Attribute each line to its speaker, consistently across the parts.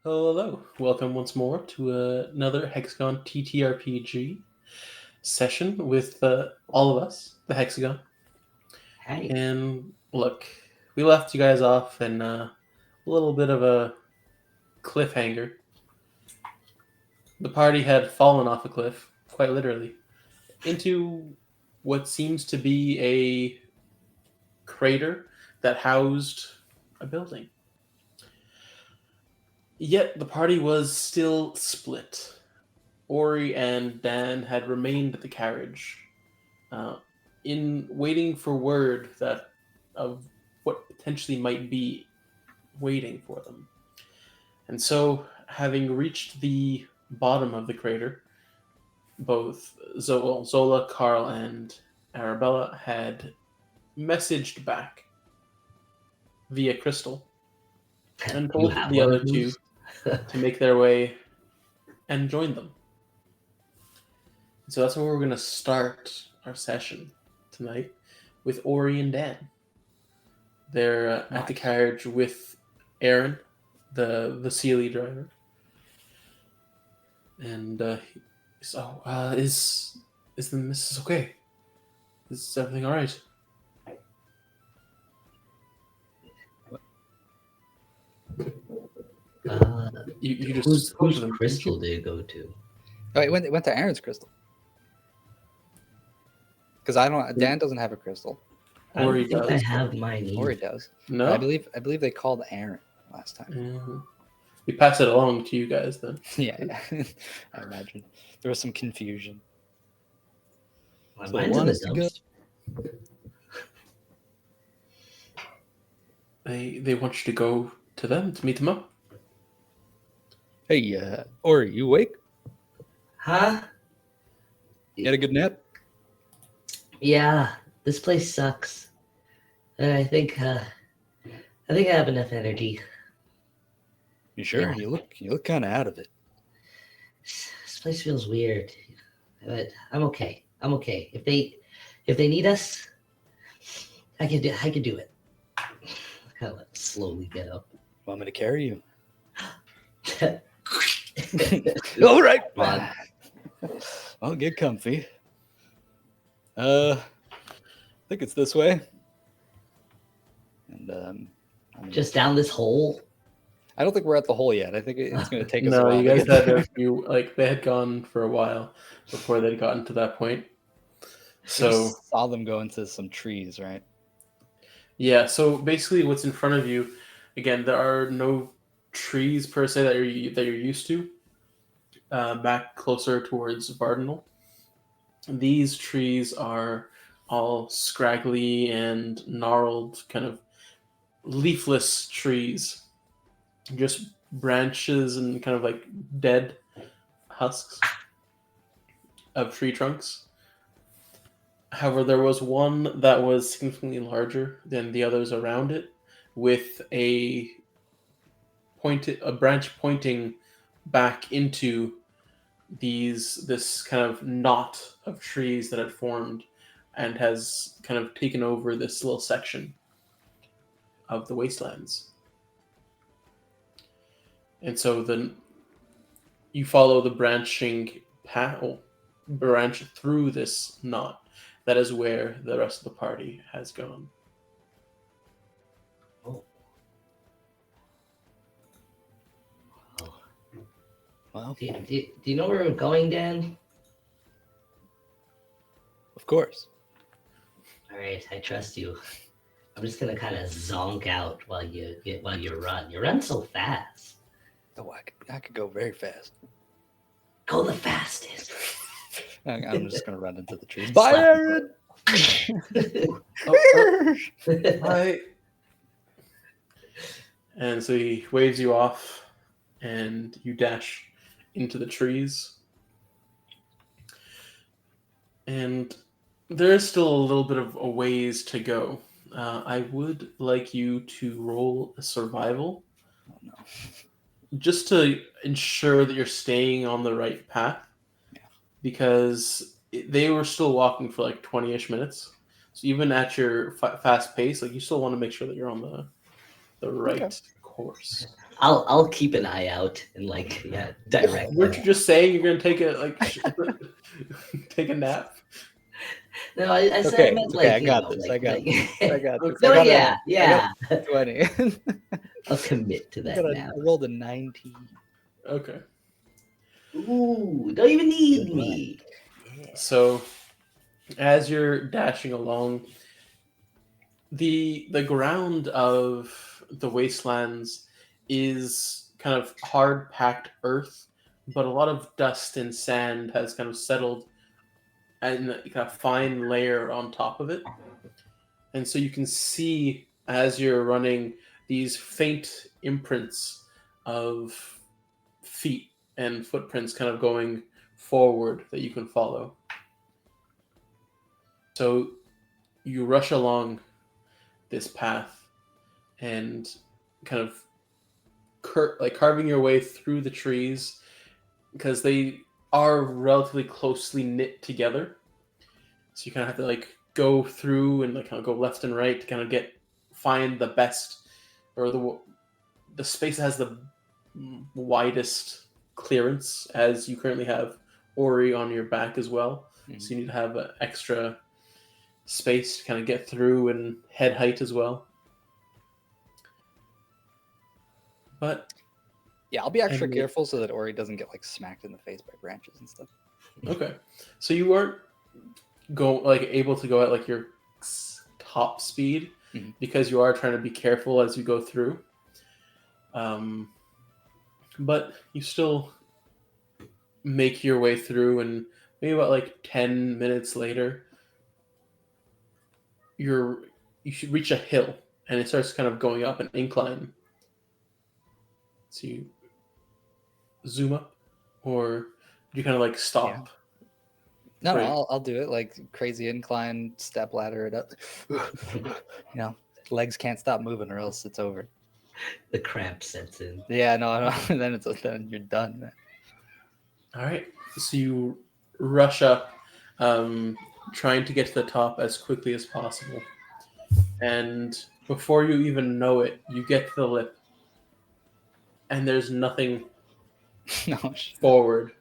Speaker 1: Hello, welcome once more to another Hexagon TTRPG session with all of us, the Hexagon.
Speaker 2: Hey,
Speaker 1: And look, we left you guys off in a little bit of a cliffhanger. The party had fallen off a cliff, quite literally, into what seems to be a crater that housed a building. Yet the party was still split. Ori and Dan had remained at the carriage, uh, in waiting for word that of what potentially might be waiting for them. And so, having reached the bottom of the crater, both Zola, Karl, and Arabella had messaged back via crystal and
Speaker 2: you
Speaker 1: told
Speaker 2: have
Speaker 1: the
Speaker 2: one
Speaker 1: other
Speaker 2: of
Speaker 1: two
Speaker 2: those?
Speaker 1: to make their way and join them. So that's where we're going to start our session tonight with Ori and Dan. They're at the
Speaker 2: Nice.
Speaker 1: carriage with Aaron, the Sealy driver, and is the missus okay? Is everything all right?
Speaker 2: Uh,
Speaker 1: You just
Speaker 2: whose
Speaker 1: spoke to
Speaker 2: whose
Speaker 1: them, didn't
Speaker 2: crystal
Speaker 1: you?
Speaker 2: did it go to?
Speaker 3: Oh, it went to Aaron's crystal. Because I don't. Dan doesn't have a crystal.
Speaker 2: I
Speaker 1: Ori
Speaker 2: don't think I
Speaker 1: does.
Speaker 2: have mine
Speaker 3: Or he
Speaker 2: either.
Speaker 3: does.
Speaker 1: No.
Speaker 3: But I believe they called Aaron last time.
Speaker 1: Mhm. We pass it along to you guys then.
Speaker 3: Yeah. I imagine there was some confusion.
Speaker 2: Well,
Speaker 3: So they
Speaker 2: mine's in
Speaker 3: want
Speaker 2: the
Speaker 3: us to go.
Speaker 2: dumpster.
Speaker 1: They want you to go to them to meet them up.
Speaker 3: Hey, Ori, you awake?
Speaker 2: Huh?
Speaker 3: You had a good nap?
Speaker 2: Yeah, this place sucks. I think I have enough energy.
Speaker 3: You sure?
Speaker 2: Yeah.
Speaker 3: You look kind of out of it.
Speaker 2: This place feels weird, but I'm okay. I'm okay. If they need us, I can do it. Kind of slowly get up.
Speaker 3: Want me to carry you? All right.
Speaker 2: Run.
Speaker 3: I'll get comfy. I think it's this way. And
Speaker 2: Just down this hole.
Speaker 3: I don't think we're at the hole yet. I think it's going to take us a
Speaker 1: No,
Speaker 3: while.
Speaker 1: you
Speaker 3: to
Speaker 1: guys
Speaker 3: get
Speaker 1: had
Speaker 3: there.
Speaker 1: a few. Like they had gone for a while before they'd gotten to that point.
Speaker 3: We
Speaker 1: So
Speaker 3: just saw them go into some trees, right?
Speaker 1: yeah, so basically, what's in front of you, again, there are no trees per se that you're used to. Back closer towards Vardonyl, these trees are all scraggly and gnarled, kind of leafless trees, just branches and kind of like dead husks of tree trunks. However, there was one that was significantly larger than the others around it, with a branch pointing back into this kind of knot of trees that had formed and has kind of taken over this little section of the wastelands. And so then you follow the branch through this knot. That is where the rest of the party has gone.
Speaker 2: Oh. Oh.
Speaker 3: Well,
Speaker 2: Do you know where we're going, Dan?
Speaker 3: of course.
Speaker 2: All right, I trust you. I'm just gonna kind of zonk out while you run. You run so fast.
Speaker 3: Oh, I could go very fast.
Speaker 2: Go the fastest.
Speaker 3: I'm just going to run into the trees.
Speaker 2: Slap
Speaker 3: Bye, Aaron!
Speaker 1: Hi. And so he waves you off, and you dash into the trees. And there is still a little bit of a ways to go. I would like you to roll a survival,
Speaker 3: Oh, no.
Speaker 1: just to ensure that you're staying on the right path.
Speaker 3: Yeah.
Speaker 1: Because they were still walking for like 20-ish minutes. So even at your fast pace, like you still want to make sure that you're on the right course.
Speaker 2: I'll keep an eye out and direct.
Speaker 1: Weren't you just saying you're gonna take take a nap?
Speaker 2: No, I said
Speaker 3: Okay,
Speaker 2: I meant
Speaker 3: it's okay. I
Speaker 2: you
Speaker 3: got
Speaker 2: know,
Speaker 3: this.
Speaker 2: like,
Speaker 3: I got
Speaker 2: like-
Speaker 3: this. I got this.
Speaker 2: No,
Speaker 3: I got
Speaker 2: yeah,
Speaker 3: I
Speaker 2: yeah.
Speaker 3: got 20.
Speaker 2: I'll commit to that
Speaker 3: I
Speaker 2: now.
Speaker 3: rolled a 19.
Speaker 1: Okay.
Speaker 2: Ooh, don't even need
Speaker 3: Good
Speaker 2: me.
Speaker 3: Yeah.
Speaker 1: So, as you're dashing along, the ground of the wastelands is kind of hard packed earth, but a lot of dust and sand has kind of settled and a fine layer on top of it. And so you can see as you're running these faint imprints of feet and footprints kind of going forward that you can follow. So you rush along this path and kind of carving your way through the trees because they are relatively closely knit together. So you kind of have to go through and kind of go left and right to kind of find the best or the space that has the widest clearance, as you currently have Ori on your back as well.
Speaker 3: Mhm.
Speaker 1: So you need to have extra space to kind of get through and head height as well. But
Speaker 3: Yeah, I'll be extra
Speaker 1: And-
Speaker 3: careful so that Ori doesn't get smacked in the face by branches and stuff.
Speaker 1: okay, so you weren't able to go at your top speed
Speaker 3: Mhm.
Speaker 1: because you are trying to be careful as you go through. But you still make your way through, and maybe about 10 minutes later, you should reach a hill, and it starts kind of going up an incline. So you zoom up, or you kind of stop.
Speaker 3: No,
Speaker 1: Right.
Speaker 3: I'll do it. Crazy incline, step ladder it up. Legs can't stop moving or else it's over.
Speaker 2: The cramp sets in.
Speaker 3: Yeah, no. then you're done, man.
Speaker 1: All right. So you rush up, trying to get to the top as quickly as possible. And before you even know it, you get to the lip, and there's nothing
Speaker 3: No,
Speaker 1: forward.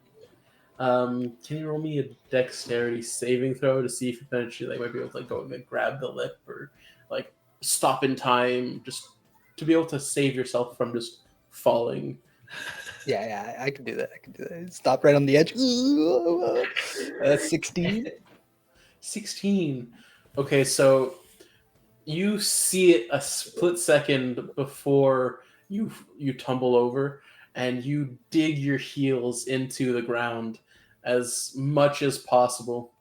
Speaker 1: Can you roll me a dexterity saving throw to see if eventually might be able to go and grab the lip or stop in time, just to be able to save yourself from just falling.
Speaker 3: Yeah, I can do that. Stop right on the edge. 16.
Speaker 1: 16. Okay, so you see it a split second before you tumble over, and you dig your heels into the ground as much as possible.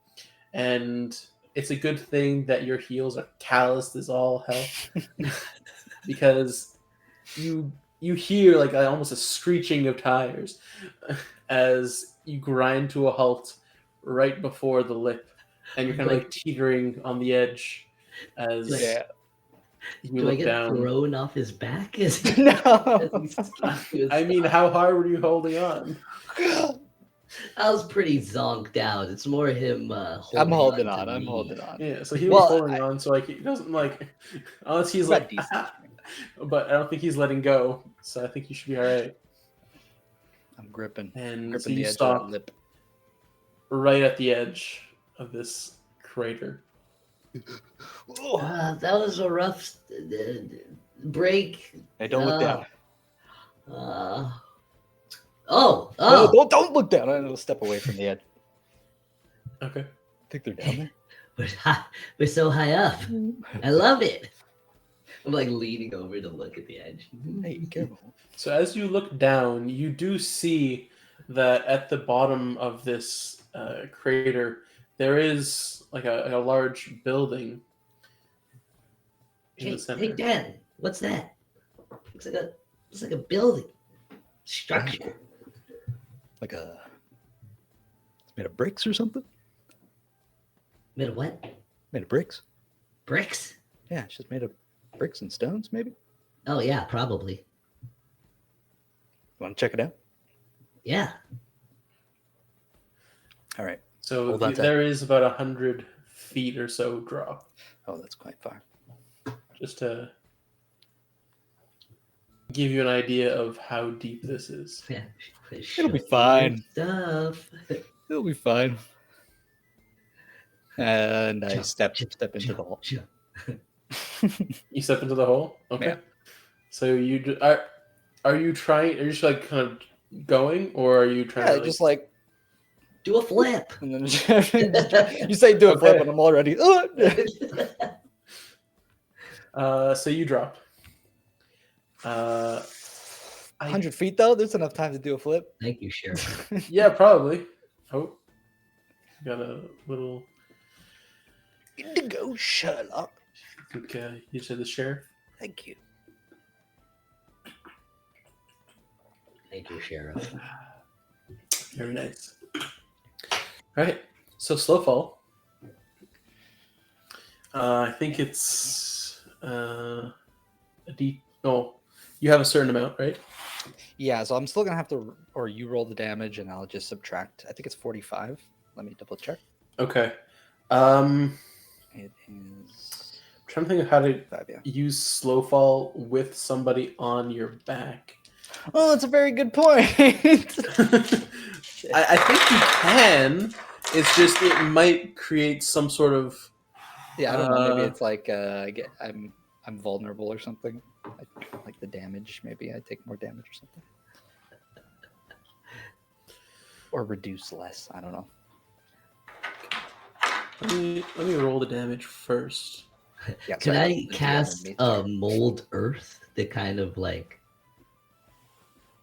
Speaker 1: And it's a good thing that your heels are calloused as all hell, because you hear almost a screeching of tires as you grind to a halt right before the lip, and you're kind of teetering on the edge as
Speaker 3: Yeah.
Speaker 1: you
Speaker 2: Do I
Speaker 1: look
Speaker 2: get
Speaker 1: down.
Speaker 2: thrown off his back?
Speaker 3: No.
Speaker 1: I mean, how hard were you holding on?
Speaker 2: I was pretty zonked out. It's more him
Speaker 3: I'm holding
Speaker 2: to
Speaker 3: on. I'm
Speaker 2: me.
Speaker 3: holding on.
Speaker 1: Yeah, so he was
Speaker 3: Well,
Speaker 1: holding on, so he doesn't unless he's
Speaker 3: Got decent.
Speaker 1: but I don't think he's letting go, so I think you should be all right.
Speaker 3: I'm gripping
Speaker 1: And so
Speaker 3: the
Speaker 1: you
Speaker 3: edge of
Speaker 1: stop
Speaker 3: that lip.
Speaker 1: right at the edge of this crater.
Speaker 2: That was a rough break.
Speaker 3: Hey, don't look down.
Speaker 2: Oh!
Speaker 3: Don't look down. I'm gonna step away from the edge.
Speaker 1: Okay.
Speaker 3: Think they're down there?
Speaker 2: We're so high up. I love it. I'm leaning over to look at the edge.
Speaker 3: Hey, be careful.
Speaker 1: So as you look down, you do see that at the bottom of this crater, there is a large building in the center.
Speaker 2: Hey, Dan, what's that? Looks like a building structure.
Speaker 3: It's made of bricks or something?
Speaker 2: Made of what?
Speaker 3: Made of bricks.
Speaker 2: Bricks?
Speaker 3: Yeah, it's just made of bricks and stones, maybe?
Speaker 2: Oh yeah, probably.
Speaker 3: Want to check it out?
Speaker 2: Yeah.
Speaker 3: All right.
Speaker 1: So
Speaker 3: Hold on to
Speaker 1: there is about 100 feet or so drop.
Speaker 3: Oh, that's quite far.
Speaker 1: Just to give you an idea of how deep this is.
Speaker 2: Yeah,
Speaker 3: It'll be
Speaker 2: show
Speaker 3: fine.
Speaker 2: Stuff.
Speaker 3: It'll be fine. And I step into the hole.
Speaker 1: You step into the hole. Okay.
Speaker 3: Yeah.
Speaker 1: So you are you trying? Are you just like kind of going, or are you trying
Speaker 3: Yeah,
Speaker 1: to
Speaker 3: just like
Speaker 2: Do a flip.
Speaker 3: and then you say do a flip,
Speaker 1: Okay.
Speaker 3: and I'm already.
Speaker 1: So you drop.
Speaker 3: 100 feet though. There's enough time to do a flip.
Speaker 2: Thank you, Sheriff.
Speaker 1: Yeah, probably. Oh, got a little.
Speaker 3: Indigo Sherlock.
Speaker 1: Okay, you said the sheriff.
Speaker 3: Thank you.
Speaker 2: Thank you, Sheriff.
Speaker 1: Very nice. All right, so slow fall. I think it's a deep. Oh, you have a certain amount, right?
Speaker 3: Yeah, so I'm still gonna have to, or you roll the damage, and I'll just subtract. I think it's 45. Let me double check.
Speaker 1: Okay.
Speaker 3: It is
Speaker 1: I'm trying to think of how to
Speaker 3: 5. Yeah.
Speaker 1: use slow fall with somebody on your back.
Speaker 3: Oh, that's a very good point.
Speaker 1: I think you can. It's just it might create some sort of.
Speaker 3: Yeah, I don't know. Maybe it's like I'm vulnerable or something. Like the damage. Maybe I take more damage or something, or reduce less. I don't know.
Speaker 1: Let me roll the damage first.
Speaker 3: Yeah,
Speaker 2: Can
Speaker 3: sorry,
Speaker 2: I
Speaker 3: the DM
Speaker 2: cast
Speaker 3: underneath.
Speaker 2: mold earth to kind of like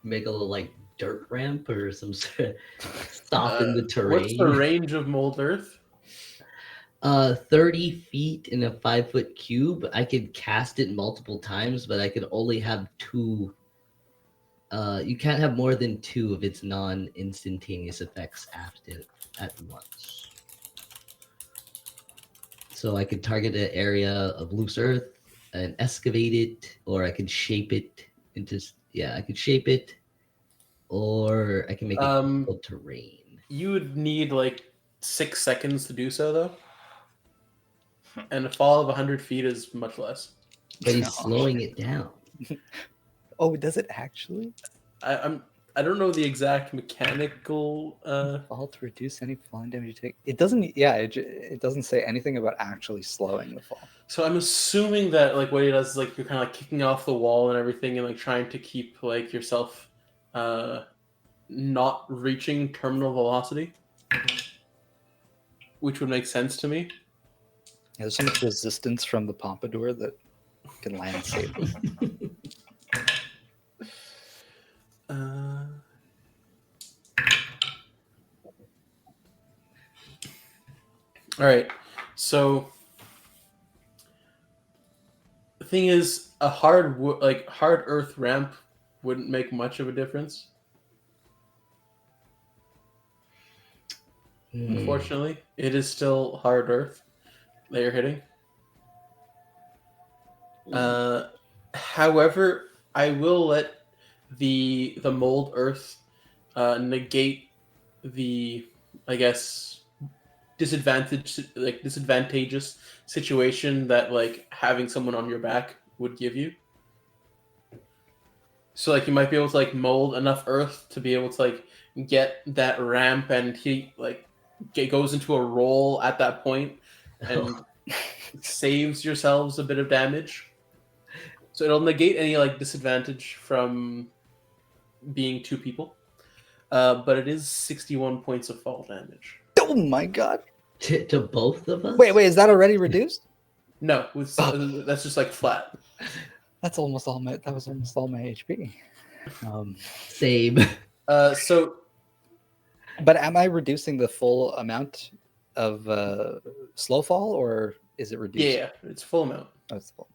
Speaker 2: make a little like dirt ramp or some sort of soften the terrain?
Speaker 1: What's the range of mold earth?
Speaker 2: 30 feet in a 5-foot cube. I could cast it multiple times, but I could only have 2. You can't have more than 2 of its non-instantaneous effects active at once. So I could target an area of loose earth and excavate it, or I could shape it into. Yeah, I could shape it, or I can make it difficult terrain.
Speaker 1: You would need like 6 seconds to do so, though. And a fall of 100 feet is much less.
Speaker 2: But he's slowing it down.
Speaker 3: Oh, does it actually?
Speaker 1: I don't know the exact mechanical.
Speaker 3: Fall to reduce any falling damage you take. It doesn't. Yeah, it doesn't say anything about actually slowing the fall.
Speaker 1: So I'm assuming that like what he does is like you're kind of like kicking off the wall and everything, and like trying to keep like yourself not reaching terminal velocity, which would make sense to me.
Speaker 3: Yeah, there's so much resistance from the pompadour that can land safely.
Speaker 1: All right, so the thing is, a hard earth ramp wouldn't make much of a difference. Unfortunately, it is still hard earth that you're hitting. However, I will let the mold earth negate the, I guess, disadvantageous situation that like having someone on your back would give you. So like you might be able to like mold enough earth to be able to like get that ramp, and he like goes into a roll at that point and saves yourselves a bit of damage. So it'll negate any like disadvantage from being 2 people. But it is 61 points of fall damage.
Speaker 3: Oh my god!
Speaker 2: To both of us?
Speaker 3: Wait, is that already reduced?
Speaker 1: No, that's just like flat.
Speaker 3: That's almost all my. That was almost all my HP.
Speaker 2: Same.
Speaker 1: So,
Speaker 3: but am I reducing the full amount of slow fall, or is it reduced?
Speaker 1: yeah, it's full amount.
Speaker 3: Oh, it's full.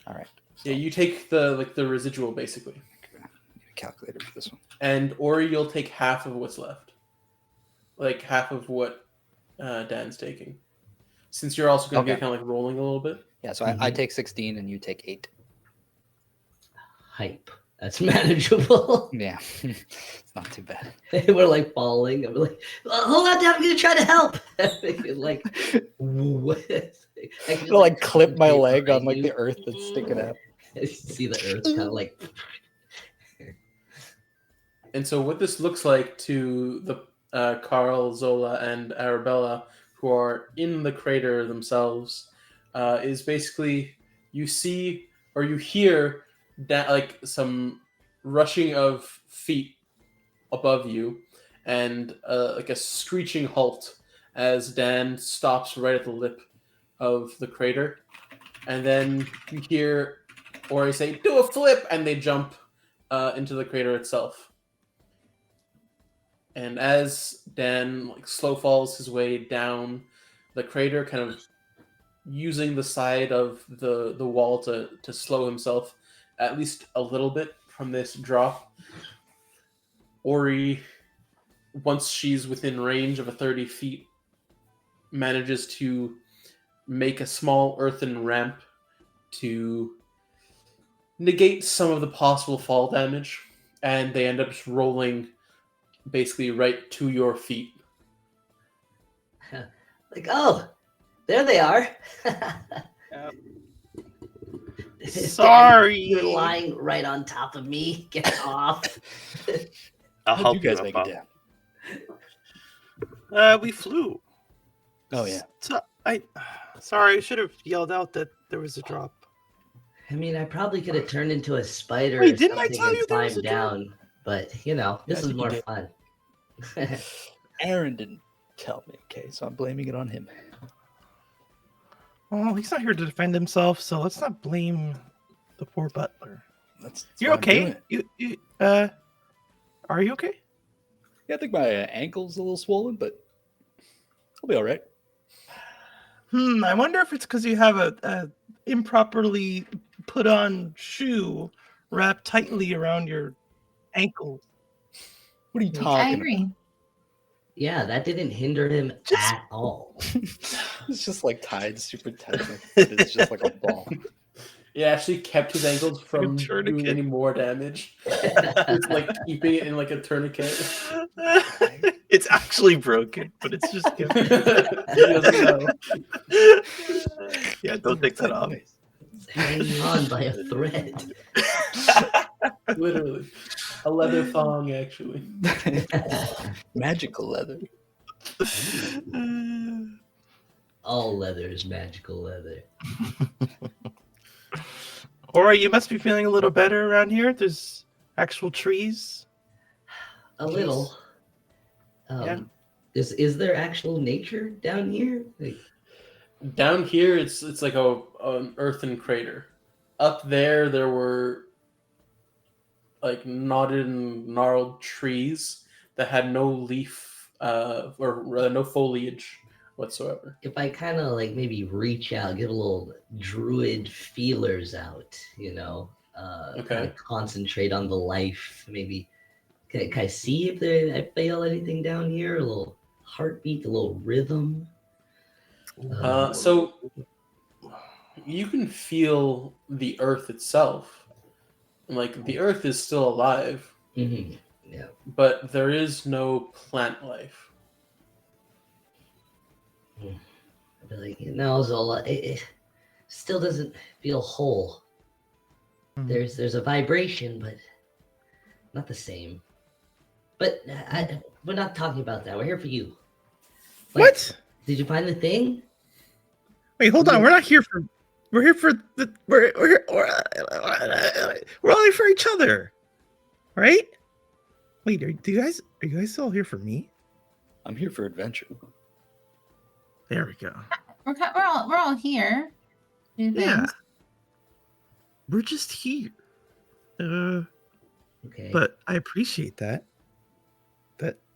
Speaker 3: All right.
Speaker 1: Yeah, you take the residual basically,
Speaker 3: Need a calculator for this one.
Speaker 1: and or you'll take half of what's left, like half of what Dan's taking, since you're also going to be kind of like rolling a little bit.
Speaker 3: Yeah, so I take 16 and you take 8.
Speaker 2: Hype. That's manageable.
Speaker 3: Yeah, it's not too bad.
Speaker 2: We're like falling. I'm like, hold on, Dad, I'm gonna try to help. like, what?
Speaker 3: I'll like clip my leg on like the earth that's sticking out.
Speaker 2: You see the earth kind of like.
Speaker 1: And so what this looks like to the Karl, Zola, and Arabella, who are in the crater themselves, is basically you see or you hear that like some rushing of feet above you, and like a screeching halt as Dan stops right at the lip of the crater, and then you hear Ori say, "Do a flip," and they jump into the crater itself. And as Dan like slow falls his way down the crater, kind of using the side of the wall to slow himself at least a little bit from this drop, Ori, once she's within range of a 30 feet, manages to make a small earthen ramp to negate some of the possible fall damage, and they end up just rolling basically right to your feet.
Speaker 2: Like, oh, there they are.
Speaker 4: Sorry.
Speaker 2: You're lying right on top of me. Get off.
Speaker 4: I'll
Speaker 3: How'd
Speaker 4: help
Speaker 3: you guys
Speaker 4: up,
Speaker 3: make
Speaker 4: Bob.
Speaker 3: it down?
Speaker 4: We flew.
Speaker 3: Oh yeah.
Speaker 4: So sorry, I should have yelled out that there was a drop.
Speaker 2: I mean, I probably could have turned into a spider
Speaker 4: Wait,
Speaker 2: or
Speaker 4: didn't I
Speaker 2: something
Speaker 4: tell
Speaker 2: and
Speaker 4: you there was
Speaker 2: climbed
Speaker 4: a drop?
Speaker 2: down. But, you know,
Speaker 3: Yeah,
Speaker 2: this
Speaker 3: I
Speaker 2: is
Speaker 3: think you
Speaker 2: more
Speaker 3: did.
Speaker 2: fun.
Speaker 3: Aaron didn't tell me. Okay, so I'm blaming it on him.
Speaker 4: Oh, he's not here to defend himself, so let's not blame the poor butler.
Speaker 3: That's
Speaker 4: You're
Speaker 3: why I'm doing
Speaker 4: okay?
Speaker 3: it.
Speaker 4: Are you okay?
Speaker 3: Yeah, I think my ankle's a little swollen, but I'll be all right.
Speaker 4: I wonder if it's because you have a improperly put on shoe wrapped tightly around your ankle.
Speaker 3: What are you
Speaker 2: I
Speaker 3: talking
Speaker 5: agree.
Speaker 2: Yeah, that didn't hinder him
Speaker 4: Just-
Speaker 2: at all.
Speaker 3: about? It's just like tied super tight. It's just like a ball.
Speaker 1: It actually kept his ankles from
Speaker 4: tourniquet.
Speaker 1: doing any more damage. It's like keeping it in like a tourniquet.
Speaker 4: It's actually broken, but it's just
Speaker 1: He doesn't know.
Speaker 4: Yeah, don't take that off.
Speaker 2: It's hanging on by a thread.
Speaker 1: Literally. A leather thong, actually.
Speaker 3: Magical leather.
Speaker 2: All leather is magical leather.
Speaker 4: Ora, you must be feeling a little better around here. There's actual trees.
Speaker 2: A little.
Speaker 4: Yeah.
Speaker 2: Is there actual nature down here? Like,
Speaker 1: Down here, it's like an earthen crater. Up there were like knotted and gnarled trees that had no leaf or no foliage whatsoever.
Speaker 2: if I kind of like maybe reach out, get a little druid feelers out, you know,
Speaker 1: Okay.
Speaker 2: kind of concentrate on the life. Maybe can I see if I feel anything down here? A little heartbeat, a little rhythm.
Speaker 1: So you can feel the earth itself. Like the earth is still alive,
Speaker 2: Mhm, yeah.
Speaker 1: but there is no plant life.
Speaker 2: I'd be like, no, Zola, it still doesn't feel whole.
Speaker 4: Mhm.
Speaker 2: There's a vibration, but not the same. But we're not talking about that. We're here for you. Like,
Speaker 4: What?
Speaker 2: Did you find the thing?
Speaker 4: Wait, hold on. We're not here for. We're here for the. We're all here for each other, right? Wait, are you guys all here for me?
Speaker 3: I'm here for adventure.
Speaker 4: There we go.
Speaker 5: We're all here. Do
Speaker 4: Yeah,
Speaker 5: things.
Speaker 4: we're just here.
Speaker 2: Okay.
Speaker 4: But I appreciate that.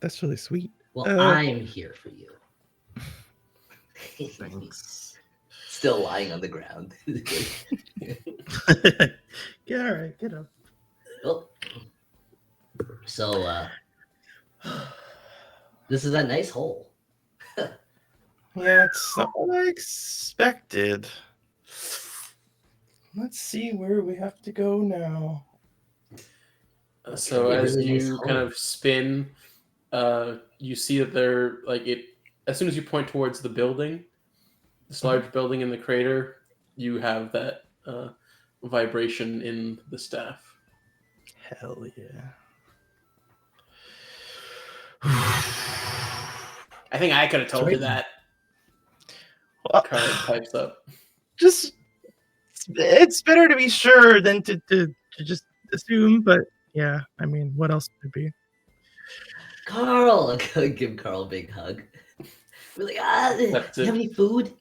Speaker 4: That's really sweet.
Speaker 2: Well, I'm here for you.
Speaker 4: Thanks.
Speaker 2: Still lying on the ground.
Speaker 4: Yeah, all right, get up.
Speaker 2: Oh. So, this is a nice hole.
Speaker 4: Yeah, it's not what I expected. Let's see where we have to go now.
Speaker 1: So
Speaker 2: Yeah,
Speaker 1: as
Speaker 2: really nice
Speaker 1: you
Speaker 2: hole.
Speaker 1: kind of spin, you see that they're like it. As soon as you point towards the building, this large building in the crater, you have that vibration in the staff.
Speaker 4: Hell yeah.
Speaker 1: I think I could have told you that.
Speaker 4: Well,
Speaker 1: Karl pipes up.
Speaker 4: just it's better to be sure than to just assume, but yeah, I mean, what else would it be?
Speaker 2: Karl! I'm gonna give Karl a big hug. We're like, do you have any food?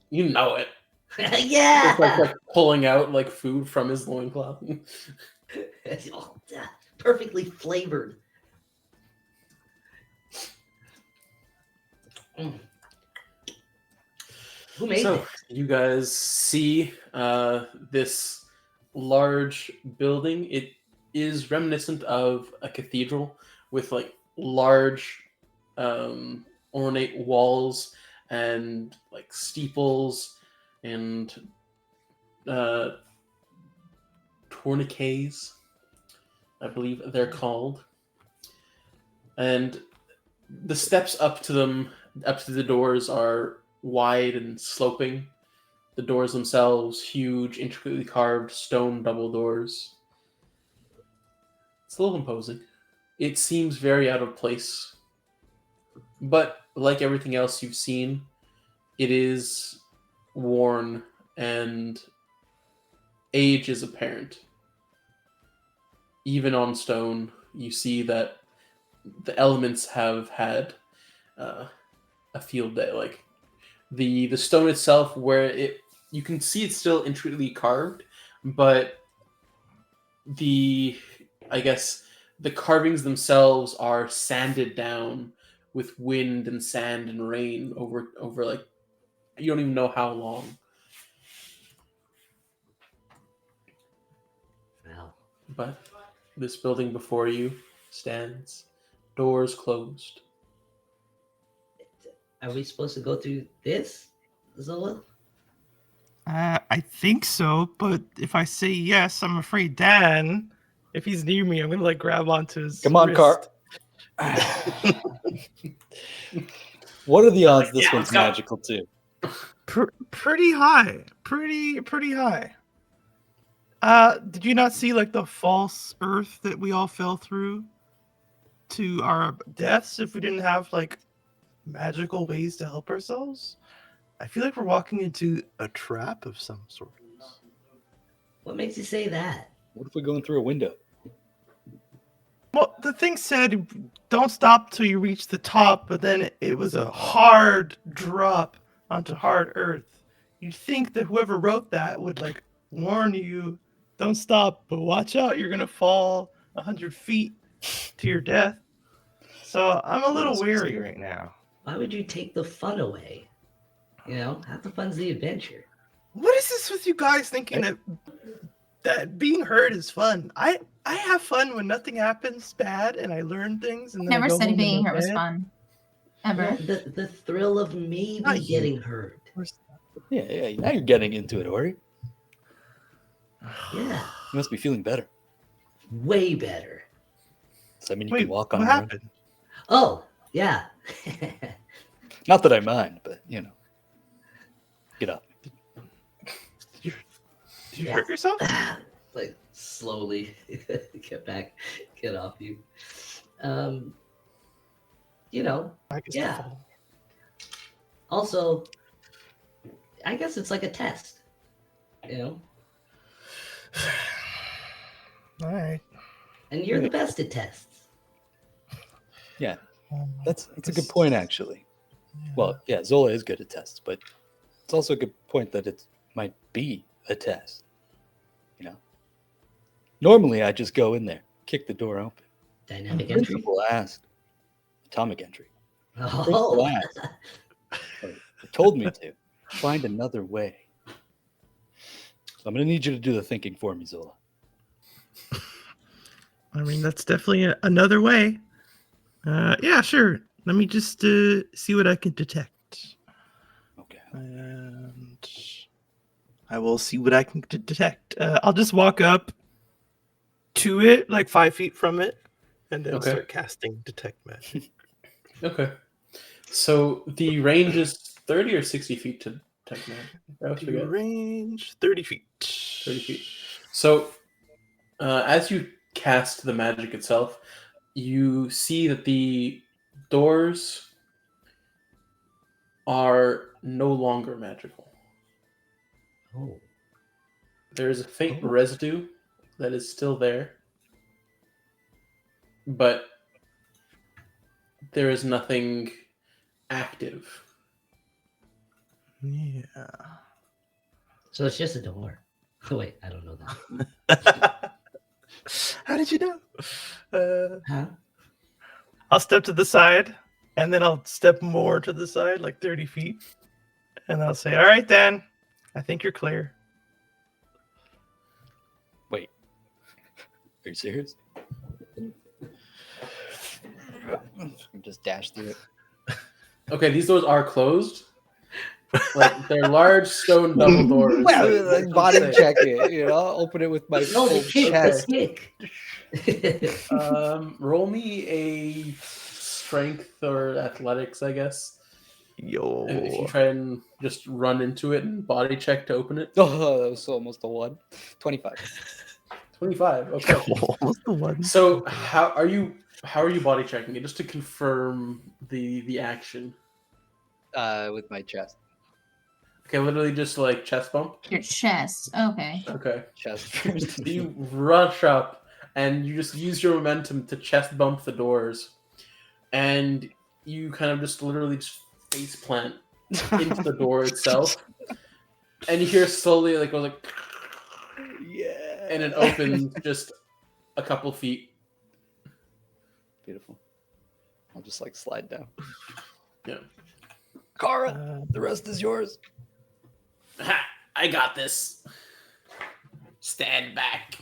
Speaker 1: You know it.
Speaker 2: Yeah!
Speaker 1: It's like pulling out like food from his loincloth.
Speaker 2: Oh, perfectly flavored. Mm. Who made
Speaker 1: So
Speaker 2: it?
Speaker 1: you guys see this large building. It is reminiscent of a cathedral with like large ornate walls and like steeples and tourniquets, I believe they're called. And the steps up to them, up to the doors, are wide and sloping. The doors themselves, huge, intricately carved stone double doors. It's a little imposing. It seems very out of place. But like everything else you've seen, it is worn and age is apparent. Even on stone, you see that the elements have had a field day. Like the stone itself, where you can see it's still intricately carved, but I guess the carvings themselves are sanded down with wind and sand and rain over like you don't even know how long.
Speaker 2: Well,
Speaker 1: But this building before you stands, doors closed.
Speaker 2: are we supposed to go through this, Zola?
Speaker 4: I think so, but if I say yes, I'm afraid Dan, if he's near me, I'm gonna like grab onto his
Speaker 3: Come on,
Speaker 4: wrist.
Speaker 3: Karl. What are the odds this
Speaker 1: Yeah,
Speaker 3: one's
Speaker 1: let's go.
Speaker 3: magical too?
Speaker 4: Pretty high. Pretty high. Did you not see like the false earth that we all fell through to our deaths if we didn't have like magical ways to help ourselves? I feel like we're walking into a trap of some sort.
Speaker 2: What makes you say that?
Speaker 3: What if we're going through a window?
Speaker 4: Well, the thing said, don't stop till you reach the top, but then it was a hard drop onto hard earth. You'd think that whoever wrote that would like warn you, don't stop, but watch out, you're gonna fall 100 feet to your death. So I'm a little weary right now.
Speaker 2: Why would you take the fun away? You know, half the fun's the adventure.
Speaker 4: What is this with you guys thinking that being hurt is fun? I have fun when nothing happens bad and I learn things and then
Speaker 5: Never
Speaker 4: I go
Speaker 5: said
Speaker 4: home
Speaker 5: being
Speaker 4: and
Speaker 5: hurt was
Speaker 4: bed.
Speaker 5: fun. Ever.
Speaker 2: The thrill of maybe
Speaker 4: Not you.
Speaker 2: getting hurt.
Speaker 3: Yeah, now you're getting into it, Ori.
Speaker 2: Yeah,
Speaker 3: You must be feeling better.
Speaker 2: way better.
Speaker 3: Does that mean you
Speaker 4: Wait,
Speaker 3: can walk on
Speaker 4: what
Speaker 3: your own?
Speaker 4: happened?
Speaker 2: Oh, yeah.
Speaker 3: Not that I mind, but you know. Get up.
Speaker 4: Did you hurt yourself?
Speaker 2: Like slowly get off you. You know,
Speaker 4: I guess
Speaker 2: yeah. Also, I guess it's like a test. You know,
Speaker 4: All right.
Speaker 2: and you're the best at tests.
Speaker 3: Yeah, that's a good point, actually. Well, yeah, Zola is good at tests, but it's also a good point that it might be a test. You know, normally I just go in there, kick the door open.
Speaker 2: Dynamic entry.
Speaker 3: Principal asked, atomic entry.
Speaker 2: Oh,
Speaker 3: Principal asked, it told me to find another way. So I'm going to need you to do the thinking for me, Zola.
Speaker 4: I mean, that's definitely another way. Yeah, sure. Let me just see what I can detect.
Speaker 3: Okay.
Speaker 4: And I will see what I can detect. I'll just walk up to it, like 5 feet from it, and then
Speaker 1: Okay.
Speaker 4: start casting detect magic.
Speaker 1: Okay. So the range is 30 or 60 feet to type magic? I always
Speaker 4: Do
Speaker 1: forget.
Speaker 4: range 30 feet.
Speaker 1: 30 feet. So, as you cast the magic itself, you see that the doors are no longer magical.
Speaker 2: Oh.
Speaker 1: There is a faint
Speaker 4: Oh.
Speaker 1: residue that is still there, but there is nothing active.
Speaker 4: Yeah.
Speaker 2: So it's just a door. Oh, wait, I don't know that.
Speaker 4: How did you know?
Speaker 2: Huh?
Speaker 4: I'll step to the side, and then I'll step more to the side, like 30 feet. And I'll say, all right, then. I think you're clear.
Speaker 3: Wait. Are you serious? Just dash through it.
Speaker 1: Okay, these doors are closed. Like, they're large stone double doors.
Speaker 3: Well,
Speaker 1: like,
Speaker 3: like body check it, open it with my
Speaker 2: No, they
Speaker 3: full
Speaker 2: kick.
Speaker 3: chest.
Speaker 2: They kick.
Speaker 1: Roll me a strength or athletics, I guess. If you
Speaker 4: Yo.
Speaker 1: try and just run into it and body check to open it.
Speaker 3: Oh, that was almost a 1. 25.
Speaker 1: 25. Okay.
Speaker 4: Almost the one.
Speaker 1: So how are you body checking it, just to confirm the action?
Speaker 3: With my chest.
Speaker 1: Okay, literally just like chest bump.
Speaker 5: Your chest. Okay.
Speaker 1: Okay.
Speaker 3: Chest first.
Speaker 1: So you rush up and you just use your momentum to chest bump the doors, and you kind of just literally just face plant into the door itself, and you hear slowly like goes like,
Speaker 3: Yeah.
Speaker 1: and it opens just a couple feet.
Speaker 3: Beautiful. I'll just like slide down.
Speaker 1: Yeah.
Speaker 3: Karl, the rest is yours.
Speaker 1: Ha! I got this. Stand back.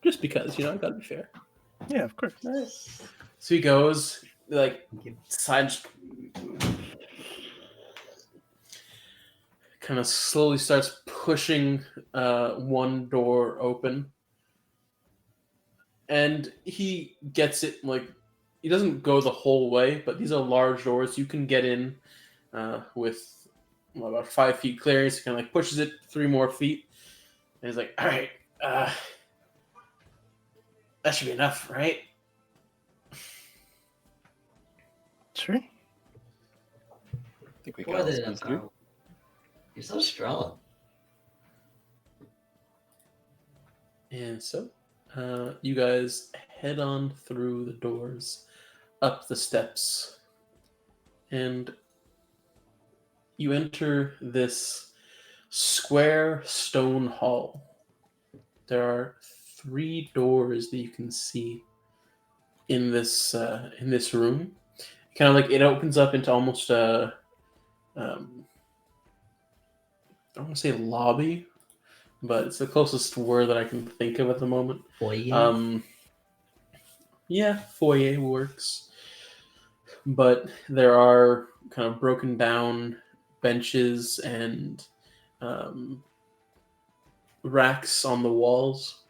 Speaker 1: Just because, I gotta be fair.
Speaker 4: Yeah, of course.
Speaker 1: So he goes, like, sides, kind of slowly starts pushing one door open. And he gets it, like, he doesn't go the whole way, but these are large doors. You can get in with about 5 feet clearance. He kind of like pushes it 3 more feet. And he's like, all right, that should be enough, right?
Speaker 4: Sure.
Speaker 3: I think we
Speaker 2: More
Speaker 3: got
Speaker 2: than
Speaker 3: this
Speaker 2: enough,
Speaker 3: through.
Speaker 2: Karl. You're so strong.
Speaker 1: And so you guys head on through the doors, up the steps, and you enter this square stone hall. There are 3 doors that you can see in this room. Kind of like it opens up into almost a I don't want to say lobby, but it's the closest word that I can think of at the moment.
Speaker 2: Foyer.
Speaker 1: Yeah, foyer works. But there are kind of broken down benches and racks on the walls.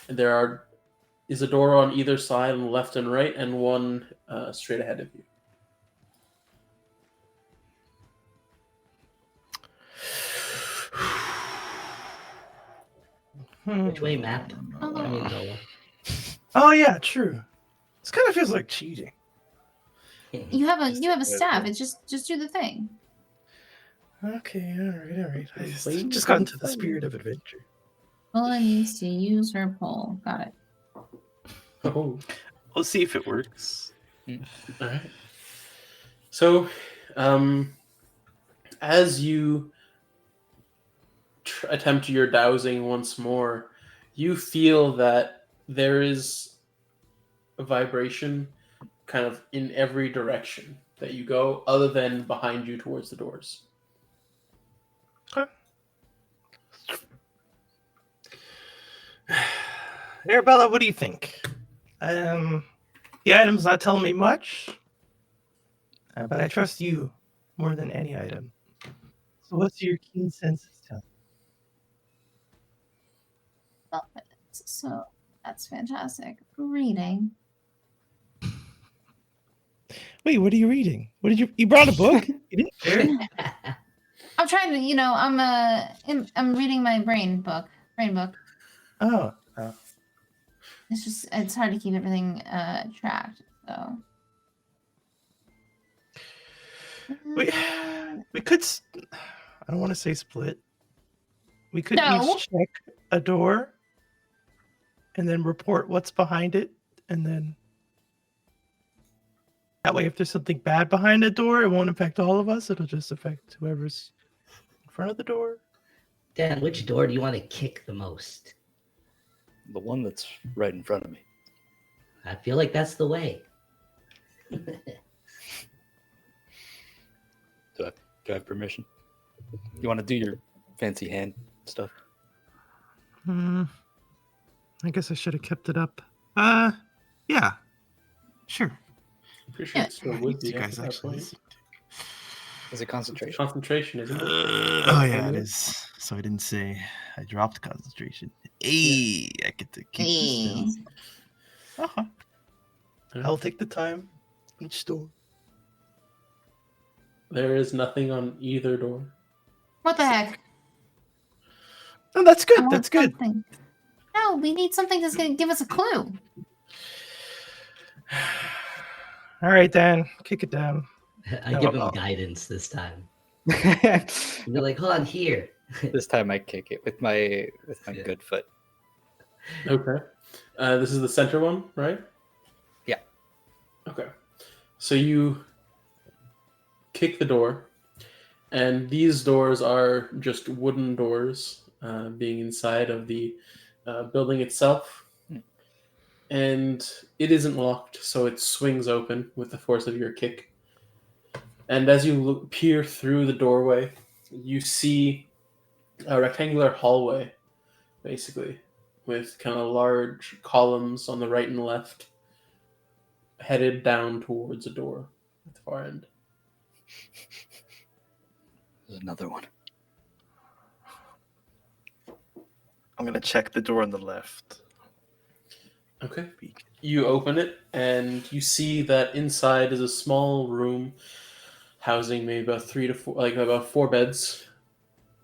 Speaker 1: And there is a door on either side, on the left and right, and one straight ahead of you.
Speaker 2: Which way, map? I mean, Zola.
Speaker 4: Oh yeah, true. This kind of feels like cheating.
Speaker 5: You have a
Speaker 3: Just
Speaker 5: you have a
Speaker 3: take it
Speaker 5: staff.
Speaker 3: over.
Speaker 5: It's just do the thing.
Speaker 4: Okay, all right. I
Speaker 1: Wait,
Speaker 4: just got into the
Speaker 1: fun.
Speaker 4: spirit of adventure.
Speaker 5: Lola needs to use her pole. Got it.
Speaker 1: Oh,
Speaker 4: We'll see if it works.
Speaker 1: all right. So, as you attempt your dowsing once more, you feel that there is a vibration kind of in every direction that you go, other than behind you towards the doors.
Speaker 4: Arabella, what do you think? The item's not telling me much, but I trust you more than any item. So what's your keen senses telling?
Speaker 5: Well, so that's fantastic. Reading.
Speaker 4: Wait, what are you reading? What did you brought a book? You didn't share?
Speaker 5: I'm trying to, I'm reading my brain book.
Speaker 4: Oh.
Speaker 5: It's hard to keep everything tracked. So
Speaker 4: We could. I don't want to say split. We could
Speaker 5: No.
Speaker 4: each check a door, and then report what's behind it, and then that way, if there's something bad behind the door, it won't affect all of us. It'll just affect whoever's in front of the door.
Speaker 2: Dan, which door do you want to kick the most?
Speaker 3: The one that's right in front of me.
Speaker 2: I feel like that's the way.
Speaker 3: Do I have permission? You want to do your fancy hand stuff?
Speaker 4: I guess I should have kept it up. Yeah. Sure.
Speaker 1: Pretty sure it's still with
Speaker 4: You
Speaker 1: you
Speaker 4: guys
Speaker 1: at that
Speaker 4: actually.
Speaker 1: point.
Speaker 3: Is it concentration?
Speaker 1: Concentration, isn't it?
Speaker 4: Oh yeah, it is. So I didn't say I dropped concentration. Hey, I get to keep
Speaker 5: Hey.
Speaker 4: this now. Uh-huh. I'll take the time each door.
Speaker 1: There is nothing on either door.
Speaker 5: What the heck?
Speaker 4: Oh, that's
Speaker 5: I
Speaker 4: good.
Speaker 5: want
Speaker 4: That's good.
Speaker 5: something. No, we need something that's going to give us a clue.
Speaker 4: All right, Dan, kick it down.
Speaker 2: I give him guidance this time.
Speaker 3: This
Speaker 2: You're like, hold on here.
Speaker 3: time I kick it with my
Speaker 2: Yeah.
Speaker 3: good foot.
Speaker 1: Okay. This is the center one, right?
Speaker 3: Yeah.
Speaker 1: Okay. So you kick the door, and these doors are just wooden doors, being inside of the building itself. And it isn't locked, so it swings open with the force of your kick. And as you peer through the doorway, you see a rectangular hallway, basically, with kind of large columns on the right and left, headed down towards a door at the far end.
Speaker 3: There's another one.
Speaker 4: I'm gonna check the door on the left.
Speaker 1: Okay. You open it, and you see that inside is a small room housing maybe about 3 to 4, like about 4 beds.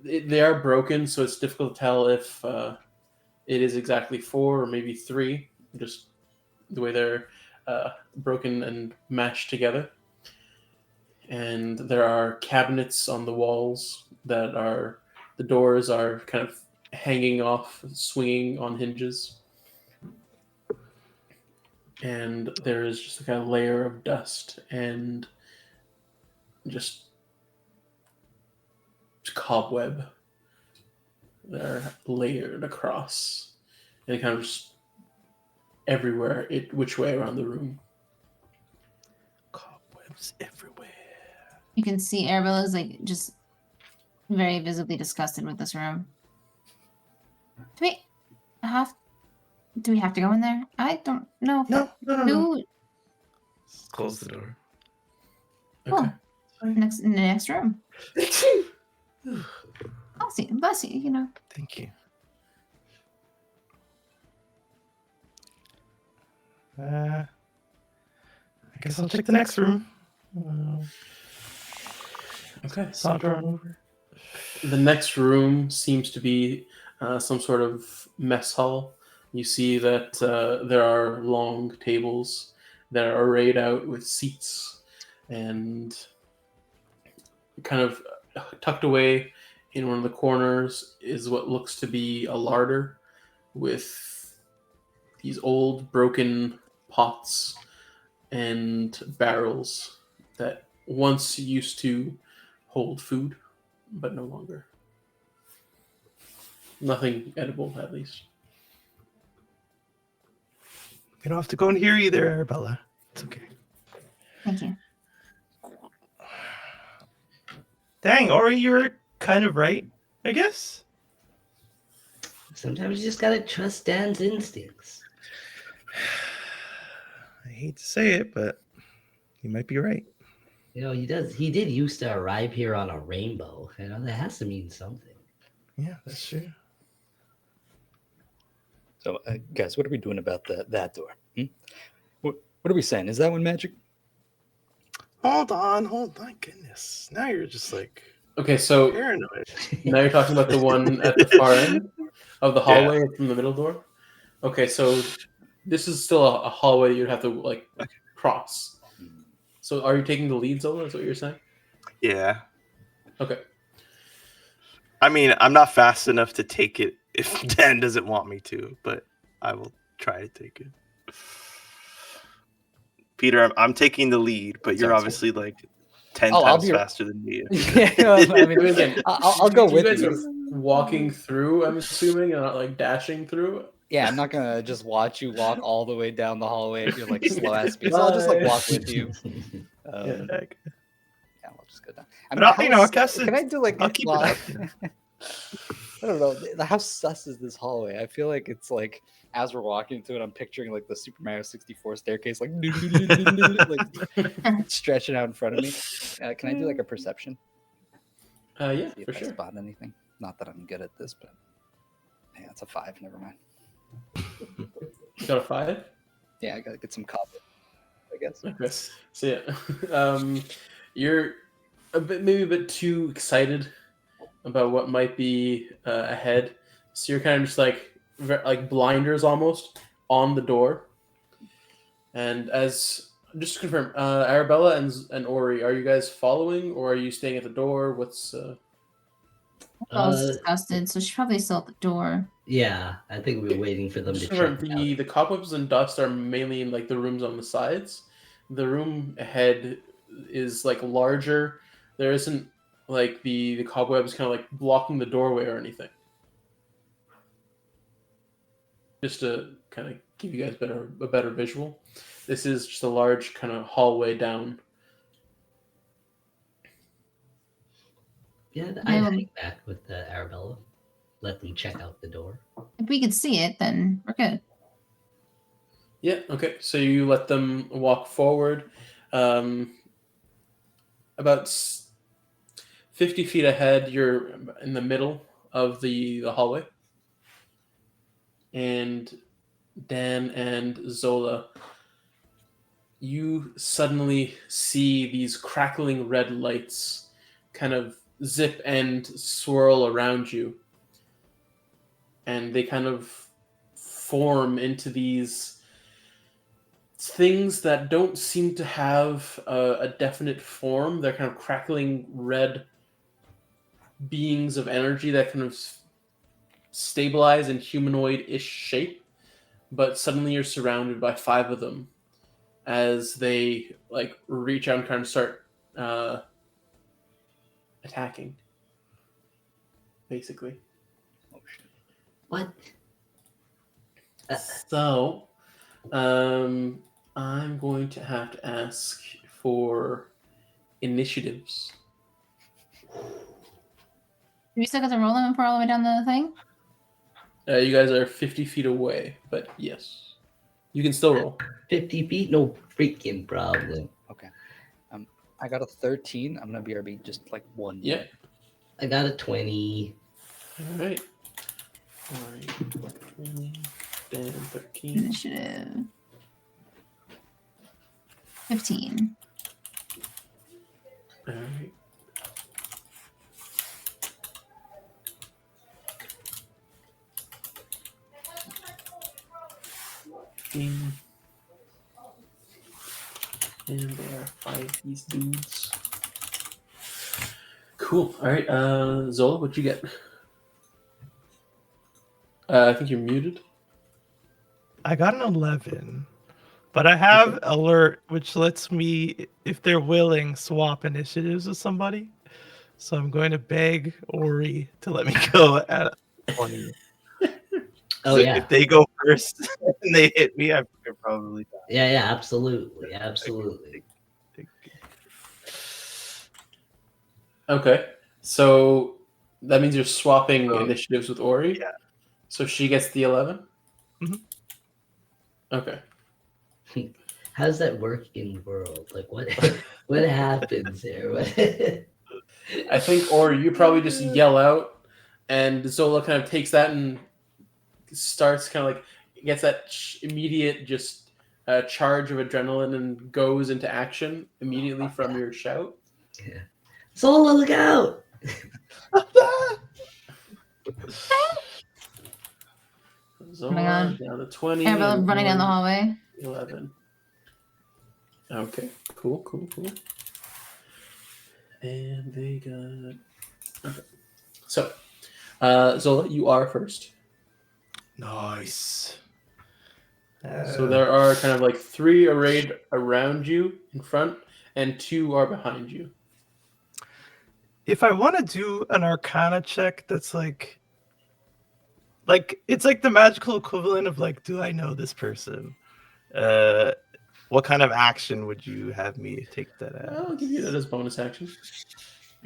Speaker 1: They are broken, so it's difficult to tell if it is exactly 4 or maybe 3, just the way they're broken and mashed together. And there are cabinets on the walls that are, the doors are kind of hanging off, swinging on hinges. And there is just a kind of layer of dust and just cobweb that are layered across and kind of just everywhere, which way around the room.
Speaker 4: Cobwebs everywhere.
Speaker 5: You can see Arabella's like just very visibly disgusted with this room. Do we have to go in there? I don't know.
Speaker 4: No.
Speaker 5: Who?
Speaker 4: Close the door.
Speaker 1: Okay.
Speaker 5: In the next room. Bless you, you know.
Speaker 4: Thank you. I guess I'll check the next room.
Speaker 1: Okay.
Speaker 4: Saunter on over.
Speaker 1: The next room seems to be some sort of mess hall. You see that there are long tables that are arrayed out with seats, and kind of tucked away in one of the corners is what looks to be a larder with these old broken pots and barrels that once used to hold food, but no longer. Nothing edible, at least.
Speaker 4: You don't have to go in here either, Arabella. It's okay.
Speaker 5: Thank you.
Speaker 4: Dang, Ori, you're kind of right, I guess.
Speaker 2: Sometimes you just gotta trust Dan's instincts.
Speaker 4: I hate to say it, but you might be right.
Speaker 2: You know, he did used to arrive here on a rainbow. You know, that has to mean something.
Speaker 4: Yeah, that's true.
Speaker 3: So, guys, what are we doing about that door? What are we saying? Is that one magic?
Speaker 4: Hold on. My goodness. Now you're just like
Speaker 1: Okay, so
Speaker 4: paranoid.
Speaker 1: now you're talking about the one at the far end of the hallway from the middle door. Okay, so this is still a hallway you'd have to like cross. So are you taking the lead, Zola? Is what you're saying?
Speaker 4: Yeah.
Speaker 1: Okay.
Speaker 4: I mean, I'm not fast enough to take it if Dan doesn't want me to, but I will try to take it. Peter, I'm taking the lead, but you're
Speaker 3: Sounds
Speaker 4: obviously like 10
Speaker 3: Oh, I'll
Speaker 4: times
Speaker 3: be-
Speaker 4: faster than me.
Speaker 3: Yeah, I
Speaker 1: I
Speaker 3: mean,
Speaker 1: mean, again,
Speaker 3: I'll go
Speaker 1: you
Speaker 3: with
Speaker 1: guys
Speaker 3: you.
Speaker 1: are walking through, I'm assuming, and not like dashing through.
Speaker 3: Yeah, I'm not gonna just watch you walk all the way down the hallway at your like slow ass speed. So I'll just like walk with you.
Speaker 1: Yeah.
Speaker 3: Yeah, we'll just go down. I
Speaker 4: But
Speaker 3: mean,
Speaker 4: I'll- you know,
Speaker 3: how
Speaker 4: I guess
Speaker 3: can I do like?
Speaker 4: I'll keep it
Speaker 3: well,
Speaker 4: up.
Speaker 3: I don't know. How sus is this hallway? I feel like it's like as we're walking through it, I'm picturing like the Super Mario 64 staircase, like, like stretching out in front of me. Can I do like a perception?
Speaker 1: Yeah,
Speaker 3: See if
Speaker 1: for
Speaker 3: I
Speaker 1: sure.
Speaker 3: spot anything. Not that I'm good at this, but yeah, it's a 5. Never mind.
Speaker 1: You got a 5?
Speaker 3: Yeah, I gotta get some copper, I guess.
Speaker 1: Okay. So yeah, you're maybe a bit too excited about what might be ahead. So you're kind of just like blinders almost on the door. And as just to confirm, Arabella and Ori, are you guys following or are you staying at the door? What's
Speaker 5: Bell's disgusted, so she's probably still at the door.
Speaker 2: Yeah, I think we were waiting for them to
Speaker 1: just
Speaker 2: check
Speaker 1: confirm,
Speaker 2: it out.
Speaker 1: the cobwebs and dust are mainly in like the rooms on the sides. The room ahead is like larger. There isn't like the cobwebs kind of like blocking the doorway or anything. Just to kind of give you guys a better visual, this is just a large kind of hallway down.
Speaker 2: Yeah, I hang back with Arabella. Let them check out the door.
Speaker 5: If we could see it, then we're good.
Speaker 1: Yeah. Okay. So you let them walk forward. About 50 feet ahead, you're in the middle of the hallway. And Dan and Zola, you suddenly see these crackling red lights kind of zip and swirl around you. And they kind of form into these things that don't seem to have a definite form. They're kind of crackling red beings of energy that kind of stabilize in humanoid-ish shape, but suddenly you're surrounded by 5 of them as they like reach out and kind of start attacking, basically.
Speaker 3: Oh shit.
Speaker 2: What?
Speaker 1: So, I'm going to have to ask for initiatives.
Speaker 5: Do we still get to roll them if we're all the way down the thing?
Speaker 1: You guys are 50 feet away, but yes, you can still roll.
Speaker 2: 50 feet? No freaking problem.
Speaker 3: Okay. I got a 13. I'm gonna BRB just like 1.
Speaker 1: Yeah.
Speaker 2: I got a 20.
Speaker 1: All right. 20, Dan 13.
Speaker 5: Initiative. 15.
Speaker 1: All right. And there are 5 these dudes. Cool. All right, Zola, what'd you get? I think you're muted.
Speaker 4: I got an 11, but I have alert, which lets me, if they're willing, swap initiatives with somebody. So I'm going to beg Ori to let me go at 20.
Speaker 2: Oh,
Speaker 4: So
Speaker 2: yeah.
Speaker 4: if they go first and they hit me, I could probably die.
Speaker 2: Yeah, absolutely. Absolutely.
Speaker 1: Okay, so that means you're swapping
Speaker 4: So,
Speaker 1: initiatives with Ori.
Speaker 4: yeah.
Speaker 1: So she gets the 11.
Speaker 4: Mhm.
Speaker 1: Okay.
Speaker 2: How does that work in world? Like, what happens there?
Speaker 1: I think, or you probably just yell out, and Zola kind of takes that and starts kind of like gets that immediate just a charge of adrenaline and goes into action immediately from your shout.
Speaker 2: Yeah. Zola, look out!
Speaker 1: Zola down to 20.
Speaker 5: Arabella
Speaker 1: and
Speaker 5: running down the
Speaker 1: one,
Speaker 5: hallway.
Speaker 1: 11. Okay, cool. And they got... Okay. So, Zola, you are first.
Speaker 4: Nice.
Speaker 1: So there are kind of like 3 arrayed around you in front, and 2 are behind you.
Speaker 4: If I want to do an Arcana check, that's like it's like the magical equivalent of like, do I know this person? What kind of action would you have me take that as?
Speaker 1: I'll give you that as bonus action.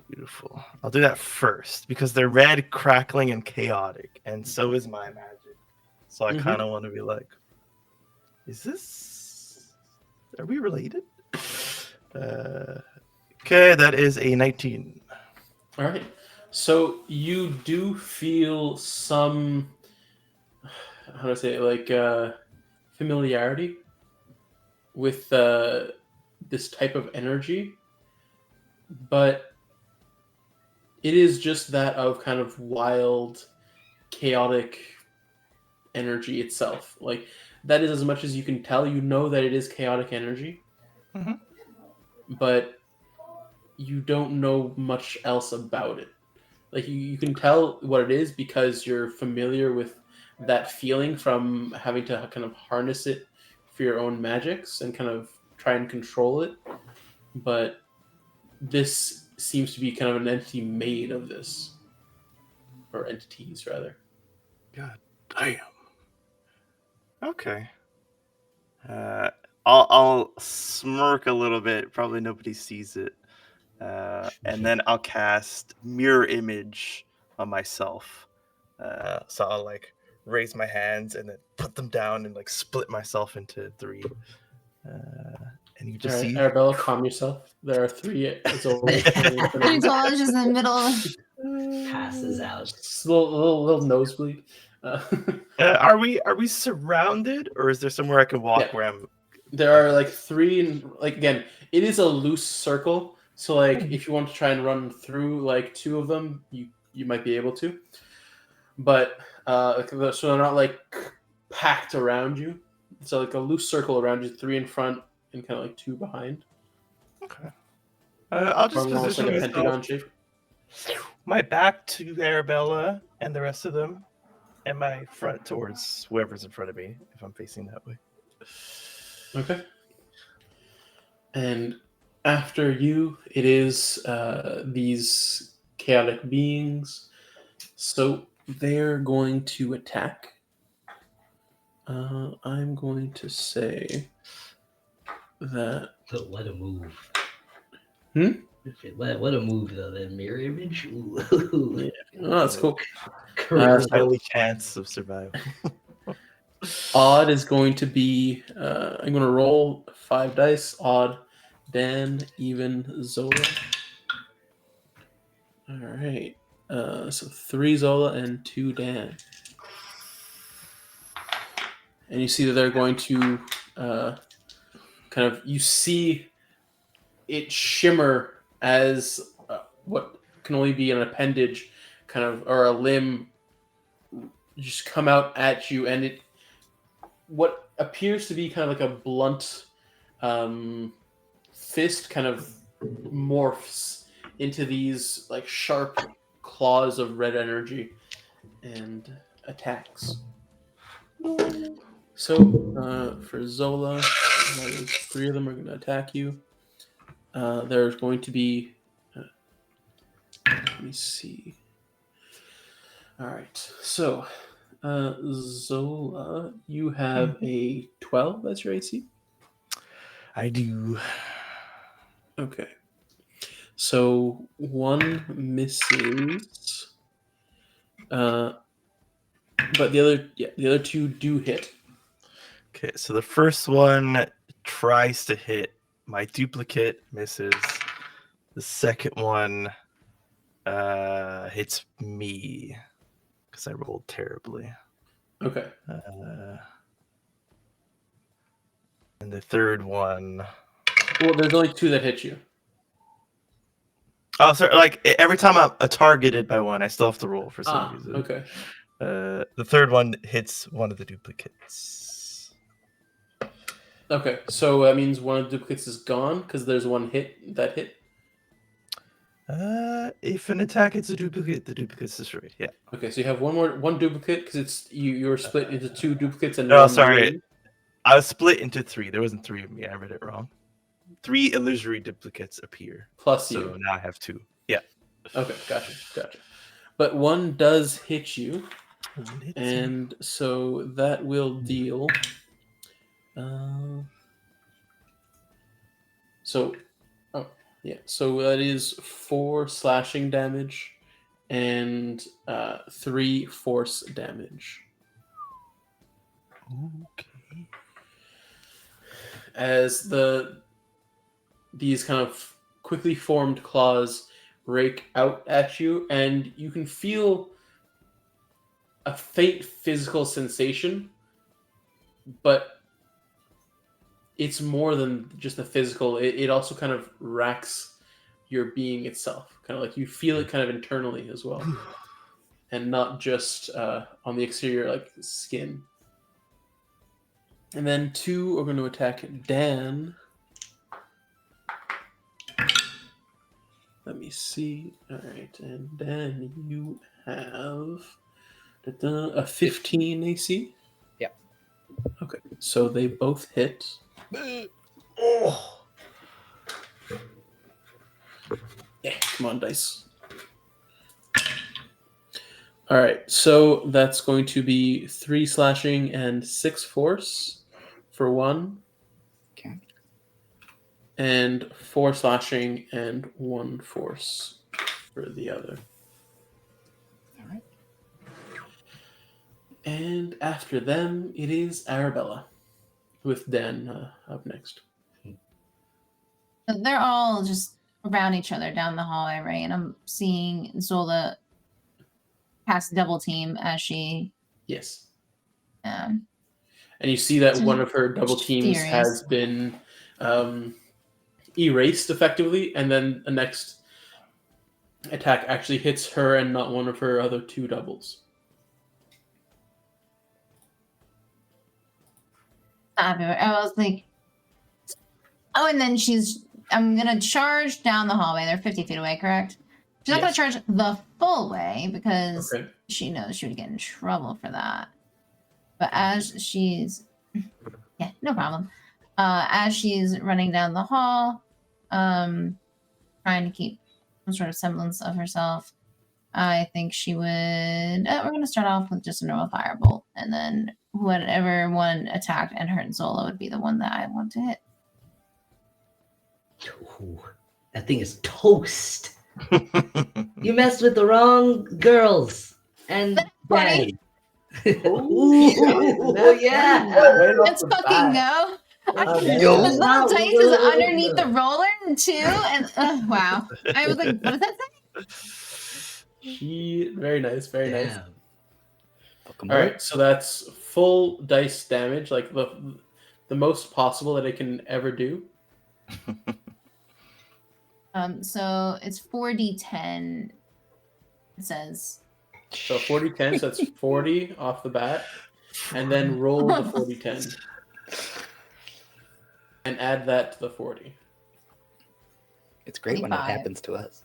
Speaker 4: Beautiful. I'll do that first because they're red, crackling, and chaotic, and so is my magic. So I kind of want to be like, are we related? Okay, that is a 19.
Speaker 1: All right. So you do feel some, how do I say it, like familiarity with this type of energy, but it is just that of kind of wild, chaotic energy itself. Like that is as much as you can tell. You know that it is chaotic energy, but you don't know much else about it. Like you can tell what it is because you're familiar with that feeling from having to kind of harness it for your own magics and kind of try and control it. But this seems to be kind of an entity made of this, or entities rather.
Speaker 4: God damn. Okay. I'll smirk a little bit. Probably nobody sees it. And then I'll cast Mirror Image on myself. So I'll like raise my hands and then put them down and like split myself into 3. And you just see
Speaker 1: Arabella, calm yourself. There are 3 Zolas.
Speaker 5: Zola's just in the middle of
Speaker 2: Passes out.
Speaker 1: Just a little nosebleed.
Speaker 4: are we surrounded, or is there somewhere I can walk where I'm?
Speaker 1: There are like 3, and like again, it is a loose circle. So like, if you want to try and run through like 2 of them, you might be able to. But so they're not like packed around you. So like a loose circle around you, 3 in front and kind of like 2 behind.
Speaker 4: Okay. I'll just
Speaker 1: Or almost
Speaker 4: position
Speaker 1: like a
Speaker 4: myself,
Speaker 1: pentagon shape.
Speaker 4: my back to Arabella and the rest of them, and my front towards whoever's in front of me if I'm facing that way.
Speaker 1: Okay. And after you, it is these chaotic beings. So they're going to attack. I'm going to say that.
Speaker 2: What a move.
Speaker 1: Hmm?
Speaker 2: What a move, though. That mirror image. Ooh.
Speaker 1: Yeah. Oh, that's cool.
Speaker 2: Charisma.
Speaker 4: Only chance of survival.
Speaker 1: Odd is going to be. I'm going to roll 5 dice. Odd, Dan, even, Zola. All right. So 3 Zola and 2 Dan. And you see that they're going to kind of. You see it shimmer as what can only be an appendage, kind of, or a limb, just come out at you, and it. What appears to be kind of like a blunt fist kind of morphs into these like sharp claws of red energy and attacks. So for Zola, that is 3 of them are going to attack you. There's going to be let me see. All right, so Zola, you have a 12 as your AC.
Speaker 4: I do.
Speaker 1: Okay. So 1 misses, but the other 2 do hit.
Speaker 4: Okay, so the first one tries to hit. My duplicate misses. The second one hits me because I rolled terribly.
Speaker 1: Okay.
Speaker 4: And the third one.
Speaker 1: Well, there's only 2 that hit you.
Speaker 4: Oh, sorry. Like every time I'm targeted by one, I still have to roll for some reason.
Speaker 1: Okay.
Speaker 4: The third one hits one of the duplicates.
Speaker 1: Okay, so that means one of the duplicates is gone because there's one hit that hit.
Speaker 4: If an attack hits a duplicate, the duplicate's destroyed. Yeah.
Speaker 1: Okay, so you have one duplicate because it's you're split into 2 duplicates and
Speaker 4: No,
Speaker 1: one
Speaker 4: sorry.
Speaker 1: ring.
Speaker 4: I was split into 3. There wasn't 3 of me. I read it wrong. 3 illusory duplicates appear.
Speaker 1: Plus
Speaker 4: So
Speaker 1: you.
Speaker 4: now I have 2. Yeah.
Speaker 1: Okay, gotcha. But one does hit you,
Speaker 4: One hits me.
Speaker 1: and so that will deal. So that is 4 slashing damage and 3 force damage.
Speaker 4: Okay.
Speaker 1: As these kind of quickly formed claws rake out at you, and you can feel a faint physical sensation, but it's more than just the physical. It also kind of racks your being itself. Kind of like you feel it kind of internally as well, and not just on the exterior like skin. And then 2 are going to attack Dan. Let me see. All right, and then you have a 15 AC.
Speaker 3: Yeah.
Speaker 1: Okay, so they both hit.
Speaker 4: Oh.
Speaker 1: Yeah, come on, dice. All right, so that's going to be 3 slashing and 6 force for one.
Speaker 3: Okay.
Speaker 1: And 4 slashing and 1 force for the other.
Speaker 3: All right.
Speaker 1: And after them, it is Arabella, with Dan up next.
Speaker 5: So they're all just around each other down the hallway, right? And I'm seeing Zola cast double team as she.
Speaker 1: Yes.
Speaker 5: Um,
Speaker 1: And you see that
Speaker 5: So
Speaker 1: one of her double teams
Speaker 5: furious.
Speaker 1: has been erased effectively, and then the next attack actually hits her and not one of her other 2 doubles.
Speaker 5: I was like, oh, and then I'm going to charge down the hallway. They're 50 feet away, correct? She's not
Speaker 1: Yes.
Speaker 5: going to charge the full way because
Speaker 1: Okay.
Speaker 5: she knows she would get in trouble for that. But as she's, yeah, no problem. As she's running down the hall, trying to keep some sort of semblance of herself, I think she would. We're going to start off with just a normal firebolt, and then whatever one attacked and hurt Zola would be the one that I want to hit.
Speaker 2: Ooh, that thing is toast. You messed with the wrong girls and
Speaker 5: Funny.
Speaker 2: daddy. Ooh, yeah.
Speaker 1: Right off
Speaker 5: Let's
Speaker 1: the
Speaker 5: fucking
Speaker 1: bat.
Speaker 5: go.
Speaker 2: Yo.
Speaker 5: The little dice is underneath the roller too, and wow! I was like, "What does that say?"
Speaker 1: Very nice, very nice.
Speaker 2: Damn.
Speaker 3: Welcome
Speaker 1: All
Speaker 3: back.
Speaker 1: right, so that's full dice damage, like the most possible that it can ever do.
Speaker 5: So it's 4d10. It says.
Speaker 1: So 40-10, so that's 40 off the bat, and then roll the 40-10 and add that to the 40.
Speaker 3: It's great when it
Speaker 5: 25.
Speaker 3: happens to us.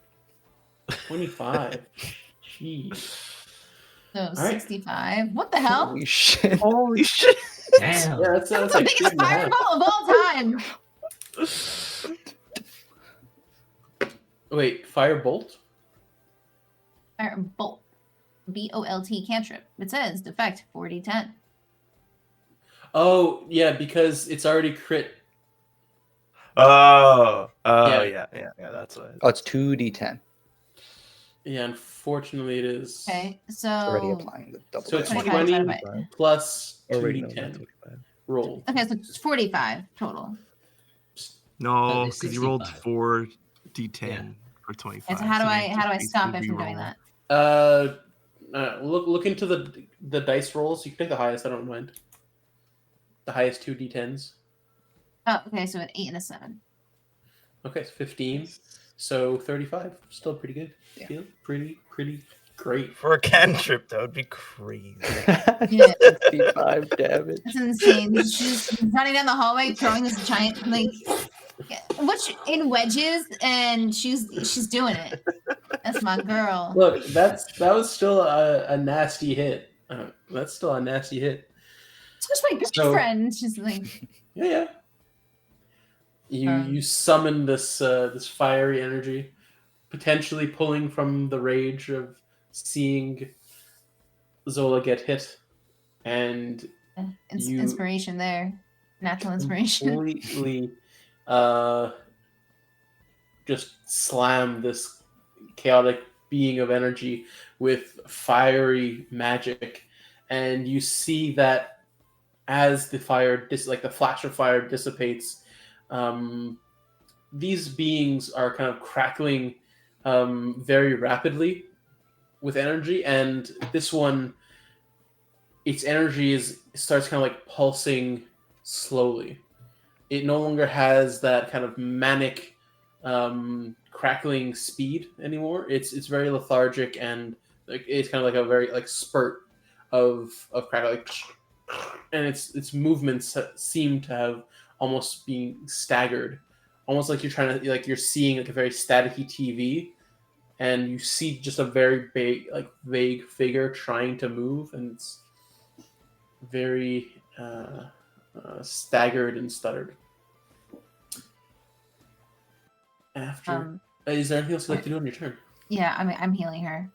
Speaker 1: 25. Jeez.
Speaker 5: So
Speaker 1: right.
Speaker 5: 65. What the hell?
Speaker 3: Holy shit.
Speaker 4: Holy shit.
Speaker 2: Damn.
Speaker 1: Yeah, that's
Speaker 5: That's
Speaker 1: like
Speaker 5: the biggest
Speaker 1: 2.5.
Speaker 5: fireball of all time.
Speaker 1: Wait, firebolt?
Speaker 5: Firebolt. Bolt cantrip. It says defect 40-10.
Speaker 1: Oh, yeah, because it's already crit.
Speaker 4: Oh,
Speaker 1: Yeah.
Speaker 4: yeah, that's what.
Speaker 3: Oh, it's 2d10.
Speaker 1: Yeah, unfortunately it is.
Speaker 5: Okay, so
Speaker 3: It's already applying the double.
Speaker 1: So it's
Speaker 5: 25
Speaker 1: 20
Speaker 5: divided by-
Speaker 1: plus
Speaker 4: Oh, wait, no,
Speaker 1: 2d10
Speaker 4: not 25.
Speaker 1: roll.
Speaker 5: okay, so it's 45 total.
Speaker 4: No,
Speaker 2: it's
Speaker 4: because you rolled
Speaker 2: 65.
Speaker 4: 4d10
Speaker 2: Yeah.
Speaker 4: for 25.
Speaker 5: And so how do
Speaker 4: you
Speaker 5: I
Speaker 4: just
Speaker 5: stop it
Speaker 4: basically
Speaker 5: from doing
Speaker 4: reroll.
Speaker 5: that?
Speaker 1: Look into the dice rolls. You can take the highest. I don't mind. The highest 2d10s.
Speaker 5: Oh, okay, so an 8 and a 7.
Speaker 1: Okay, so 15. So 35. Still pretty good.
Speaker 3: Yeah.
Speaker 1: Feel pretty great.
Speaker 4: For a cantrip, that would be crazy.
Speaker 5: Yeah.
Speaker 3: 55 damage.
Speaker 5: That's insane. She's running down the hallway, throwing this giant in wedges, and she's doing it. That's my girl.
Speaker 1: Look, that was still a nasty hit. That's still a nasty hit.
Speaker 5: So was my girlfriend. She's like,
Speaker 1: Yeah. You summon this this fiery energy, potentially pulling from the rage of seeing Zola get hit, and
Speaker 5: inspiration there, natural inspiration.
Speaker 1: completely just slam this chaotic being of energy with fiery magic, and you see that as the fire the flash of fire dissipates, these beings are kind of crackling very rapidly with energy, and this one, its energy starts kind of like pulsing slowly. It no longer has that kind of manic crackling speed anymore. It's very lethargic, and like it's kind of like a very like spurt of crackle, like, and its movements seem to have almost being staggered, almost like you're seeing like a very staticky TV, and you see just a very vague figure trying to move, and it's very staggered and stuttered. After, is there anything else you'd like to do on your turn?
Speaker 5: Yeah, I'm healing her.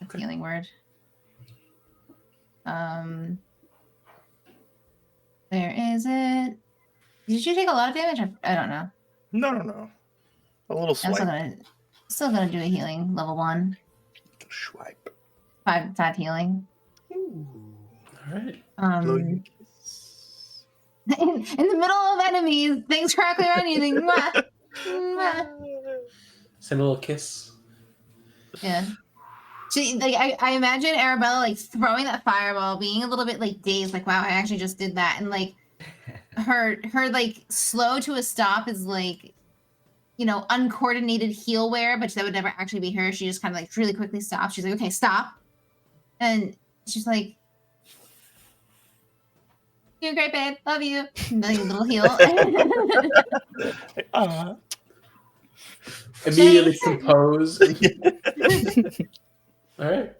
Speaker 5: That's
Speaker 1: Okay.
Speaker 5: healing word. Where is it? Did you take a lot of damage? I don't know.
Speaker 4: No. A little
Speaker 5: I'm
Speaker 4: swipe.
Speaker 5: still gonna do a healing, level 1.
Speaker 3: Swipe.
Speaker 5: 5 healing.
Speaker 1: All right.
Speaker 4: Blow you a kiss.
Speaker 5: In the middle of enemies, things crackling around you. Think, mwah, mwah.
Speaker 1: Send a little kiss.
Speaker 5: Yeah. She, like, I imagine Arabella like throwing that fireball, being a little bit like dazed, like, wow, I actually just did that, and like her like slow to a stop is like, you know, uncoordinated heel wear, but that would never actually be her. She just kind of like really quickly stops. She's like, okay, stop, and she's like, "You're great, babe. Love you." And then a little heel.
Speaker 1: Immediately compose. All right.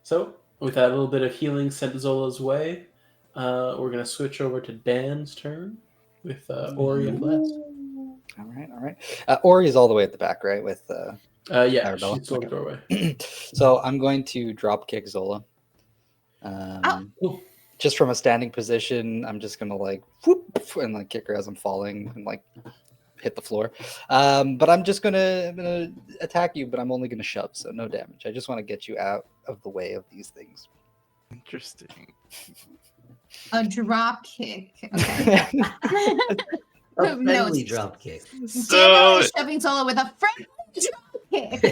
Speaker 1: So, with that little bit of healing sent Zola's way, we're gonna switch over to Dan's turn with Ori up last.
Speaker 3: All right. Ori is all the way at the back, right? With
Speaker 1: Yeah,
Speaker 3: Arabella?
Speaker 1: she's still in the
Speaker 3: Okay.
Speaker 1: doorway.
Speaker 3: So I'm going to drop kick Zola.
Speaker 1: Cool.
Speaker 3: Just from a standing position, I'm just gonna like whoop and like kick her as I'm falling and like hit the floor. But I'm just gonna attack you, but I'm only gonna shove, so no damage. I just want to get you out of the way of these things.
Speaker 4: Interesting.
Speaker 5: A drop kick. Okay.
Speaker 2: A
Speaker 5: No,
Speaker 2: friendly
Speaker 5: it's-
Speaker 2: drop kick.
Speaker 5: Daniel
Speaker 4: So
Speaker 5: is shoving Zola with a friendly drop kick.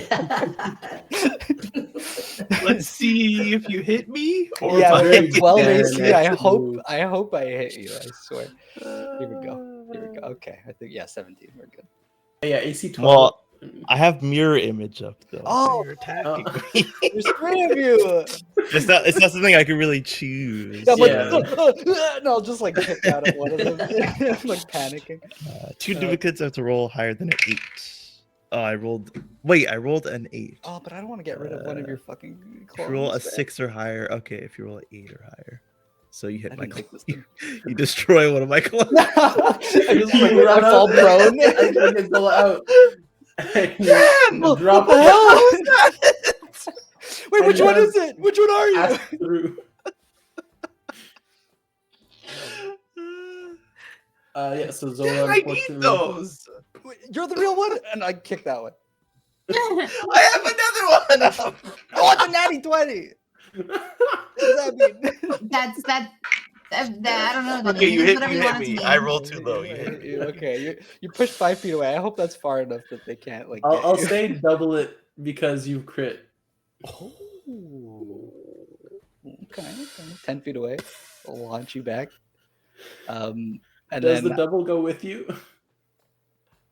Speaker 4: let's see if you hit me or
Speaker 3: Yeah,
Speaker 4: if I
Speaker 3: with
Speaker 4: hit
Speaker 3: the 12
Speaker 1: Dan,
Speaker 3: AC, I
Speaker 1: that's
Speaker 3: hope
Speaker 1: move.
Speaker 3: I hit you. I swear. Here we go. Okay, I think 17. We're good.
Speaker 1: Yeah, AC 12.
Speaker 4: Well, I have mirror image up though.
Speaker 3: Oh,
Speaker 4: You're attacking me.
Speaker 3: There's 3 of you.
Speaker 4: It's not something I can really choose.
Speaker 3: Yeah, I'm like,
Speaker 1: Yeah.
Speaker 3: no, I'll just like kick out at one of them, like panicking.
Speaker 4: 2 duplicates have to roll higher than an 8. Oh, I rolled an 8.
Speaker 3: Oh, but I don't want to get rid of one of your fucking
Speaker 4: If you roll a
Speaker 3: clones, man.
Speaker 4: 6 or higher, okay. If you roll an 8 or higher, so you hit
Speaker 3: I
Speaker 4: my
Speaker 3: didn't take this
Speaker 4: clone. You destroy one of my clones.
Speaker 3: I just like
Speaker 1: You run
Speaker 3: I fall
Speaker 1: up,
Speaker 3: prone.
Speaker 1: I get Zola out.
Speaker 4: Dan!
Speaker 3: What
Speaker 1: Drop
Speaker 3: the hell?
Speaker 4: that?
Speaker 3: Wait, which
Speaker 1: And
Speaker 3: one
Speaker 1: then
Speaker 3: is it? Which one are you?
Speaker 1: pass through. Yeah, so Zola,
Speaker 4: I need
Speaker 1: unfortunately,
Speaker 4: those.
Speaker 3: Wait, you're the real one, and I kick that one.
Speaker 4: I have another one.
Speaker 3: Oh, it's a natty 20. What does that mean?
Speaker 5: That's that. I don't know.
Speaker 4: Okay, you hit
Speaker 5: Whatever
Speaker 4: me.
Speaker 5: you want it to mean.
Speaker 4: I rolled too low. You hit me.
Speaker 3: Okay, you pushed 5 feet away. I hope that's far enough that they can't like.
Speaker 1: I'll
Speaker 3: get you.
Speaker 1: say double it because you crit.
Speaker 3: Oh. Okay. 10 feet away. I'll launch you back. And
Speaker 1: Does
Speaker 3: then
Speaker 1: the double go with you?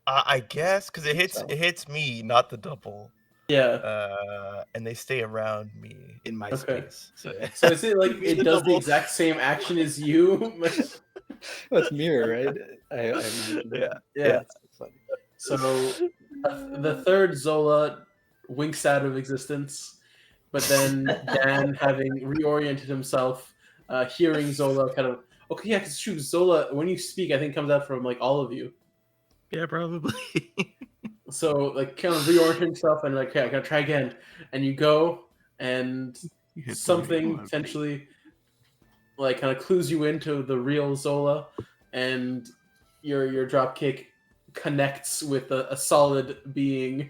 Speaker 4: I guess because
Speaker 3: So.
Speaker 4: it hits me, not the double.
Speaker 1: Yeah.
Speaker 4: And they stay around me in my
Speaker 1: Okay.
Speaker 4: space. So, yeah.
Speaker 1: So is it like
Speaker 4: Give me
Speaker 1: it
Speaker 4: the
Speaker 1: does the
Speaker 4: double.
Speaker 1: exact same action as you?
Speaker 3: That's mirror, right? I imagine.
Speaker 4: Yeah.
Speaker 1: Yeah.
Speaker 3: It's funny.
Speaker 1: So the third Zola winks out of existence, but then Dan, having reoriented himself, hearing Zola kind of okay, yeah, because shoot, Zola, when you speak, I think comes out from like all of you.
Speaker 4: Yeah, probably.
Speaker 1: So like kind of reorient himself and like, okay, I gotta try again. And you go and
Speaker 4: You hit the
Speaker 1: something
Speaker 4: wall.
Speaker 1: potentially like kind of clues you into the real Zola, and your drop kick connects with a solid being,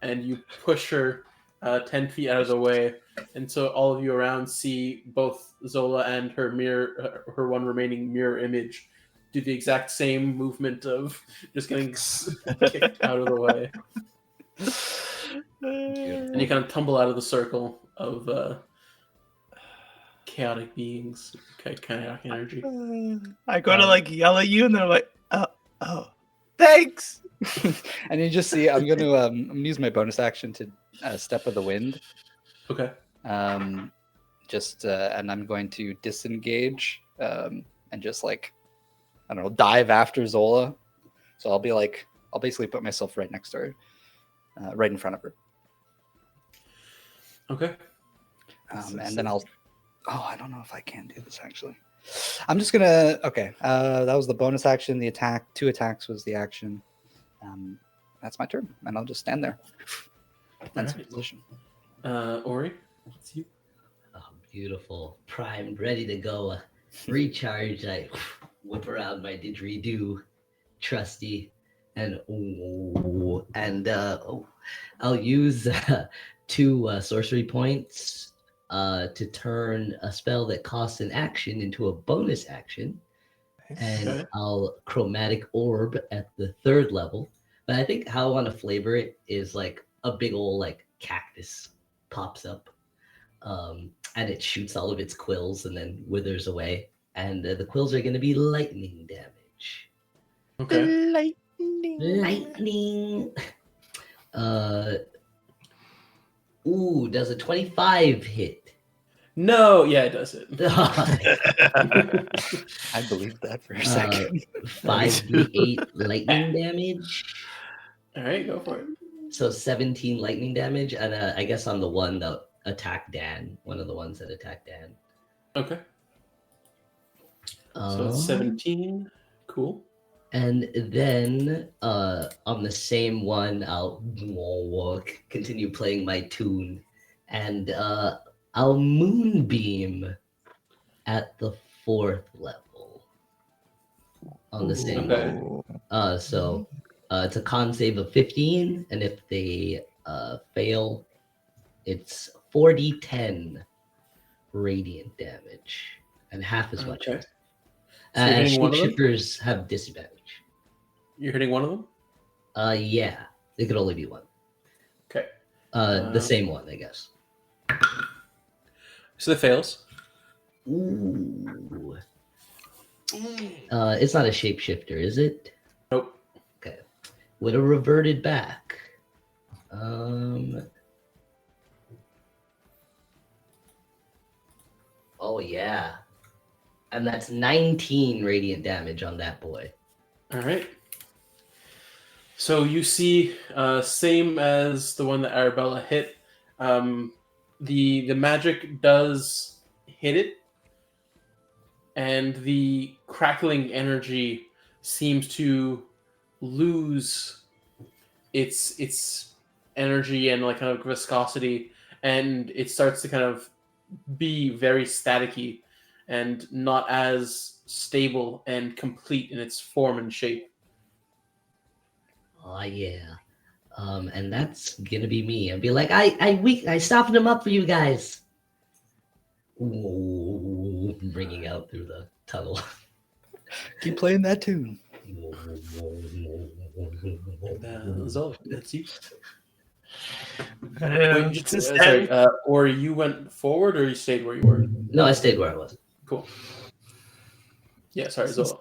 Speaker 1: and you push her 10 feet out of the way, and so all of you around see both Zola and her mirror, her one remaining mirror image, do the exact same movement of just getting kicked out of the way, and you kind of tumble out of the circle of chaotic beings, chaotic energy.
Speaker 4: I go to like yell at you, and they're like, oh, thanks.
Speaker 3: And you just see I'm gonna use my bonus action to step of the wind.
Speaker 1: Okay.
Speaker 3: And I'm going to disengage and just like I don't know, dive after Zola. So I'll basically put myself right next to her, right in front of her.
Speaker 1: Okay.
Speaker 3: And then I don't know if I can do this actually. I'm just gonna that was the bonus action. The attack, 2 attacks was the action. That's my turn, and I'll just stand there. That's the position.
Speaker 1: Ori, it's you.
Speaker 2: Oh, beautiful. Primed, ready to go. Recharge. I whip around my didgeridoo, trusty, and I'll use 2 sorcery points to turn a spell that costs an action into a bonus action. And
Speaker 1: Okay.
Speaker 2: I'll chromatic orb at the 3rd level. But I think how I want to flavor it is like a big old like cactus pops up, and it shoots all of its quills and then withers away. And the quills are going to be lightning damage.
Speaker 1: Okay.
Speaker 2: Lightning. Does a 25 hit?
Speaker 1: No, yeah, it does it.
Speaker 3: I believed that for a second.
Speaker 2: 5d8 lightning damage.
Speaker 1: All right, go for it.
Speaker 2: So 17 lightning damage, and I guess on the one that attacked Dan, one of the ones that attacked Dan.
Speaker 1: Okay. So it's 17. Cool.
Speaker 2: And then on the same one, I'll continue playing my tune, and I'll moonbeam at the 4th level on the same
Speaker 1: Okay.
Speaker 2: one. So it's a con save of 15, and if they fail, it's 4d10 radiant damage, and half as much.
Speaker 1: Okay. So you're hitting one of them?
Speaker 2: Shapeshifters have disadvantage.
Speaker 1: You're hitting one of them?
Speaker 2: Yeah, it could only be one.
Speaker 1: Okay.
Speaker 2: The same one, I guess.
Speaker 1: So it fails.
Speaker 2: Ooh. It's not a shapeshifter, is it?
Speaker 1: Nope.
Speaker 2: Okay. Would have reverted back. Oh yeah. And that's 19 radiant damage on that boy.
Speaker 1: All right. So you see, same as the one that Arabella hit, the magic does hit it, and the crackling energy seems to lose its energy and like kind of viscosity, and it starts to kind of be very staticky and not as stable and complete in its form and shape.
Speaker 2: Oh yeah. And that's gonna be me. I'd be like, I softened him up for you guys. Ooh, bringing out through the tunnel.
Speaker 3: Keep playing that tune.
Speaker 1: Zola, that's you.
Speaker 4: Since
Speaker 1: Sorry, or you went forward or you stayed where you were?
Speaker 2: No, I stayed where I was.
Speaker 1: Cool. Yeah, sorry, Zola.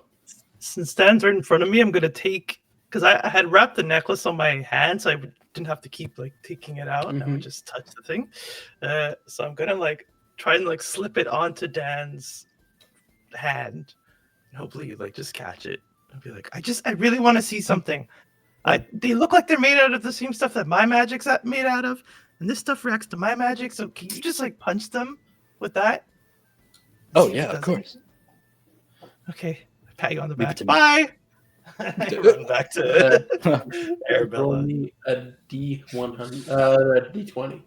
Speaker 4: Since Dan's right in front of me, I'm gonna take because I had wrapped the necklace on my hand, so I didn't have to keep like taking it out. I would just touch the thing. So I'm gonna like try and like slip it onto Dan's hand, and hopefully like just catch it. I'll be like, I really want to see something. They look like they're made out of the same stuff that my magic's made out of, and this stuff reacts to my magic. So can you just like punch them with that?
Speaker 3: Oh
Speaker 4: See if
Speaker 3: yeah,
Speaker 4: it
Speaker 3: of
Speaker 4: does
Speaker 3: course.
Speaker 4: it? Okay, I pat you on the
Speaker 3: Leave it
Speaker 4: back.
Speaker 3: to me.
Speaker 4: Bye. I run back to
Speaker 1: Roll
Speaker 4: Arabella.
Speaker 1: me a D100, a D20.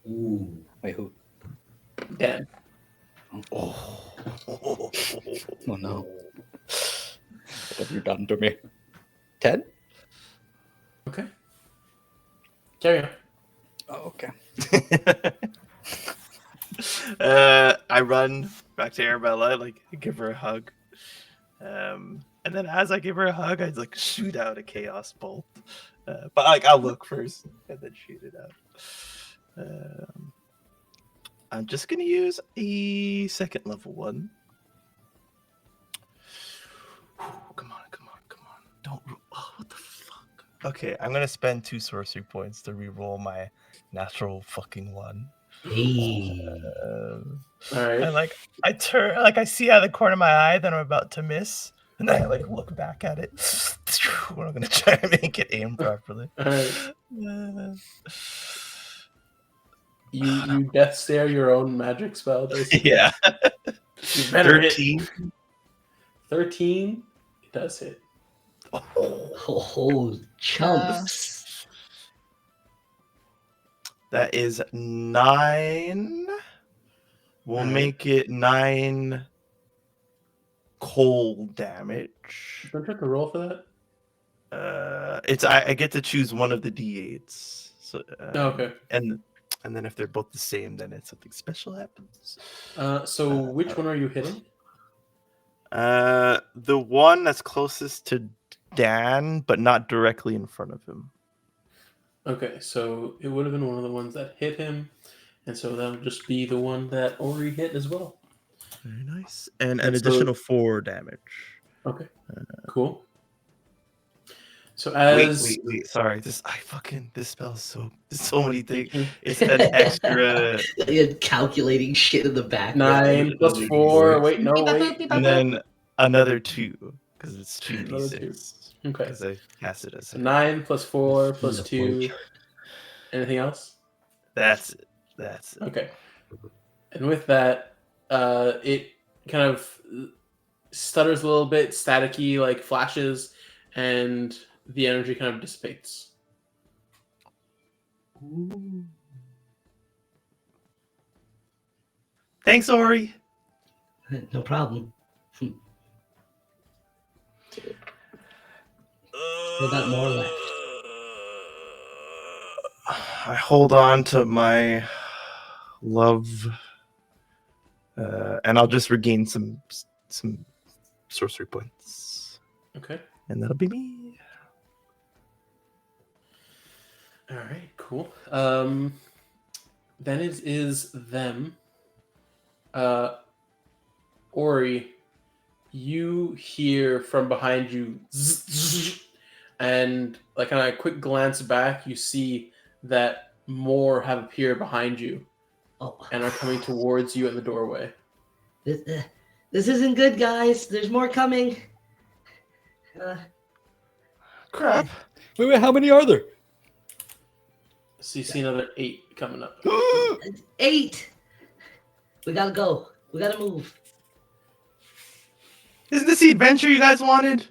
Speaker 2: Ooh.
Speaker 3: Wait, who?
Speaker 1: Dan.
Speaker 4: Oh.
Speaker 3: Oh no. What have you done to me? 10?
Speaker 1: Okay. Carry on.
Speaker 3: Oh, okay.
Speaker 4: I run back to Arabella, like give her a hug. And then as I give her a hug, I like shoot out a chaos bolt. But like I'll look first and then shoot it out. I'm just gonna use a second level one. Come on. Don't. Oh, what the fuck? Okay, I'm gonna spend 2 sorcery points to reroll my natural fucking one.
Speaker 2: Hey.
Speaker 1: All right.
Speaker 4: And like I turn, like I see out of the corner of my eye that I'm about to miss, and then I like look back at it. I'm gonna try to make it aim properly.
Speaker 1: All right. You death stare your own magic spell, basically.
Speaker 4: Yeah.
Speaker 1: You better hit
Speaker 4: 13.
Speaker 1: 13. It does hit.
Speaker 2: Oh, chumps.
Speaker 4: That is 9. We'll
Speaker 1: Alright.
Speaker 4: make it 9 cold damage.
Speaker 1: Don't you have to roll for that?
Speaker 4: It's I get to choose one of the d8s. So
Speaker 1: Okay.
Speaker 4: and then if they're both the same, then it's something special happens.
Speaker 1: So which one are you hitting?
Speaker 4: The one that's closest to Dan, but not directly in front of him.
Speaker 1: Okay, so it would have been one of the ones that hit him, and so that would just be the one that Ori hit as well.
Speaker 4: Very nice. And an
Speaker 1: And so-
Speaker 4: additional 4 damage.
Speaker 1: Okay, cool. So as
Speaker 4: Wait. Sorry, this spell is there's so many things. It's an extra,
Speaker 2: You're calculating shit in the background.
Speaker 1: 9 plus 4. Wait, no, wait.
Speaker 4: and then another 2 because it's 2d6.
Speaker 1: Another 2. Okay.
Speaker 4: Because I cast it as
Speaker 1: So 9 plus 4 plus
Speaker 2: The
Speaker 1: 2.
Speaker 2: flowchart.
Speaker 1: Anything else?
Speaker 4: That's it. That's it.
Speaker 1: Okay. And with that, it kind of stutters a little bit, staticky, like flashes, and the energy kind of dissipates.
Speaker 4: Thanks, Ori.
Speaker 2: No problem. Still got more left.
Speaker 4: I hold on to my love, and I'll just regain some sorcery points,
Speaker 1: Okay.
Speaker 4: and that'll be me.
Speaker 1: All right. Cool. Then it is them. Ori, you hear from behind you, zzz, zzz, and like on a quick glance back, you see that more have appeared behind you
Speaker 2: Oh,
Speaker 1: and are coming towards you in the doorway.
Speaker 2: this isn't good, guys. There's more coming.
Speaker 4: Crap.
Speaker 3: Wait, how many are there?
Speaker 1: So you see another 8 coming up.
Speaker 2: 8. We gotta go. We gotta move.
Speaker 4: Isn't this the adventure you guys wanted?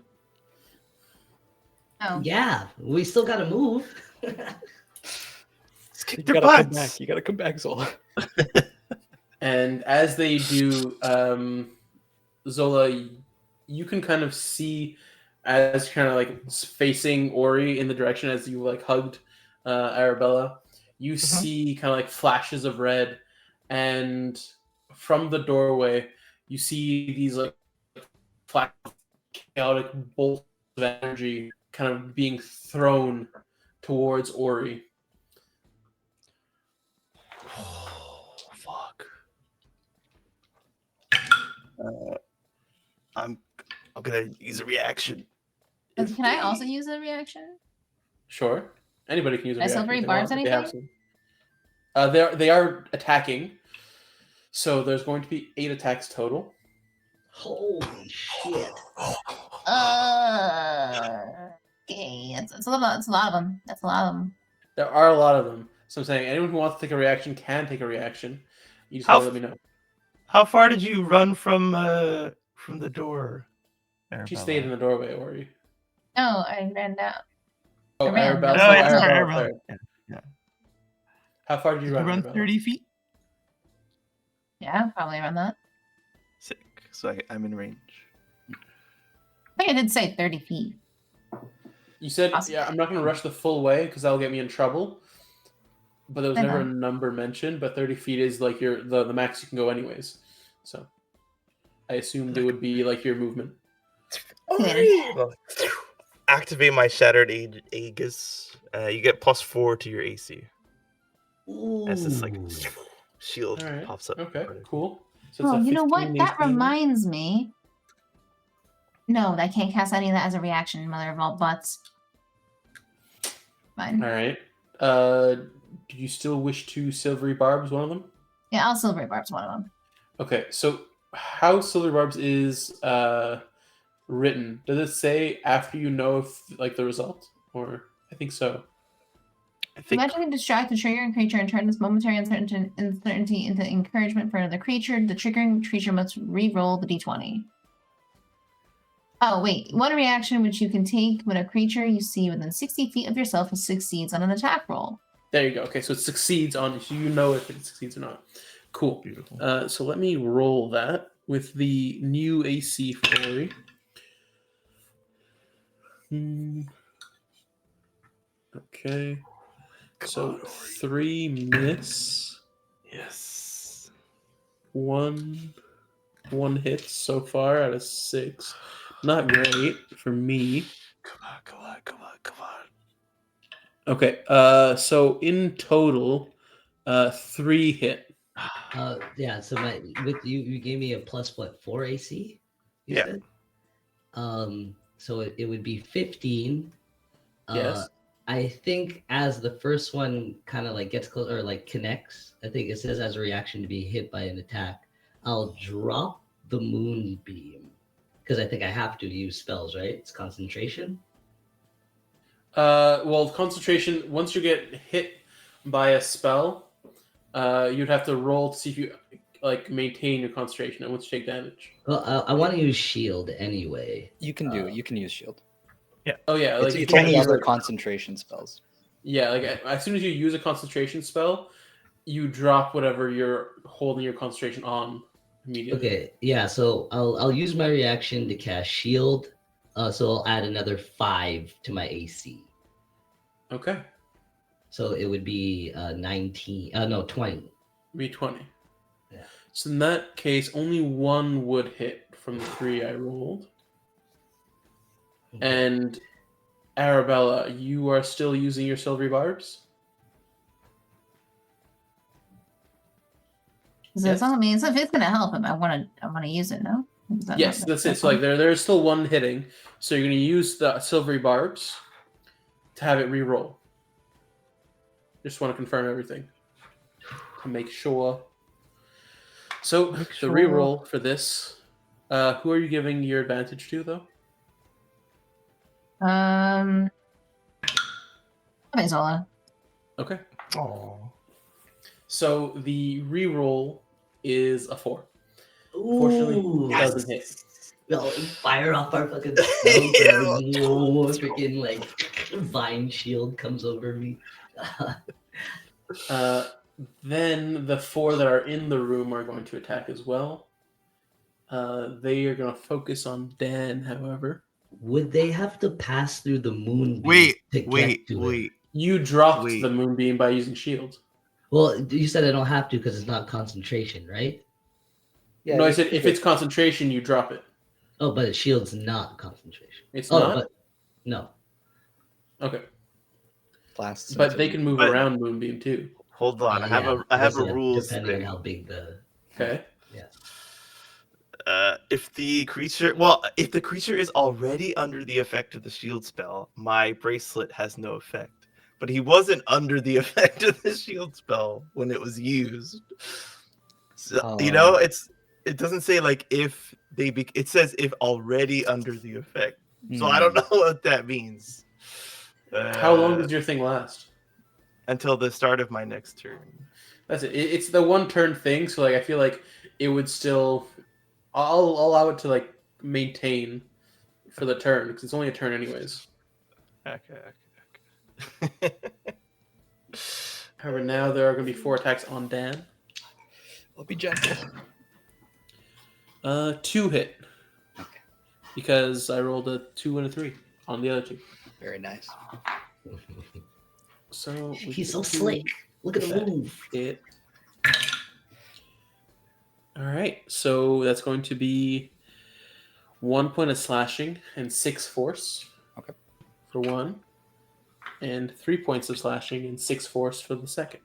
Speaker 5: Oh,
Speaker 2: Yeah, we still gotta move.
Speaker 4: Let's kick
Speaker 3: You
Speaker 4: their
Speaker 3: gotta come
Speaker 4: butts.
Speaker 3: back. You gotta come back, Zola.
Speaker 1: And as they do, Zola, you can kind of see as kind of like facing Ori in the direction as you like hugged Arabella. You see kind of like flashes of red, and from the doorway, you see these like flash chaotic bolts of energy kind of being thrown towards Ori.
Speaker 4: Oh, fuck. I'm I'm gonna use a reaction.
Speaker 5: Can I also use a reaction?
Speaker 1: Sure. Anybody can use a
Speaker 5: Are
Speaker 1: reaction.
Speaker 5: silvery
Speaker 1: if they
Speaker 5: barbs
Speaker 1: want, if they have
Speaker 5: anything?
Speaker 1: some. They are attacking. So there's going to be 8 attacks total.
Speaker 2: Holy shit!
Speaker 5: Okay, it's a lot of them. That's a lot of them.
Speaker 1: There are a lot of them. So I'm saying anyone who wants to take a reaction can take a reaction. You just
Speaker 4: How
Speaker 1: gotta let me know.
Speaker 4: How far did you run from the door?
Speaker 1: She stayed in the doorway, or you?
Speaker 5: No, I ran down.
Speaker 1: Oh,
Speaker 5: I ran.
Speaker 1: Arabella.
Speaker 4: Oh,
Speaker 1: Oh,
Speaker 4: yeah, sorry,
Speaker 1: Arabella.
Speaker 4: Arabella.
Speaker 1: Sorry.
Speaker 4: Yeah.
Speaker 1: How far did you
Speaker 4: You
Speaker 1: run?
Speaker 4: run
Speaker 1: Arabella?
Speaker 4: 30 feet?
Speaker 5: Yeah, probably around that.
Speaker 4: Sick. So I'm in range.
Speaker 5: I think I did say 30 feet.
Speaker 1: You said,
Speaker 5: Awesome.
Speaker 1: yeah, I'm not going to rush the full way because that'll get me in trouble. But there was
Speaker 5: I
Speaker 1: never a
Speaker 5: know.
Speaker 1: number mentioned. But 30 feet is like the max you can go anyways. So I assumed it would be like your movement.
Speaker 5: Activated.
Speaker 6: Activate my Shattered Aegis. You get +4 to your AC. As this like
Speaker 2: Ooh.
Speaker 6: shield
Speaker 1: All right.
Speaker 6: pops up.
Speaker 1: Okay.
Speaker 6: in front of you.
Speaker 1: Cool. So it's
Speaker 5: Oh,
Speaker 1: a
Speaker 5: you know what?
Speaker 1: 15
Speaker 5: That
Speaker 1: AC.
Speaker 5: reminds me. No, I can't cast any of that as a reaction, mother of all butts. Fine.
Speaker 1: All right. Do you still wish to Silvery Barbs one of them?
Speaker 5: Yeah, I'll silvery barbs one of them.
Speaker 1: Okay. So how Silvery Barbs is written? Does it say after you know if like the result, or I think so?
Speaker 4: I think
Speaker 5: Magically distract the triggering creature and turn this momentary uncertainty into encouragement for another creature. The triggering creature must re-roll the d20. Oh, wait. One reaction which you can take when a creature you see within 60 feet of yourself succeeds on an attack roll.
Speaker 1: There you go. Okay, so it succeeds on, so you know if it succeeds or not. Cool.
Speaker 4: beautiful.
Speaker 1: So let me roll that with the new AC for Ori. Okay. So 3 miss,
Speaker 4: Yes.
Speaker 1: one hit so far out of 6. Not great for me.
Speaker 4: Come on.
Speaker 1: Okay. So in total, 3 hit.
Speaker 2: Yeah. So with you gave me a plus what 4 AC? You
Speaker 4: Yeah.
Speaker 2: said. So it would be 15.
Speaker 1: Yes.
Speaker 2: I think as the first one kind of like gets close or like connects, I think it says as a reaction to be hit by an attack, I'll drop the moonbeam because I think I have to use spells, right? It's concentration.
Speaker 1: Well, concentration. Once you get hit by a spell, you'd have to roll to see if you like maintain your concentration and once you take damage.
Speaker 2: Well, I want to use shield anyway.
Speaker 3: You can do it. You can use shield.
Speaker 1: Oh yeah, like
Speaker 3: It's
Speaker 1: you
Speaker 3: only
Speaker 1: can
Speaker 3: other
Speaker 1: like,
Speaker 3: concentration spells.
Speaker 1: yeah, like as soon as you use a concentration spell, you drop whatever you're holding your concentration on immediately.
Speaker 2: Okay, yeah. So I'll use my reaction to cast shield. So I'll add another 5 to my AC.
Speaker 1: Okay.
Speaker 2: So it would be 19. No, 20.
Speaker 1: Be 20.
Speaker 2: Yeah.
Speaker 1: So in that case, only 1 would hit from the 3 I rolled.
Speaker 2: Okay.
Speaker 1: And Arabella, you are still using your silvery barbs?
Speaker 5: So
Speaker 1: Yes.
Speaker 5: I mean, so if it's gonna help him, I wanna use it. No. Is that
Speaker 1: Yes,
Speaker 5: not-
Speaker 1: that's it. So like there's still 1 hitting. So you're gonna use the silvery barbs to have it re-roll. Just want to confirm everything to make sure. So the re-roll for this, who are you giving your advantage to though?
Speaker 5: Okay, Zola.
Speaker 1: Okay.
Speaker 4: Oh.
Speaker 1: So the re-roll is a 4. Unfortunately,
Speaker 2: Ooh,
Speaker 1: it doesn't hit.
Speaker 2: We'll fire off our fucking spells and like, whoa, freaking like vine shield comes over me.
Speaker 1: Then the 4 that are in the room are going to attack as well. They are going to focus on Dan, however.
Speaker 2: Would they have to pass through the moonbeam
Speaker 4: Wait.
Speaker 2: to get to it?
Speaker 1: You dropped
Speaker 4: Wait.
Speaker 1: the moonbeam by using shield.
Speaker 2: Well, you said I don't have to because it's not concentration, right?
Speaker 1: No, I said if it's concentration, you drop it.
Speaker 2: Oh, but shield's not concentration.
Speaker 1: It's
Speaker 2: Oh,
Speaker 1: not?
Speaker 2: but no.
Speaker 1: Okay.
Speaker 3: Lasts
Speaker 1: But
Speaker 3: until
Speaker 1: they
Speaker 3: you-
Speaker 1: can move
Speaker 6: But-
Speaker 1: around moonbeam too.
Speaker 6: Hold on, I have
Speaker 2: Yeah,
Speaker 6: a
Speaker 2: guess,
Speaker 6: rules
Speaker 2: depending
Speaker 6: thing.
Speaker 2: on how big the.
Speaker 1: Okay.
Speaker 6: if the creature is already under the effect of the shield spell, my bracelet has no effect. But he wasn't under the effect of the shield spell when it was used. So, it doesn't say like if they it says if already under the effect. So I don't know what that means.
Speaker 1: How long does your thing last?
Speaker 6: Until the start of my next turn.
Speaker 1: That's it. It's the 1 turn thing, so like I feel like it would still. I'll allow it to like maintain for the turn because it's only a turn anyways.
Speaker 6: Okay.
Speaker 1: However, now there are going to be 4 attacks on Dan.
Speaker 3: I'll be gentle.
Speaker 1: 2 hit.
Speaker 3: Okay.
Speaker 1: Because I rolled a 2 and a 3 on the other 2.
Speaker 3: Very nice.
Speaker 1: So
Speaker 2: He's so slick. Look at the move.
Speaker 1: Hit. All right, so that's going to be 1 point of slashing and 6 force.
Speaker 3: Okay.
Speaker 1: For 1, and 3 points of slashing and 6 force for the second.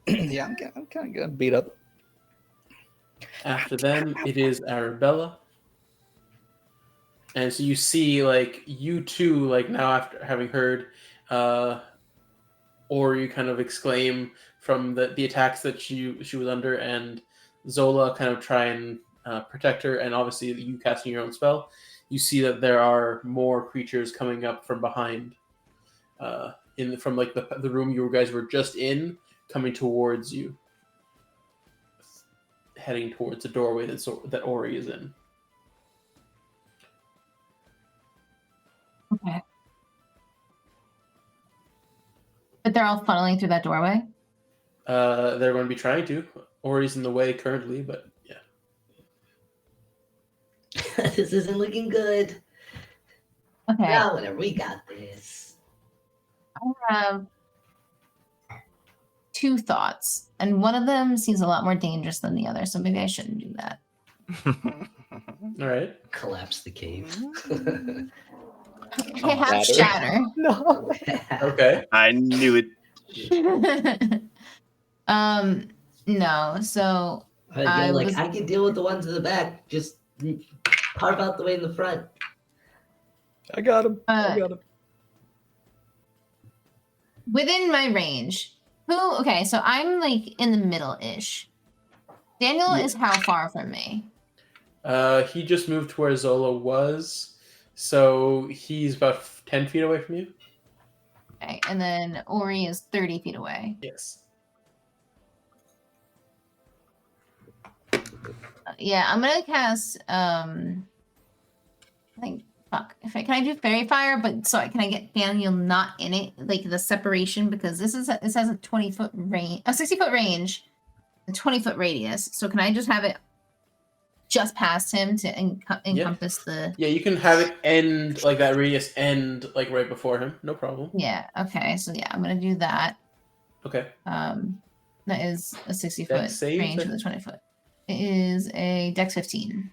Speaker 3: Yeah, I'm kind of getting beat up.
Speaker 1: After them, it is Arabella. And so you see, like, you two, like, now after having heard Ori kind of exclaim from the attacks that she was under, and Zola kind of try and protect her, and obviously you casting your own spell, you see that there are more creatures coming up from behind, from like the room you guys were just in, coming towards you, heading towards the doorway that Ori is in.
Speaker 5: Okay. But they're all funneling through that doorway?
Speaker 1: They're going to be trying to. Ori's in the way currently, but yeah.
Speaker 2: This isn't looking good.
Speaker 5: Okay.
Speaker 2: Now, whenever we got this.
Speaker 5: I have 2 thoughts, and one of them seems a lot more dangerous than the other, so maybe I shouldn't do that.
Speaker 1: All right.
Speaker 2: Collapse the cave.
Speaker 5: I have
Speaker 3: Shatter.
Speaker 5: shatter.
Speaker 3: No.
Speaker 1: Okay.
Speaker 6: I knew it.
Speaker 5: No, so
Speaker 2: You're
Speaker 5: I
Speaker 2: like,
Speaker 5: was-
Speaker 2: I can deal with the ones in the back. Just carve out the way in the front.
Speaker 3: I got him. I got him.
Speaker 5: within my range. Okay, so I'm like in the middle-ish. Daniel is how far from me?
Speaker 1: He just moved to where Zola was, so he's about 10 feet away from you.
Speaker 5: Okay, and then Ori is 30 feet away.
Speaker 1: Yes.
Speaker 5: Yeah, I'm gonna cast I think can I do fairy fire, but can I get Daniel not in it, like the separation, because this has a 20-foot range, a 60-foot range, a 20-foot radius. So can I just have it just past him to encompass the?
Speaker 1: Yeah, you can have it end like that radius end like right before him. No problem.
Speaker 5: Yeah. Okay. So yeah, I'm gonna do that.
Speaker 1: Okay.
Speaker 5: That is a 60-foot
Speaker 1: Dex save,
Speaker 5: range with a 20-foot. It is a Dex 15.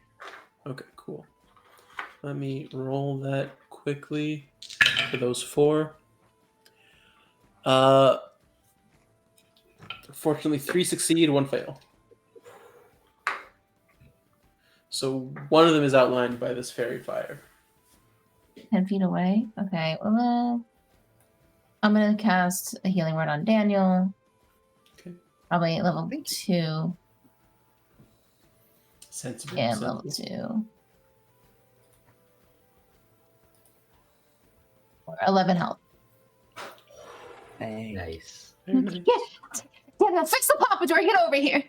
Speaker 1: Okay, cool. Let me roll that quickly for those 4. Fortunately, 3 succeed, 1 fail. So one of them is outlined by this fairy fire.
Speaker 5: 10 feet away. Okay. Well, I'm gonna cast a healing word on Daniel.
Speaker 1: Okay.
Speaker 5: Probably at level 2.
Speaker 1: Sensible.
Speaker 5: Yeah, level 2. Or 11 health.
Speaker 3: Hey.
Speaker 2: Nice.
Speaker 5: Daniel, fix the pompadour. Get over here.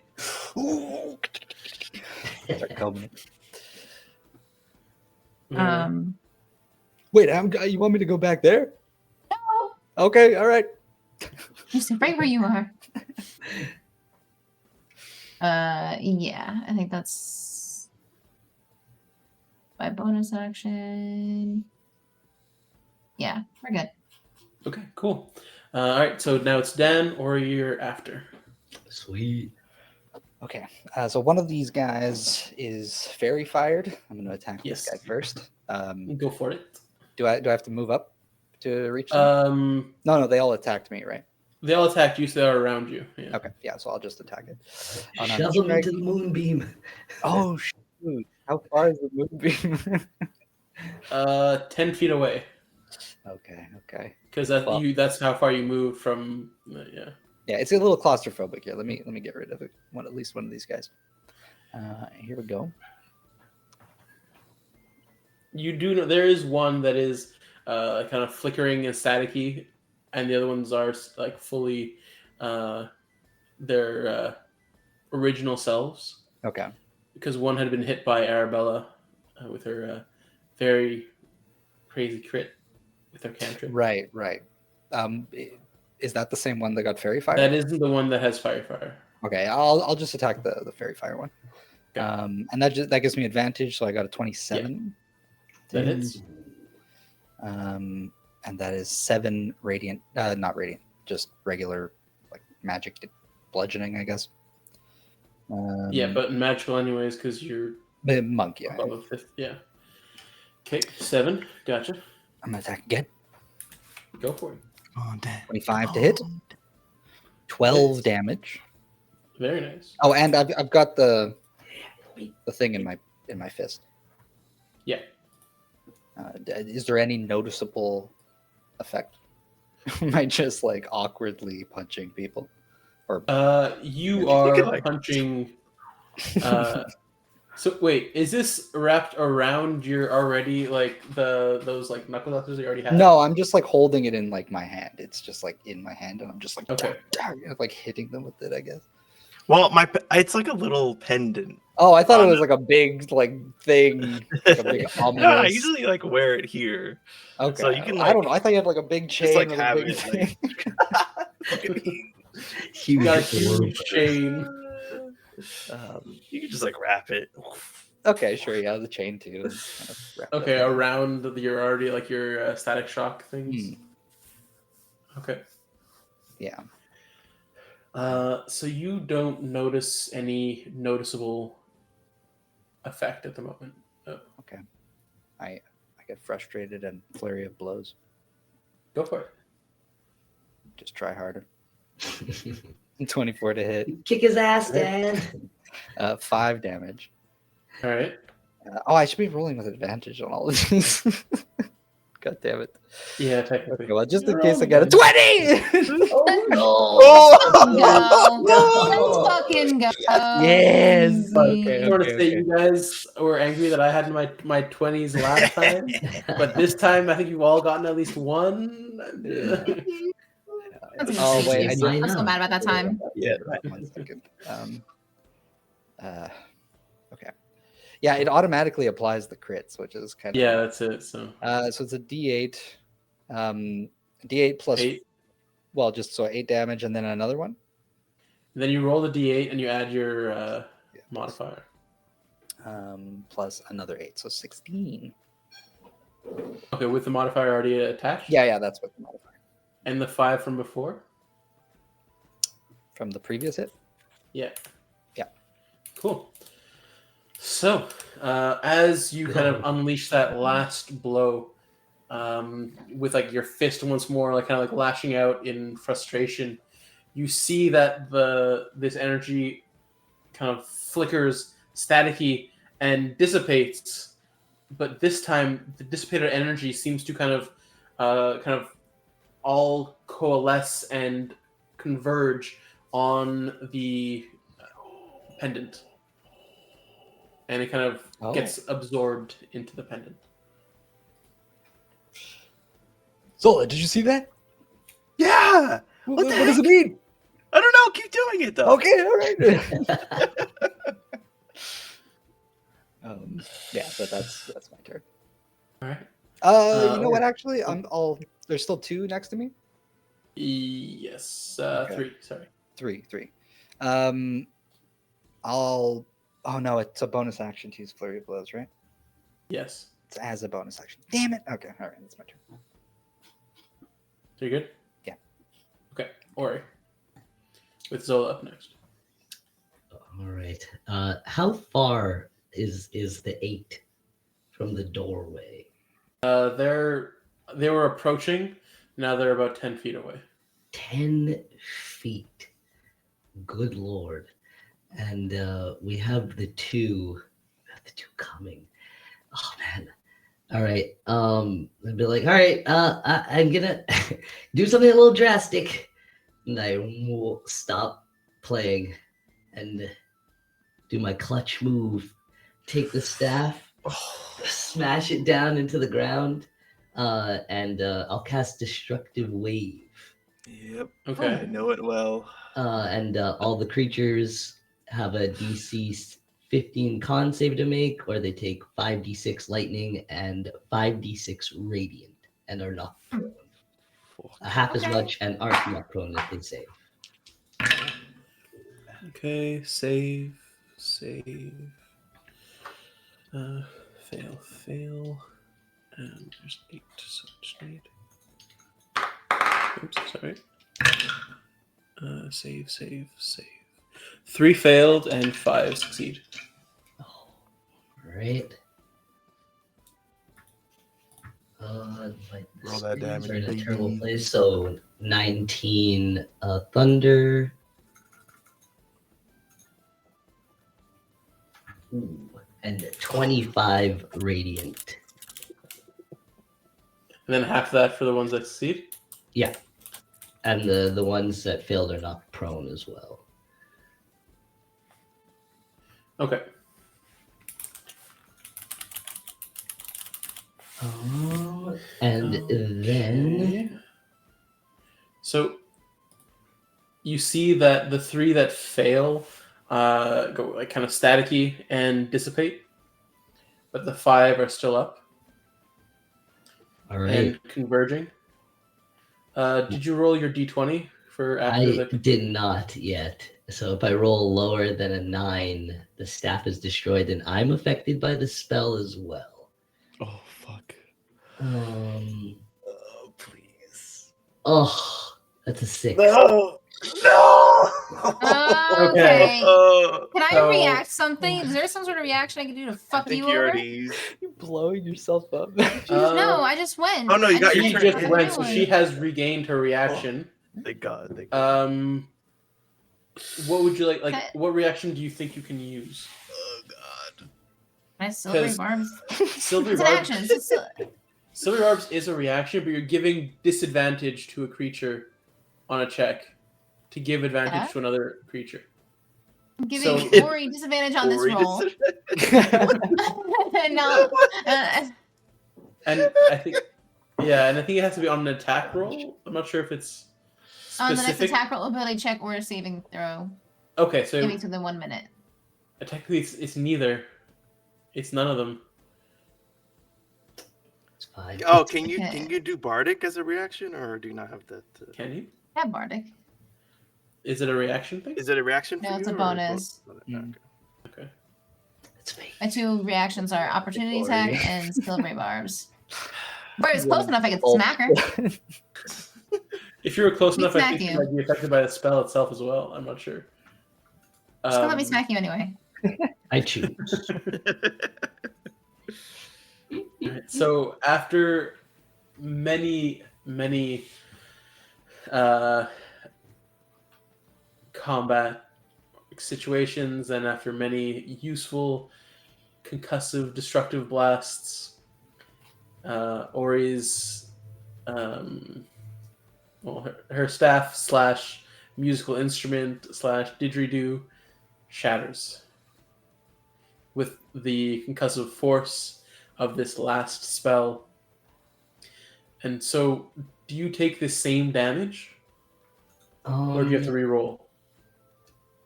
Speaker 3: Start combing it. Wait, you want me to go back there?
Speaker 5: No.
Speaker 3: Okay, all right.
Speaker 5: You stay right where you are. Yeah, I think that's my bonus action. Yeah, we're good.
Speaker 1: Okay, cool. All right, so now it's Dan, or you're after.
Speaker 2: Sweet.
Speaker 3: Okay, so one of these guys is fairy fired. I'm going to attack
Speaker 1: Yes.
Speaker 3: this guy first.
Speaker 1: Go for it.
Speaker 3: Do I have to move up to reach them? No, they all attacked me, right?
Speaker 1: They all attacked you, so they're around you. Yeah.
Speaker 3: Okay, yeah, so I'll just attack it.
Speaker 2: Shove them into the moonbeam.
Speaker 3: Oh shoot! How far is the moonbeam?
Speaker 1: 10 feet away,
Speaker 3: Okay.
Speaker 1: because
Speaker 3: Well-
Speaker 1: that's how far you moved from. Yeah.
Speaker 3: Yeah, it's a little claustrophobic here. Let me get rid of it. At least one of these guys. Here we go.
Speaker 1: You do know there is one that is kind of flickering and staticky, and the other ones are like fully their original selves.
Speaker 3: Okay.
Speaker 1: Because one had been hit by Arabella with her very crazy crit with her cantrip.
Speaker 3: Right. Is that the same one that got fairy fire?
Speaker 1: That isn't the one that has fire.
Speaker 3: Okay, I'll just attack the fairy fire one.
Speaker 1: Okay.
Speaker 3: And that gives me advantage, so I got a 27.
Speaker 1: That hits.
Speaker 3: And that is 7 radiant, not radiant, just regular like magic bludgeoning, I guess.
Speaker 1: Yeah, but magical anyways because you're
Speaker 3: the monk, yeah.
Speaker 1: above a fifth. Yeah. Okay, 7. Gotcha.
Speaker 3: I'm gonna attack again.
Speaker 1: Go for it.
Speaker 3: 25 to hit. 12 damage.
Speaker 1: Very nice.
Speaker 3: Oh, and I've got the thing in my fist.
Speaker 1: Yeah.
Speaker 3: Is there any noticeable effect? Am I just like awkwardly punching people? Or
Speaker 1: You are punching. So wait, is this wrapped around your already like those like knuckle duckers you already have?
Speaker 3: no, I'm just like holding it in like my hand. It's just like in my hand, and I'm just like
Speaker 1: Okay.
Speaker 3: like hitting them with it, I guess.
Speaker 6: Well, it's like a little pendant.
Speaker 3: Oh, I thought it was like a big like thing, like a big
Speaker 6: No, I
Speaker 3: ominous.
Speaker 6: usually like wear it here.
Speaker 3: Okay,
Speaker 6: so you can,
Speaker 3: I don't know. I thought you had like a big chain,
Speaker 6: Just like
Speaker 3: with a
Speaker 6: have
Speaker 3: big
Speaker 6: it.
Speaker 3: thing.
Speaker 1: You got a
Speaker 2: Huge
Speaker 1: huge chain.
Speaker 6: You can just like wrap it.
Speaker 3: Okay, sure, yeah, the chain too. Kind of wrap it
Speaker 1: Okay,
Speaker 3: up.
Speaker 1: around your already like your static shock things. Okay.
Speaker 3: Yeah.
Speaker 1: So you don't notice any noticeable effect at the moment.
Speaker 3: I get frustrated and flurry of blows.
Speaker 1: Go for it.
Speaker 3: Just try harder. 24 to hit.
Speaker 2: Kick his ass, Dad.
Speaker 3: 5 damage.
Speaker 1: All right.
Speaker 3: I should be rolling with advantage on all of these. God damn it.
Speaker 1: Yeah,
Speaker 3: Okay,
Speaker 1: technically.
Speaker 3: well, just in
Speaker 1: You're
Speaker 3: case I
Speaker 1: on
Speaker 3: get a
Speaker 1: then.
Speaker 3: 20!
Speaker 5: Let's fucking go.
Speaker 3: Yes.
Speaker 5: Easy.
Speaker 3: Okay.
Speaker 1: I want to say you guys were angry that I had my 20s last time, but this time I think you've all gotten at least one.
Speaker 5: That's
Speaker 3: Oh,
Speaker 5: an
Speaker 3: wait,
Speaker 5: excuse.
Speaker 3: I
Speaker 5: I'm so mad about that time.
Speaker 6: Yeah.
Speaker 3: Right, 1 second. Okay. Yeah, it automatically applies the crits, which is kind of
Speaker 1: Yeah, that's it. So
Speaker 3: so it's a D8. D8 plus
Speaker 1: 8.
Speaker 3: well, just so 8 damage and then another one.
Speaker 1: Then you roll the d8 and you add your modifier.
Speaker 3: Plus another 8, so 16.
Speaker 1: Okay, with the modifier already attached.
Speaker 3: Yeah, that's what the modifier.
Speaker 1: And the 5 from before.
Speaker 3: From the previous hit?
Speaker 1: Yeah.
Speaker 3: Yeah.
Speaker 1: Cool. So, as you kind of unleash that last blow, with like your fist once more, like kind of like lashing out in frustration, you see that this energy kind of flickers, staticky, and dissipates. But this time, the dissipated energy seems to kind of all coalesce and converge on the pendant. And it kind of gets absorbed into the pendant.
Speaker 3: Zola, did you see that?
Speaker 6: Yeah.
Speaker 3: What
Speaker 6: the
Speaker 3: does it
Speaker 6: heck?
Speaker 3: mean?
Speaker 6: I don't know. Keep doing it though.
Speaker 3: Okay, all right. Yeah, but that's my turn.
Speaker 1: All right.
Speaker 3: You know what? Actually, there's still 2 next to me.
Speaker 1: Yes.
Speaker 3: Okay.
Speaker 1: 3. Sorry.
Speaker 3: 3. Oh no, it's a bonus action to use flurry of blows, right?
Speaker 1: Yes.
Speaker 3: It's as a bonus action. Damn it. Okay, all right, that's my turn.
Speaker 1: So you're good?
Speaker 3: Yeah.
Speaker 1: Okay. Ori. With Zola up next.
Speaker 2: All right. How far is the 8 from the doorway?
Speaker 1: They were approaching. Now they're about 10 feet away.
Speaker 2: 10 feet. Good lord. And we have the two coming. Oh man. All right. I'd be like, all right, I'm gonna do something a little drastic. And I will stop playing and do my clutch move. Take the staff, smash it down into the ground, and I'll cast Destructive Wave.
Speaker 6: Yep.
Speaker 1: Okay.
Speaker 6: I know it well.
Speaker 2: And all the creatures have a DC 15 con save to make, or they take 5d6 lightning and 5d6 radiant and are not prone. Half as
Speaker 5: Okay.
Speaker 2: much and aren't not prone if they save.
Speaker 1: Okay, save. Fail. And there's 8, so I just need. Oops, sorry. Save. 3 failed and 5 succeed.
Speaker 2: Oh, right. My
Speaker 6: Roll that
Speaker 2: screens
Speaker 6: damage,
Speaker 2: are in a
Speaker 6: baby.
Speaker 2: terrible place. So 19 thunder. Ooh, and 25 radiant.
Speaker 1: And then half of that for the ones that succeed.
Speaker 2: Yeah. And the ones that failed are not prone as well.
Speaker 1: Okay.
Speaker 2: And then
Speaker 1: Okay. So you see that the 3 that fail go like kind of staticky and dissipate, but the 5 are still up
Speaker 2: all right.
Speaker 1: and converging. Did you roll your d20 for after
Speaker 2: I
Speaker 1: the?
Speaker 2: did not yet. So if I roll lower than a 9, the staff is destroyed and I'm affected by the spell as well.
Speaker 3: Oh fuck.
Speaker 2: Um
Speaker 6: Oh, please.
Speaker 2: oh, that's a 6.
Speaker 6: No.
Speaker 5: Okay. Can I
Speaker 1: So-
Speaker 5: react something? Is there some sort of reaction I can do to
Speaker 6: I
Speaker 5: fuck
Speaker 6: think
Speaker 5: you
Speaker 6: you
Speaker 5: over?
Speaker 6: already used.
Speaker 3: You're blowing yourself up.
Speaker 5: No, I just went.
Speaker 6: Oh, no, you got your
Speaker 1: She
Speaker 6: turn.
Speaker 1: just
Speaker 6: Yeah,
Speaker 1: went,
Speaker 6: yeah,
Speaker 1: so
Speaker 6: yeah.
Speaker 1: she has regained her reaction.
Speaker 6: Thank God. Thank God.
Speaker 1: What would you like? Like,
Speaker 5: Okay.
Speaker 1: what reaction do you think you can use?
Speaker 6: Oh God.
Speaker 5: My silvery
Speaker 1: 'Cause
Speaker 5: barbs.
Speaker 1: Silvery
Speaker 5: It's an
Speaker 1: Barbs.
Speaker 5: action. It's a,
Speaker 1: Silvery Barbs is a reaction, but you're giving disadvantage to a creature on a check to give advantage
Speaker 5: Yeah?
Speaker 1: to another creature.
Speaker 5: I'm giving
Speaker 1: So-
Speaker 5: Ori disadvantage on this
Speaker 6: Ori
Speaker 5: roll.
Speaker 6: dis-
Speaker 5: No.
Speaker 1: And I think, yeah, and I think it has to be on an attack roll. I'm not sure if it's
Speaker 5: On the next
Speaker 1: specific.
Speaker 5: attack roll, ability check, or a saving throw.
Speaker 1: Okay, so
Speaker 5: Giving within 1 minute.
Speaker 1: technically it's neither. It's none of them.
Speaker 2: It's fine.
Speaker 6: Oh, can
Speaker 5: Okay.
Speaker 6: you do bardic as a reaction, or do you not have that?
Speaker 1: Can you?
Speaker 5: Yeah, Bardic.
Speaker 1: Is it a reaction thing?
Speaker 6: Is it a reaction for
Speaker 5: No,
Speaker 6: you?
Speaker 5: it's a
Speaker 6: or
Speaker 5: bonus.
Speaker 3: Mm.
Speaker 1: Okay.
Speaker 2: It's fake.
Speaker 5: My 2 reactions are opportunity
Speaker 2: Ori.
Speaker 5: attack and silvery barbs. But it's close
Speaker 3: Yeah.
Speaker 5: enough I can
Speaker 3: Oh.
Speaker 5: smack her.
Speaker 1: If you were close
Speaker 5: Let me
Speaker 1: enough, I
Speaker 5: smack
Speaker 1: think you
Speaker 5: you.
Speaker 1: might be affected by the spell itself as well. I'm not sure.
Speaker 5: Just gonna let me smack you anyway.
Speaker 2: I choose.
Speaker 1: Alright, so after many combat situations and after many useful concussive destructive blasts, Ori's her staff slash musical instrument slash didgeridoo shatters with the concussive force of this last spell. And so, do you take the same damage, or do you have to re-roll,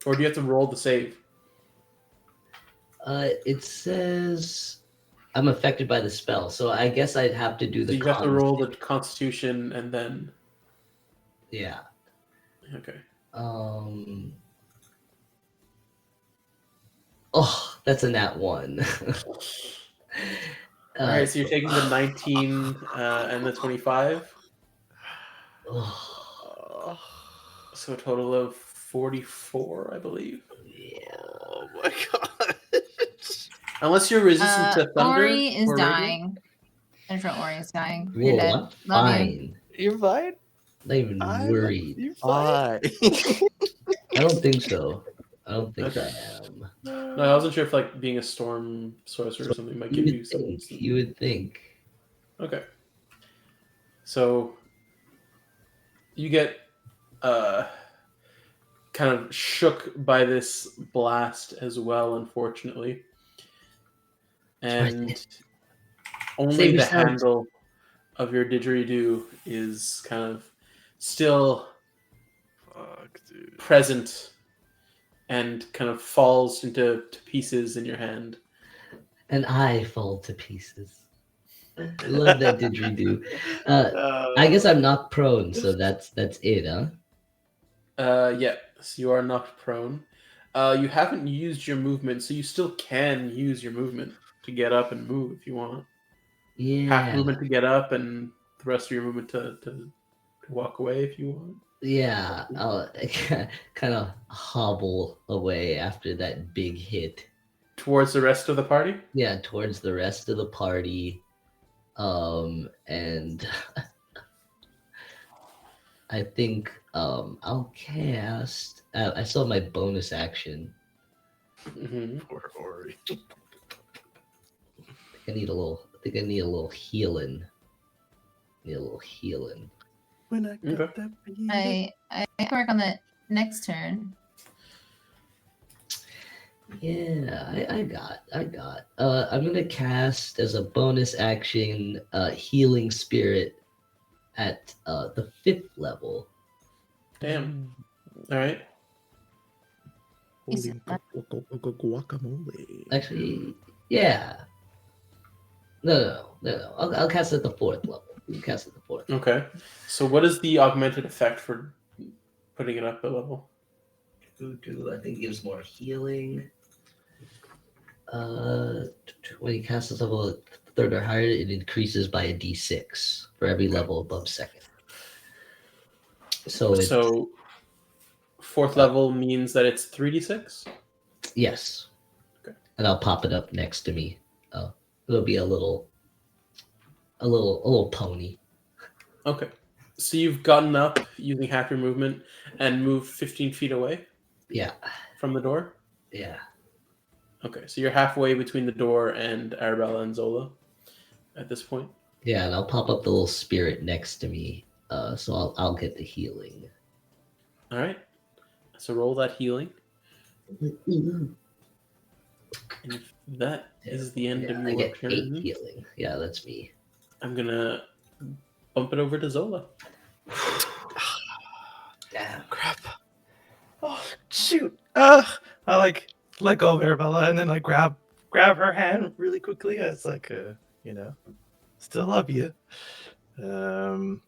Speaker 1: or do you have to roll the save?
Speaker 2: It says I'm affected by the spell, so I guess I'd have to do
Speaker 1: So
Speaker 2: the
Speaker 1: you have to
Speaker 2: con
Speaker 1: roll
Speaker 2: save.
Speaker 1: the Constitution and then.
Speaker 2: Yeah.
Speaker 1: Okay.
Speaker 2: Oh, that's a nat 1.
Speaker 1: All right. So you're taking the 19 and the 25,
Speaker 2: oh,
Speaker 1: so a total of 44, I believe.
Speaker 2: yeah.
Speaker 6: Oh my God.
Speaker 1: Unless you're resistant to thunder.
Speaker 5: Ori is
Speaker 1: or radiant.
Speaker 5: dying. Intro Ori is dying.
Speaker 2: Whoa,
Speaker 5: You're dead.
Speaker 2: I'm
Speaker 5: Love you.
Speaker 2: fine.
Speaker 3: You're fine.
Speaker 2: Not even worried.
Speaker 6: You're fine.
Speaker 2: I don't think so. I don't think
Speaker 1: Okay.
Speaker 2: I am.
Speaker 1: No, I wasn't sure if like being a storm sorcerer or something might
Speaker 2: You
Speaker 1: give you
Speaker 2: would
Speaker 1: some.
Speaker 2: think. You would think.
Speaker 1: Okay. So you get kind of shook by this blast as well, unfortunately. And only
Speaker 2: Save
Speaker 1: the
Speaker 2: yourselves.
Speaker 1: handle of your didgeridoo is kind of still
Speaker 6: Fuck, dude.
Speaker 1: present and kind of falls into pieces in your hand.
Speaker 2: And I fall to pieces. I love that didgeridoo. I guess I'm not prone, so that's it, huh?
Speaker 1: Yeah, so you are knocked prone. You haven't used your movement, so you still can use your movement to get up and move if you want. Half
Speaker 2: Yeah.
Speaker 1: movement to get up and the rest of your movement to walk away if you want.
Speaker 2: Yeah. I'll kind of hobble away after that big hit.
Speaker 1: Towards the rest of the party?
Speaker 2: Yeah, towards the rest of the party. And I think I'll cast. I saw my bonus action.
Speaker 1: Mm-hmm.
Speaker 6: Poor Ori.
Speaker 2: I need a little. I think I need a little healing.
Speaker 6: When I got
Speaker 1: Okay.
Speaker 6: that beat.
Speaker 5: I can work on the next turn.
Speaker 2: Yeah, I got. I'm gonna cast as a bonus action, healing spirit at the 5th level.
Speaker 1: Damn. All right.
Speaker 5: Is that-
Speaker 6: Guacamole.
Speaker 2: Actually, yeah. No. I'll cast it at the 4th level. You can cast it at the 4th.
Speaker 1: Okay. So what is the augmented effect for putting it up a level?
Speaker 2: I think it gives more healing. When you cast this level 3rd or higher, it increases by a d6 for every level above 2nd. So it's,
Speaker 1: So 4th level means that it's 3d6?
Speaker 2: yes.
Speaker 1: Okay.
Speaker 2: And I'll pop it up next to me. It'll be a little pony.
Speaker 1: Okay. So you've gotten up using half your movement and moved 15 feet away
Speaker 2: Yeah.
Speaker 1: from the door?
Speaker 2: Yeah.
Speaker 1: Okay, so you're halfway between the door and Arabella and Zola at this point.
Speaker 2: Yeah, and I'll pop up the little spirit next to me. So I'll get the healing.
Speaker 1: All right. So roll that healing. And if that is the end of
Speaker 2: I
Speaker 1: your
Speaker 2: get 8
Speaker 1: turn,
Speaker 2: healing. Yeah, that's me.
Speaker 1: I'm going to bump it over to Zola.
Speaker 2: Damn.
Speaker 6: Crap.
Speaker 4: Oh shoot! I like let go of Arabella and then like grab her hand really quickly. It's like still love you. And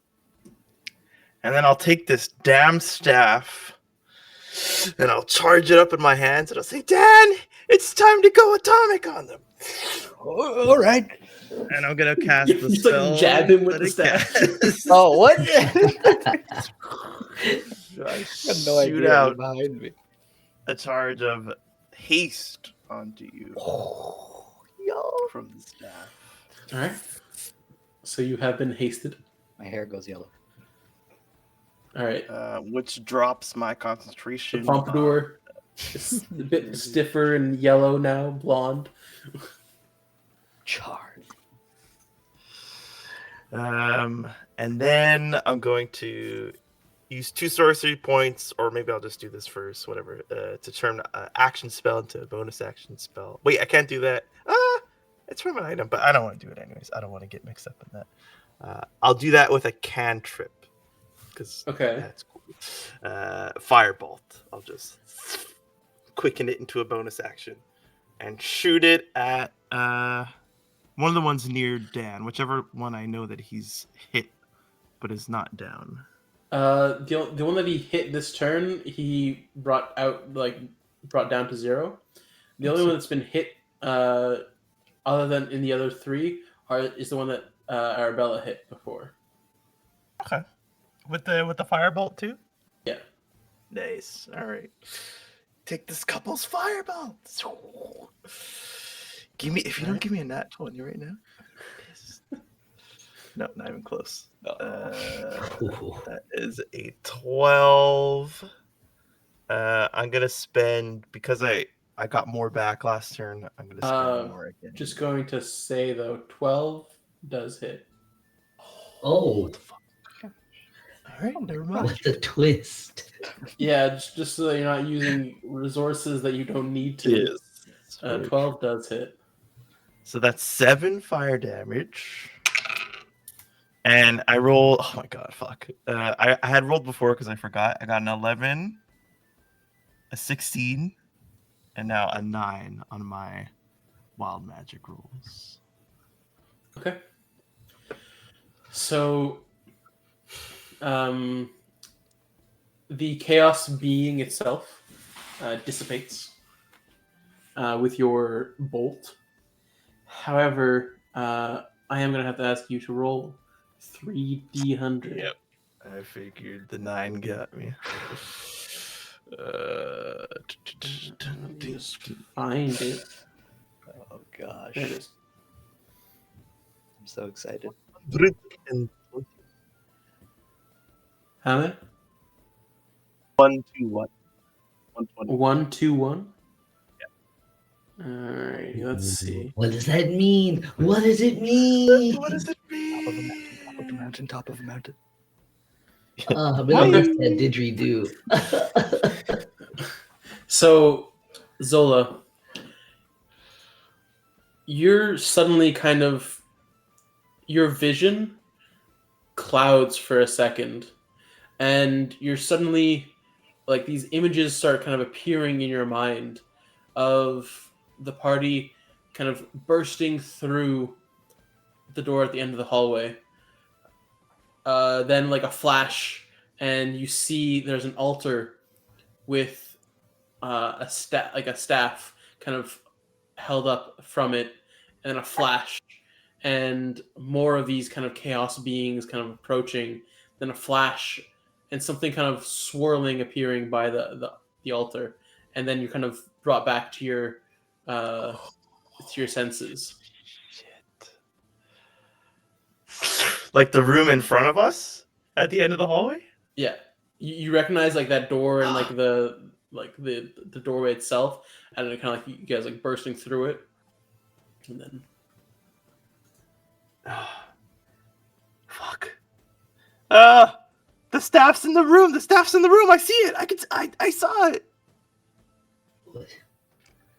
Speaker 4: then I'll take this damn staff and I'll charge it up in my hands and I'll say, Dan, it's time to go atomic on them.
Speaker 3: All right.
Speaker 4: And I'm gonna cast
Speaker 1: You
Speaker 4: the
Speaker 1: just, like,
Speaker 4: spell.
Speaker 1: jab him with
Speaker 4: that
Speaker 1: the
Speaker 4: it
Speaker 1: staff.
Speaker 4: casts.
Speaker 3: Oh, what?
Speaker 4: I
Speaker 3: got no
Speaker 4: shoot
Speaker 3: idea.
Speaker 4: out
Speaker 3: Behind me.
Speaker 4: a charge of haste onto you
Speaker 3: Yo.
Speaker 4: from the staff.
Speaker 1: All right. So you have been hasted.
Speaker 3: My hair goes yellow.
Speaker 1: All right.
Speaker 4: Which drops my
Speaker 1: The
Speaker 4: concentration.
Speaker 1: pompadour is a bit stiffer and yellow now, blonde.
Speaker 3: Charge.
Speaker 4: And then I'm going to use 2 sorcery points, or maybe I'll just do this first, whatever, to turn action spell into a bonus action spell. Wait, I can't do that. It's from an item, but I don't want to do it anyways. I don't want to get mixed up in that. I'll do that with a cantrip, because
Speaker 1: Okay.
Speaker 4: that's cool. Firebolt. I'll just quicken it into a bonus action and shoot it at one of the ones near Dan, whichever one I know that he's hit but is not down.
Speaker 1: The one that he hit this turn, he brought down to 0. The only one that's been hit, other than in the other 3, is the one that Arabella hit before.
Speaker 4: Okay. With the firebolt too?
Speaker 1: Yeah.
Speaker 4: Nice. All right. Take this couple's firebolt. Give me, if you don't give me a nat 20 right now, I'm pissed.
Speaker 6: No, not even close.
Speaker 2: Ooh.
Speaker 6: That is a 12. I'm gonna spend because I got more back last turn. I'm gonna spend more again.
Speaker 1: Just going to say though, 12 does hit.
Speaker 2: Oh,
Speaker 6: What the fuck? All right, never
Speaker 2: what
Speaker 6: mind.
Speaker 2: the twist!
Speaker 1: Yeah, just so that you're not using resources that you don't need to.
Speaker 6: Yes.
Speaker 1: 12 does hit.
Speaker 6: So that's 7 fire damage. And I roll. Oh my god, fuck. I had rolled before because I forgot. I got an 11, a 16, and now a 9 on my wild magic rolls.
Speaker 1: Okay. So, the chaos being itself dissipates with your bolt. However, I am going to have to ask you to roll 3d100.
Speaker 6: Yep. I figured the 9 got me.
Speaker 1: Let me just find it.
Speaker 3: Oh gosh.
Speaker 1: There it is.
Speaker 3: I'm so excited.
Speaker 6: 120.
Speaker 1: How many?
Speaker 6: 121. 120.
Speaker 1: 121. Alright, let's see.
Speaker 2: What does that mean? What does it mean?
Speaker 6: What does it
Speaker 3: Top of a
Speaker 6: mean?
Speaker 3: mountain, top of a mountain, top of a mountain.
Speaker 2: I'm gonna miss that didgeridoo.
Speaker 1: So, Zola, you're suddenly kind of, your vision clouds for a second, and you're suddenly, like, these images start kind of appearing in your mind of the party kind of bursting through the door at the end of the hallway. Then, like, a flash, and you see there's an altar with a staff kind of held up from it, and then a flash, and more of these kind of chaos beings kind of approaching, then a flash, and something kind of swirling appearing by the altar, and then you're kind of brought back to your senses.
Speaker 6: Shit. Like the room in front of us at the end of the hallway?
Speaker 1: Yeah, you recognize like that door and like the doorway itself, and it kind of like you guys like bursting through it, and then
Speaker 6: Fuck. The staff's in the room. The staff's in the room. I see it. I saw it.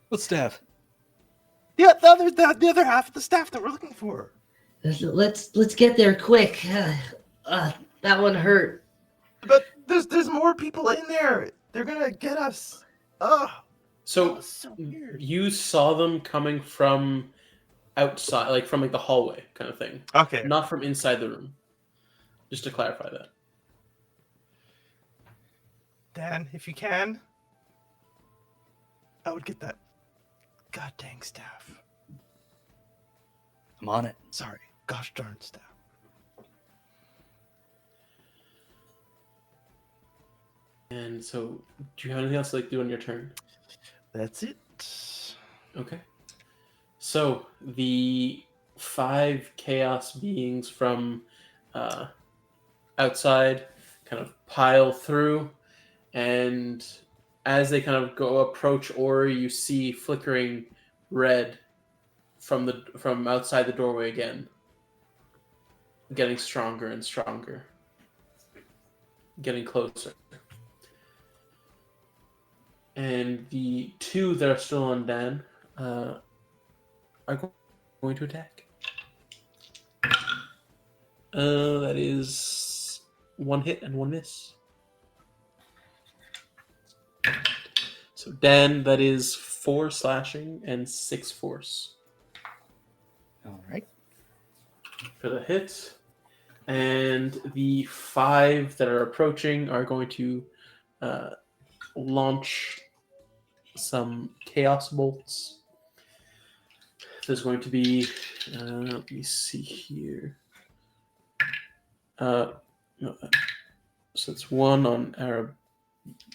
Speaker 3: What staff?
Speaker 6: Yeah, the other half of the staff that we're looking for.
Speaker 2: Let's get there quick. That one hurt.
Speaker 6: But there's more people in there. They're gonna get us.
Speaker 1: so
Speaker 6: So weird.
Speaker 1: you saw them coming from outside, like from like the hallway kind of thing,
Speaker 6: Okay.
Speaker 1: not from inside the room. Just to clarify that.
Speaker 6: Dan, if you can, I would get that god dang staff.
Speaker 3: I'm on it.
Speaker 6: Sorry. Gosh darn staff.
Speaker 1: And so, do you have anything else to like do on your turn?
Speaker 6: That's it.
Speaker 1: Okay. So the 5 chaos beings from outside kind of pile through, and as they kind of approach Ori, you see flickering red from outside the doorway again, getting stronger and stronger, getting closer. And the 2 that are still on Dan are going to attack. That is 1 hit and 1 miss. So Dan, that is 4 slashing and 6 force
Speaker 3: All right.
Speaker 1: for the hit. And the 5 that are approaching are going to launch some chaos bolts. There's going to be, let me see here. No, so it's 1 on Arab.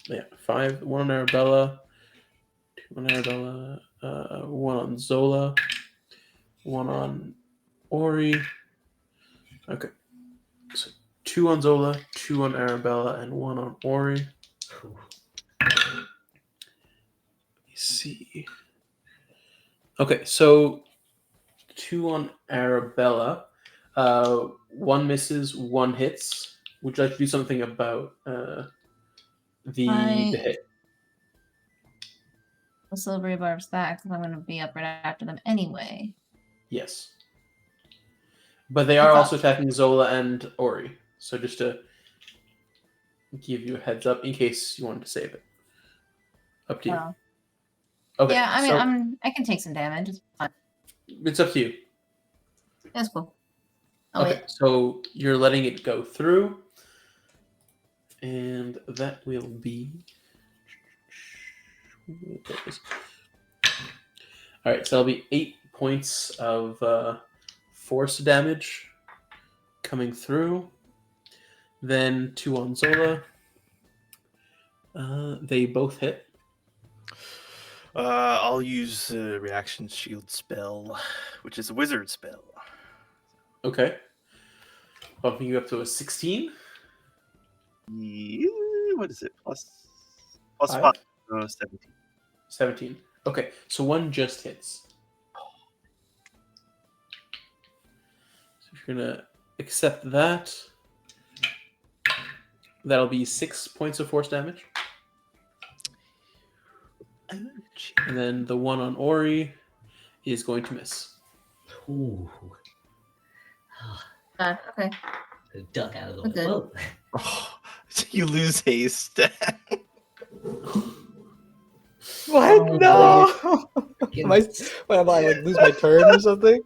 Speaker 1: Yeah, 5. 1 on Arabella. 2 on Arabella. 1 on Zola. 1 on Ori. Okay. So 2 on Zola, 2 on Arabella, and 1 on Ori.
Speaker 2: Ooh.
Speaker 1: Let me see. Okay, so 2 on Arabella. 1 misses, 1 hits. Would you like to do something about the hit?
Speaker 5: The silvery barbs that because I'm going to be up right after them anyway.
Speaker 1: Yes. But they are also attacking Zola and Ori. So just to give you a heads up in case you wanted to save it. Up to you.
Speaker 5: Oh.
Speaker 1: Okay.
Speaker 5: Yeah, I mean,
Speaker 1: so
Speaker 5: I can take some damage. It's fine.
Speaker 1: it's up to you.
Speaker 5: That's cool. Oh,
Speaker 1: Okay,
Speaker 5: wait.
Speaker 1: so you're letting it go through. And that will be. Alright, so that'll be 8 points of force damage coming through. Then 2 on Zola. They both hit.
Speaker 6: I'll use reaction shield spell, which is a wizard spell.
Speaker 1: Okay. Bumping you up to a 16.
Speaker 6: Yeah, what is it? Plus 5. 17.
Speaker 1: 17. Okay, so 1 just hits. So if you're going to accept that, that'll be 6 points of force damage.
Speaker 6: Ouch.
Speaker 1: And then the 1 on Ori is going to miss.
Speaker 2: Ooh.
Speaker 5: Okay.
Speaker 2: Duck out of the way.
Speaker 5: Okay.
Speaker 2: Whoa.
Speaker 6: Oh, you lose haste.
Speaker 3: What?
Speaker 2: Oh,
Speaker 3: No.
Speaker 2: Get
Speaker 3: Am I like lose my turn or something?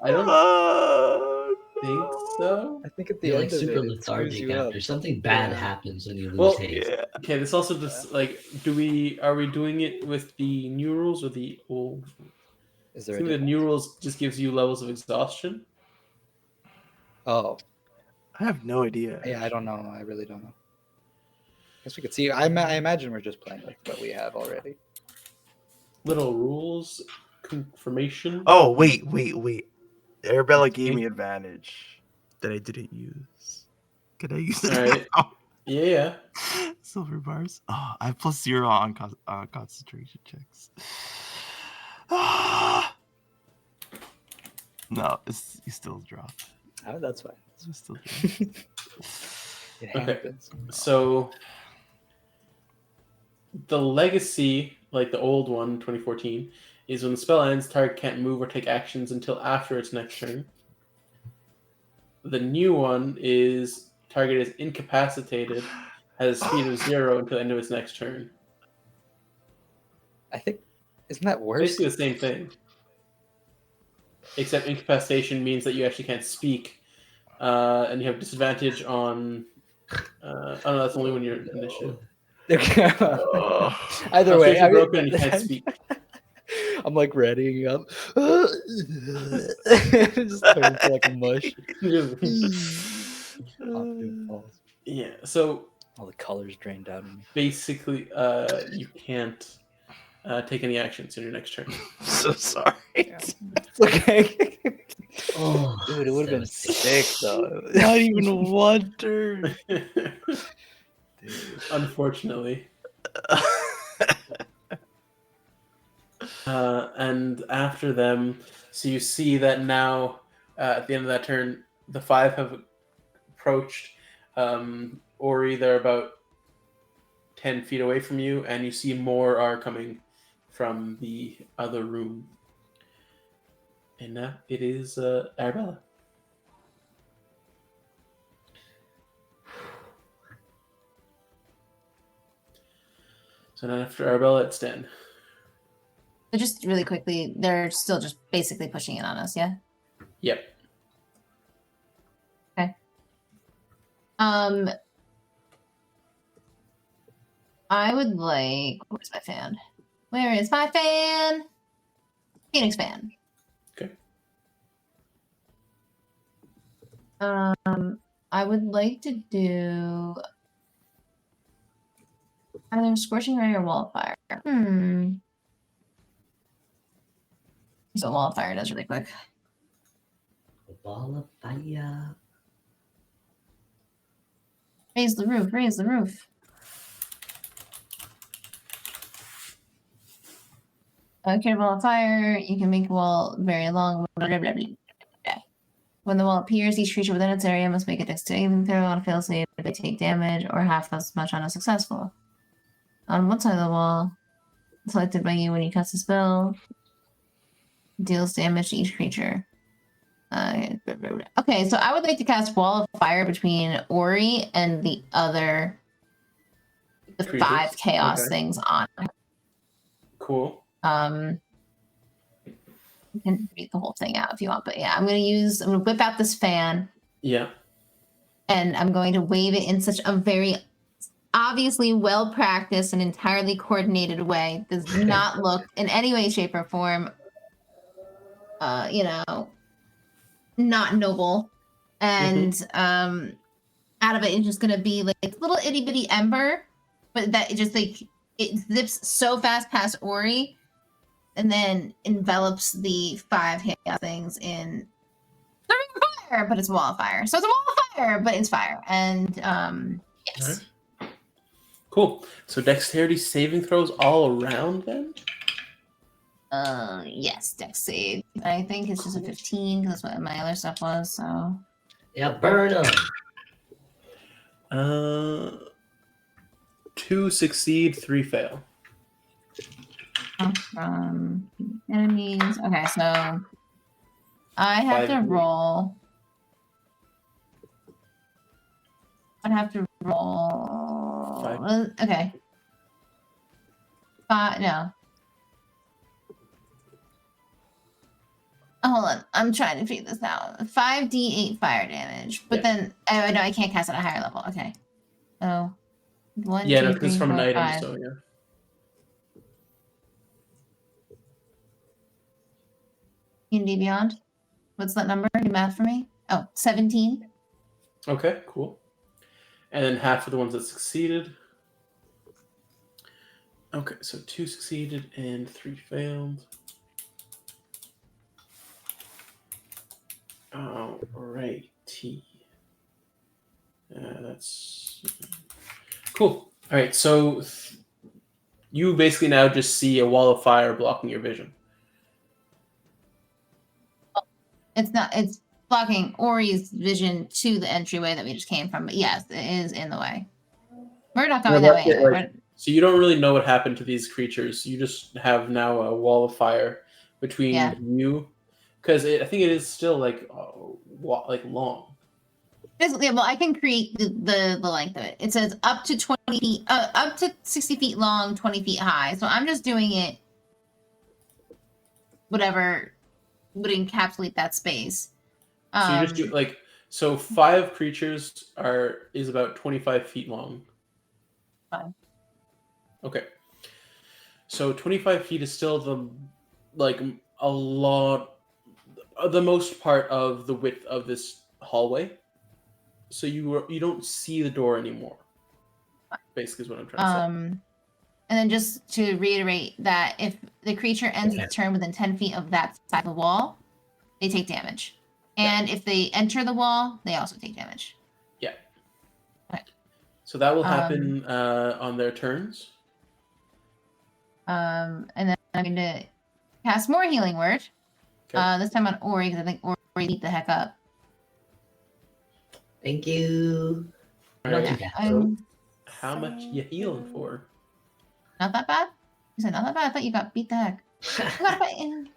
Speaker 1: I don't
Speaker 6: Oh,
Speaker 1: think so.
Speaker 3: I think at the
Speaker 2: You're
Speaker 3: end
Speaker 2: like super
Speaker 3: of it, it screws
Speaker 2: lethargic
Speaker 3: you up.
Speaker 2: after something bad
Speaker 3: Yeah.
Speaker 2: happens when you lose
Speaker 1: Well,
Speaker 2: haste.
Speaker 6: Yeah.
Speaker 1: Okay, this also just like are we doing it with the new rules or the old?
Speaker 3: Is
Speaker 1: I
Speaker 3: there a
Speaker 1: think the
Speaker 3: difference?
Speaker 1: new rules just gives you levels of exhaustion.
Speaker 3: Oh,
Speaker 6: I have no idea.
Speaker 3: yeah, I don't know. I really don't know. Guess we could see. I imagine we're just playing with what we have already.
Speaker 1: Little rules confirmation.
Speaker 6: Oh, wait. Arabella gave
Speaker 1: Okay.
Speaker 6: me advantage that I didn't use. Can I use it
Speaker 1: All right.
Speaker 6: now?
Speaker 1: Yeah.
Speaker 6: Silver bars. Oh, I have +0 on concentration checks. No, you still dropped.
Speaker 3: Oh, that's fine.
Speaker 6: You still dropped.
Speaker 3: It
Speaker 1: Okay.
Speaker 3: happens.
Speaker 1: So the legacy, like the old one, 2014, is when the spell ends, target can't move or take actions until after its next turn. The new one is target is incapacitated, has a speed of 0 until the end of its next turn.
Speaker 3: I think isn't that worse?
Speaker 1: Basically the same thing. Except incapacitation means that you actually can't speak, and you have disadvantage on. Oh no, that's only when you're initiative.
Speaker 3: Either way,
Speaker 1: Concentration broken and you can't speak.
Speaker 3: I'm like readying up. Just turn into like mush. Opportune falls.
Speaker 1: Yeah, so
Speaker 3: All the colors drained out of me.
Speaker 1: basically, you can't take any actions in your next turn.
Speaker 6: I'm so sorry.
Speaker 3: Yeah. It's okay.
Speaker 2: Oh,
Speaker 3: Dude, it would have been
Speaker 2: 17.
Speaker 3: sick though.
Speaker 6: Not even one turn.
Speaker 1: Unfortunately. And after them, so you see that now at the end of that turn, the 5 have approached Ori. They're about 10 feet away from you, and you see more are coming from the other room. And now it is Arabella. So now after Arabella, it's Den.
Speaker 5: So just really quickly, they're still just basically pushing it on us, yeah?
Speaker 1: Yep.
Speaker 5: Okay. I would like. Where's my fan? Where is my fan? Phoenix fan.
Speaker 1: Okay.
Speaker 5: I would like to do either Scorching Ray or Wall of Fire. So Wall of Fire does really quick.
Speaker 2: Ball of fire.
Speaker 5: Raise the roof. Raise the roof. Okay, wall of fire. You can make a wall very long. Blah, blah, blah, blah. When the wall appears, each creature within its area must make a dexterity throw on a fail save if they take damage, or half as much on a successful. On one side of the wall, selected by you when you cast a spell, deals damage to each creature. Okay, so I would like to cast Wall of Fire between Ori and the other
Speaker 1: Creatures.
Speaker 5: 5 chaos
Speaker 1: Okay.
Speaker 5: things on.
Speaker 1: Cool.
Speaker 5: You can read the whole thing out if you want, but yeah, I'm gonna whip out this fan
Speaker 1: Yeah.
Speaker 5: and I'm going to wave it in such a very obviously well practiced and entirely coordinated way. Does not look in any way, shape, or form not noble. And out of it is just gonna be like a little itty bitty ember, but that it just like it zips so fast past Ori and then envelops the 5 chaos things in fire, but it's a wall of fire. So it's a wall of fire, but it's fire. And yes.
Speaker 1: Right. Cool. So dexterity saving throws all around then?
Speaker 5: Yes, dex save. I think it's just a 15 because that's what my other stuff was. So
Speaker 2: Yeah, burn them.
Speaker 1: 2 succeed, 3 fail.
Speaker 5: from enemies. Okay, so I have
Speaker 1: 5
Speaker 5: to roll. I'd have to roll.
Speaker 1: 5.
Speaker 5: Okay. No. Oh, hold on. I'm trying to figure this out. 5d8 fire damage. But then, oh, no, I can't cast it at a higher level. Okay. So, 1,
Speaker 1: Yeah,
Speaker 5: 2,
Speaker 1: no,
Speaker 5: 3,
Speaker 1: because it's from
Speaker 5: 4,
Speaker 1: an item,
Speaker 5: 5.
Speaker 1: so yeah.
Speaker 5: D&D Beyond. What's that number? Do math for me. Oh, 17.
Speaker 1: Okay, cool. And then half of the ones that succeeded. Okay, so 2 succeeded and 3 failed. Alrighty. That's cool. All right, so you basically now just see a wall of fire blocking your vision.
Speaker 5: It's not. It's blocking Ori's vision to the entryway that we just came from. But yes, it is in the way. We're not going that way anyway.
Speaker 1: So you don't really know what happened to these creatures. You just have now a wall of fire between you, because I think it is still like long.
Speaker 5: Basically, well, I can create the length of it. It says up to 20 feet, up to 60 feet long, 20 feet high. So I'm just doing it. Whatever would encapsulate that space.
Speaker 1: So you just do 5 creatures is about 25 feet long.
Speaker 5: Fine.
Speaker 1: Okay. So 25 feet is still the most part of the width of this hallway. So you don't see the door anymore. Basically is what I'm trying to say.
Speaker 5: And then just to reiterate that if the creature ends its turn within 10 feet of that side of the wall, they take damage. And if they enter the wall, they also take damage.
Speaker 1: Yeah.
Speaker 5: Okay.
Speaker 1: So that will happen on their turns.
Speaker 5: And then I'm going to cast more Healing Word. Okay. This time on Ori, because I think Ori beat the heck up.
Speaker 2: Thank you.
Speaker 1: Not too bad. How much you healing for?
Speaker 5: Not that bad? You said not that bad? I thought you got beat the heck.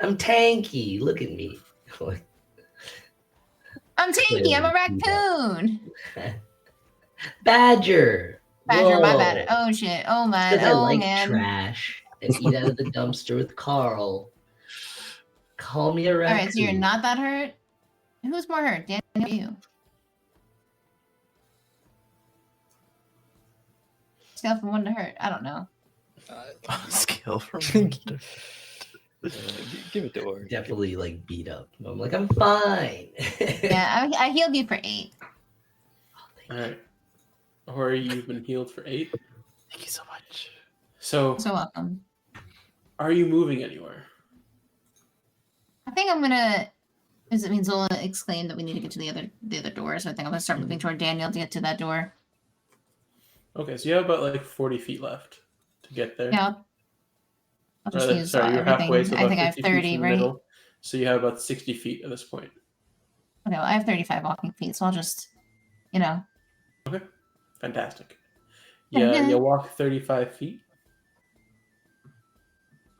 Speaker 2: I'm tanky. Look at me.
Speaker 5: I'm tanky. I'm a raccoon.
Speaker 2: Badger.
Speaker 5: Badger, my bad. Oh, shit. Oh, man.
Speaker 2: Because I like
Speaker 5: man.
Speaker 2: trash and eat out of the dumpster with Karl. Call me a raccoon.
Speaker 5: All right, so you're not that hurt? Who's more hurt, Dan or you? Scale from 1 to hurt. I don't know.
Speaker 6: Scale from 1 to
Speaker 3: give it to Ori.
Speaker 2: Definitely like beat up. I'm like, I'm fine.
Speaker 5: Yeah, I healed you for 8.
Speaker 1: All right. Ori, you've been healed for 8.
Speaker 6: Thank you so much.
Speaker 1: So
Speaker 5: welcome.
Speaker 1: Are you moving anywhere?
Speaker 5: I think I'm gonna Does it mean Zola exclaimed that we need to get to the other door? So I think I'm gonna start moving toward Daniel to get to that door.
Speaker 1: Okay, so you have about like 40 feet left to get there.
Speaker 5: Yeah. I'll just use
Speaker 1: Sorry, you're
Speaker 5: everything.
Speaker 1: halfway, so
Speaker 5: I
Speaker 1: about
Speaker 5: think I have
Speaker 1: 50 feet
Speaker 5: 30,
Speaker 1: from the
Speaker 5: right?
Speaker 1: middle. So you have about 60 feet at this point.
Speaker 5: Okay, well, I have 35 walking feet, so I'll just,
Speaker 1: Okay, fantastic. Yeah, you walk 35 feet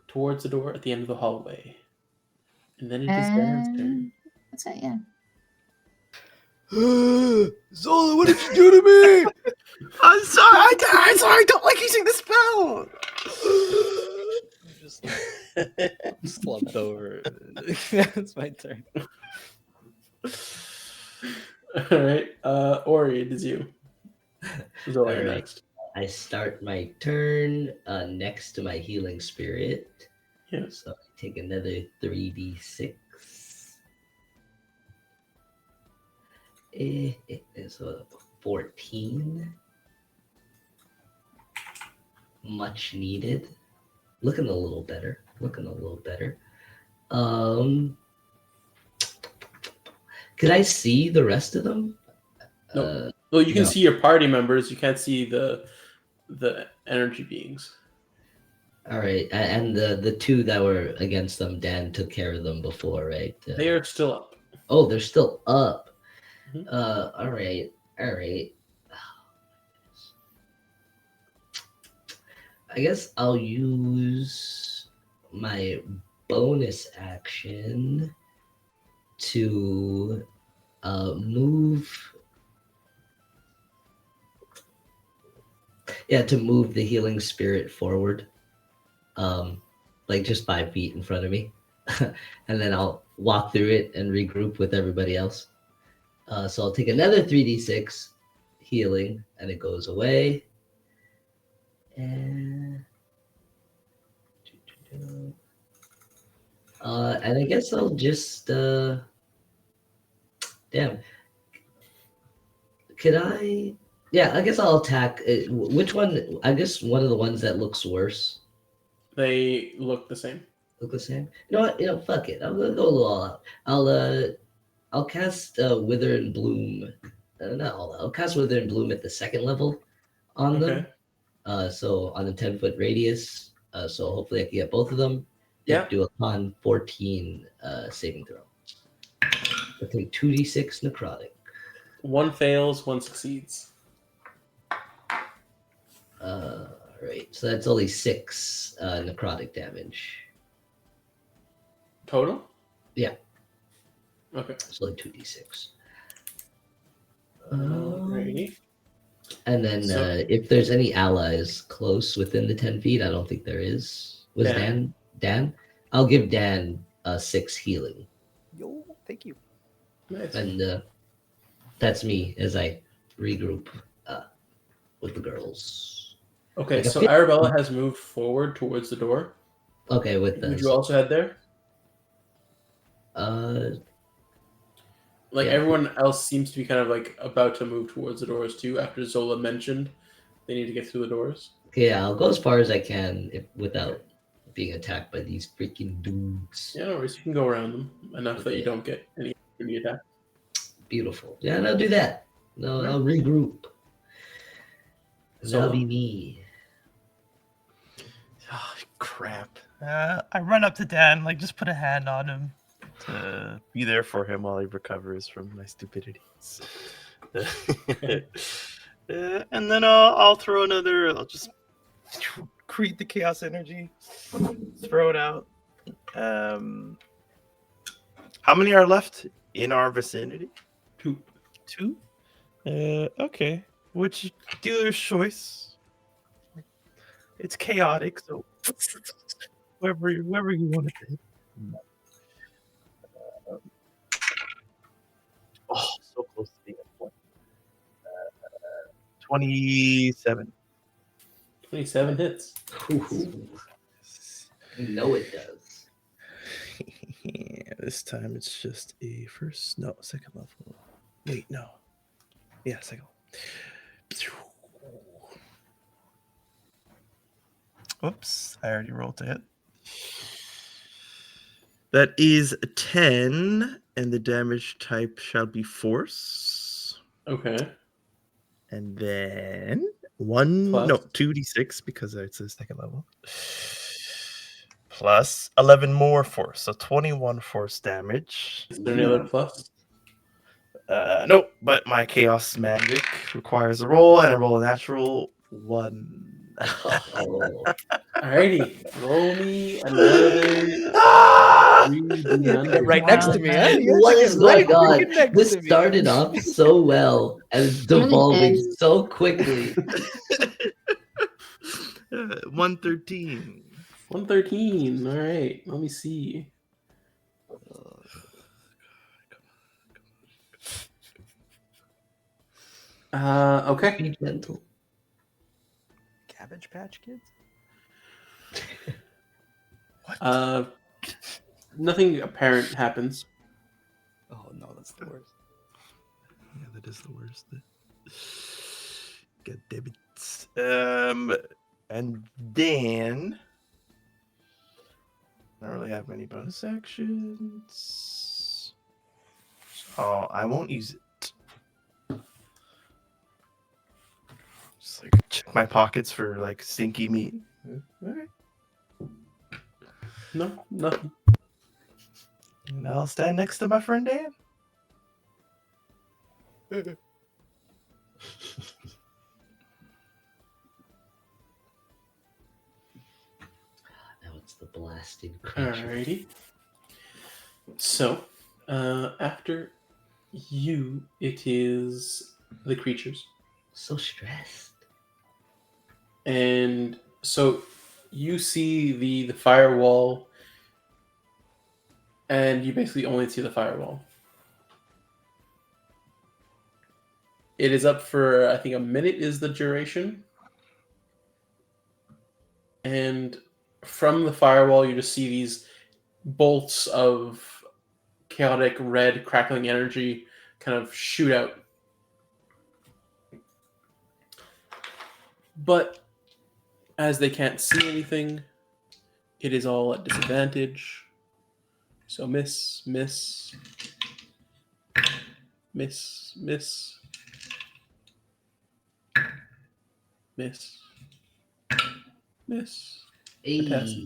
Speaker 1: towards the door at the end of the hallway. And then it is Dan's turn.
Speaker 5: That's it, yeah.
Speaker 3: Zola, what did you do to me?
Speaker 6: I'm sorry. I'm sorry. I don't like using the spell.
Speaker 3: Just slumped over. It's my turn.
Speaker 1: All right, Ori, it is you. Zola, you're
Speaker 2: All right.
Speaker 1: next.
Speaker 2: I start my turn next to my healing spirit.
Speaker 1: Yes.
Speaker 2: So I take another 3d6. It is a 14. Much needed. Looking a little better. Could I see the rest of them?
Speaker 1: No. Well, you can see your party members. You can't see the energy beings.
Speaker 2: All right, and the two that were against them, Dan took care of them before, right?
Speaker 1: They are still up.
Speaker 2: Oh, they're still up.
Speaker 1: Mhm.
Speaker 2: All right. I guess I'll use my bonus action to move. Yeah, to move the healing spirit forward. Like just 5 feet in front of me. And then I'll walk through it and regroup with everybody else. So I'll take another 3d6 healing, and it goes away. And I guess I'll just damn. Could I? Yeah, I guess I'll attack. Which one? I guess one of the ones that looks worse.
Speaker 1: They look the same.
Speaker 2: Look the same. You know what? Fuck it. I'm gonna go a little all out. I'll cast Wither and Bloom. Not all out. I'll cast Wither and Bloom at the second level on them. So on the 10-foot radius. So hopefully I can get both of them.
Speaker 1: Yeah.
Speaker 2: Do a con 14 saving throw. I'll take 2d6 necrotic.
Speaker 1: One fails, one succeeds.
Speaker 2: Right. So that's only 6 necrotic damage.
Speaker 1: Total?
Speaker 2: Yeah.
Speaker 1: Okay.
Speaker 2: It's only 2d6.
Speaker 1: Alrighty.
Speaker 2: And then if there's any allies close within the 10 feet, I don't think there is. Was Dan? I'll give Dan 6 healing.
Speaker 3: Yo, thank you.
Speaker 1: Nice.
Speaker 2: And that's me as I regroup with the girls.
Speaker 1: Okay,
Speaker 2: Like a
Speaker 1: so
Speaker 2: fit-
Speaker 1: Arabella has moved forward towards the door.
Speaker 2: Okay, with
Speaker 1: Would
Speaker 2: this.
Speaker 1: you also head there? Like
Speaker 2: Yeah.
Speaker 1: everyone else seems to be kind of like about to move towards the doors too. After Zola mentioned they need to get through the doors.
Speaker 2: Okay, yeah, I'll go as far as I can without being attacked by these freaking dudes.
Speaker 1: Yeah, no worries. You can go around them enough that you don't get any attack.
Speaker 2: Beautiful. Yeah, and I'll do that. No, I'll regroup.
Speaker 1: So-
Speaker 2: That'll be me.
Speaker 6: Oh, crap.
Speaker 4: I run up to Dan, like just put a hand on him to
Speaker 6: Be there for him while he recovers from my stupidities. And then I'll throw another. I'll just create the chaos energy, throw it out. How many are left in our vicinity?
Speaker 1: 2.
Speaker 6: 2. Okay. Which dealer's choice? It's chaotic, so whoever you want to hit. Oh, so close to being a point. 27.
Speaker 1: 27 hits.
Speaker 2: Ooh. No, it does.
Speaker 6: Yeah, this time it's just a second level. Wait, no. Yeah, second level. Oops, I already rolled to hit. That is 10 and the damage type shall be force.
Speaker 1: Okay.
Speaker 6: And then
Speaker 1: Plus?
Speaker 6: 2d6 because it's a second level. Plus 11 more force, so 21 force damage.
Speaker 1: Is there any other plus?
Speaker 6: Nope, but my chaos magic requires a roll, and I roll a natural 1.
Speaker 2: Oh,
Speaker 1: Alrighty, roll me another
Speaker 6: Ah!
Speaker 1: 3d100.
Speaker 3: Right next to me, huh?
Speaker 5: Wow.
Speaker 3: You
Speaker 2: what
Speaker 3: had to
Speaker 2: is
Speaker 3: get right
Speaker 2: going on?
Speaker 3: freaking next
Speaker 2: This
Speaker 3: to me.
Speaker 2: started off so well and it's
Speaker 5: really
Speaker 2: devolving
Speaker 5: did.
Speaker 2: so quickly.
Speaker 6: 113.
Speaker 1: 113. All right, let me see. Okay.
Speaker 2: Be gentle.
Speaker 3: Cabbage Patch Kids?
Speaker 1: Nothing apparent happens.
Speaker 3: Oh no, that's the worst.
Speaker 6: Yeah, that is the worst. God damn it. And then I don't really have many bonus actions. So I won't use it. Just like check my pockets for like stinky meat. Alright.
Speaker 1: No, nothing.
Speaker 6: And I'll stand next to my friend Dan.
Speaker 2: Now it's the blasting creature.
Speaker 1: Alrighty. So, after you, it is the creatures.
Speaker 2: So stressed.
Speaker 1: And so you see the firewall, and you basically only see the firewall. It is up for, I think, a minute is the duration. And from the firewall, you just see these bolts of chaotic red crackling energy kind of shoot out. But as they can't see anything, it is all at disadvantage. So miss, miss, miss, miss, miss, miss.
Speaker 2: Hey.